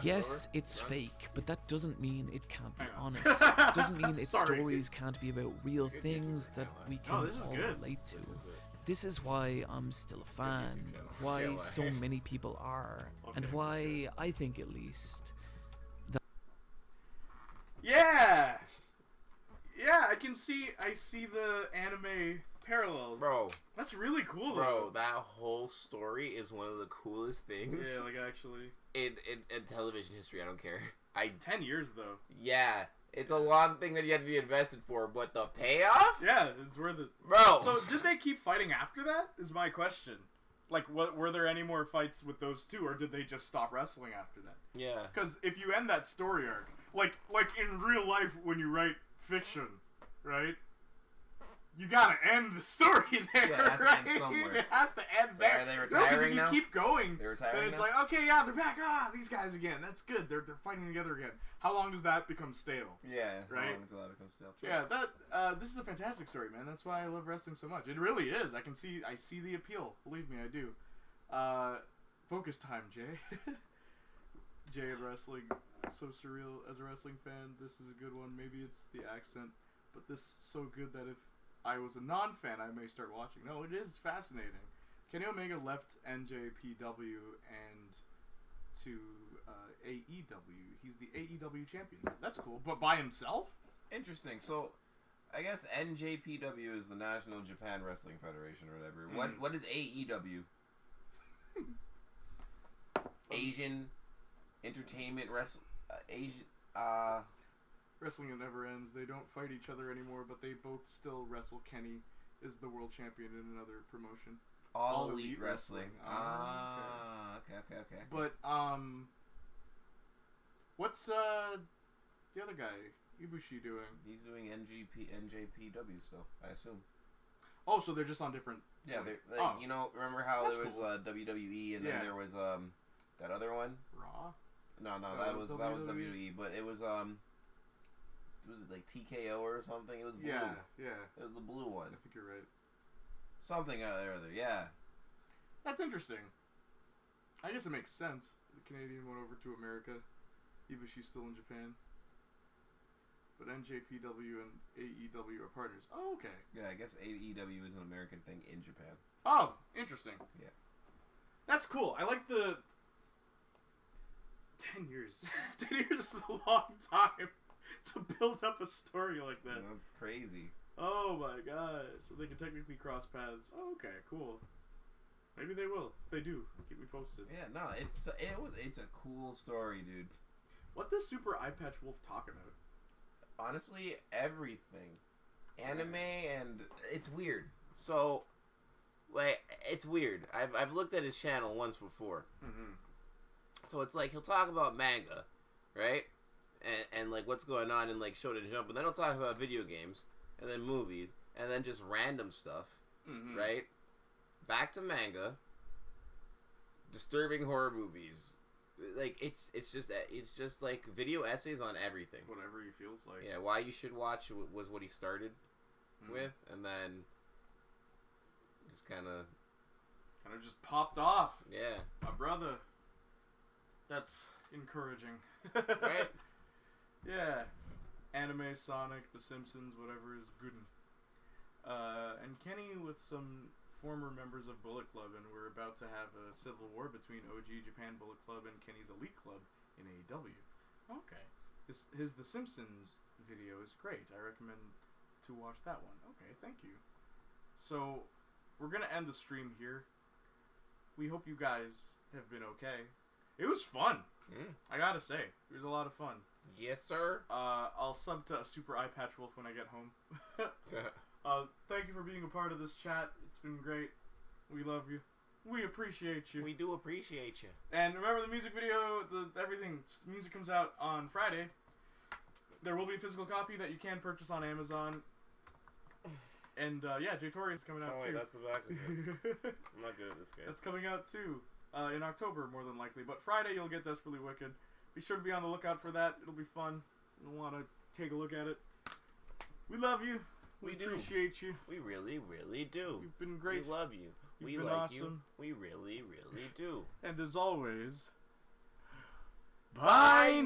Yes, it's fake, but that doesn't mean it can't be honest. It doesn't mean its Sorry. stories can't be about real things that we can Oh, this is all good. relate to. This is why I'm still a fan, why so many people are, and why I think at least Yeah. Yeah, I see the anime parallels. Bro, That's really cool, bro, though. that whole story is one of the coolest things Yeah, like actually. in television history. I don't care. 10 years, though. Yeah, It's a long thing that you have to be invested for, but the payoff? Yeah, it's worth it. Bro. So, did they keep fighting after that? Is my question. Like, were there any more fights with those two, or did they just stop wrestling after that? Yeah. Because if you end that story arc, like in real life when you write fiction, right? You gotta end the story there, Yeah, it has to right? end somewhere. It has to end So there. are they No, retiring because if now? you keep going, They're retiring then it's now? like, okay, yeah, they're back. Ah, these guys again. That's good. They're fighting together again. How long does that become stale? Yeah, Right? how long until that becomes stale? True. Yeah, that this is a fantastic story, man. That's why I love wrestling so much. It really is. I see the appeal. Believe me, I do. Focus time, Jay. Jay and wrestling, so surreal. As a wrestling fan, this is a good one. Maybe it's the accent, but this is so good that if I was a non-fan, I may start watching. No, it is fascinating. Kenny Omega left NJPW and to AEW. He's the AEW champion. That's cool, but by himself? Interesting. So, I guess NJPW is the National Japan Wrestling Federation or whatever. What is AEW? Asian Entertainment Wrestling it never ends. They don't fight each other anymore, but they both still wrestle. Kenny is the world champion in another promotion. All Elite Wrestling. Okay. But what's the other guy Ibushi doing? He's doing NJPW still, I assume. Oh, so they're just on different. Yeah, Oh. you know, remember how That's there was cool. WWE and Yeah. then there was that other one? Raw. No, That that was was WWE, but it was it like TKO or something? It was blue. Yeah. It was the blue one. I think you're right. Something or other, yeah. That's interesting. I guess it makes sense. The Canadian went over to America. Ibushi's still in Japan. But NJPW and AEW are partners. Oh, okay. Yeah, I guess AEW is an American thing in Japan. Oh, interesting. Yeah. That's cool. I like the 10 years. 10 years is a long time to build up a story like that. That's crazy. Oh my god. So they can technically cross paths. Oh, okay, cool. Maybe they will. If they do, keep me posted. Yeah, no, it's a cool story, dude. What does Super Eye Patch Wolf talk about? Honestly, everything. Anime and it's weird. So, like, it's weird. I've looked at his channel once before. Mm-hmm. So it's like he'll talk about manga, right? And like what's going on in like Shonen Jump, and then he'll talk about video games, and then movies, and then just random stuff, Mm-hmm. right? Back to manga. Disturbing horror movies. Like it's just like video essays on everything. Whatever he feels like. Yeah, why you should watch was what he started with, and then just kind of just popped off. yeah. My brother. That's encouraging. Right? Yeah. Anime, Sonic, The Simpsons, whatever is good. And Kenny with some former members of Bullet Club, and we're about to have a civil war between OG Japan Bullet Club and Kenny's Elite Club in AEW. Okay. His The Simpsons video is great. I recommend to watch that one. Okay, thank you. So, we're going to end the stream here. We hope you guys have been okay. It was fun. I gotta say. It was a lot of fun. Yes, sir. I'll sub to Super Eye Patch Wolf when I get home. Thank you for being a part of this chat. It's been great. We love you. We appreciate you. We do appreciate you. And remember the music video, everything. Music comes out on Friday. There will be a physical copy that you can purchase on Amazon. And yeah, Jay Tori is coming out Oh, too. wait, that's the back of it. I'm not good at this game. That's coming out too. In October, more than likely. But Friday, you'll get Desperately Wicked. Be sure to be on the lookout for that. It'll be fun. You'll want to take a look at it. We love you. We do. appreciate you. We really, really do. You've been great. We love you. You've We been like awesome. you. We really, really do. And as always, bye,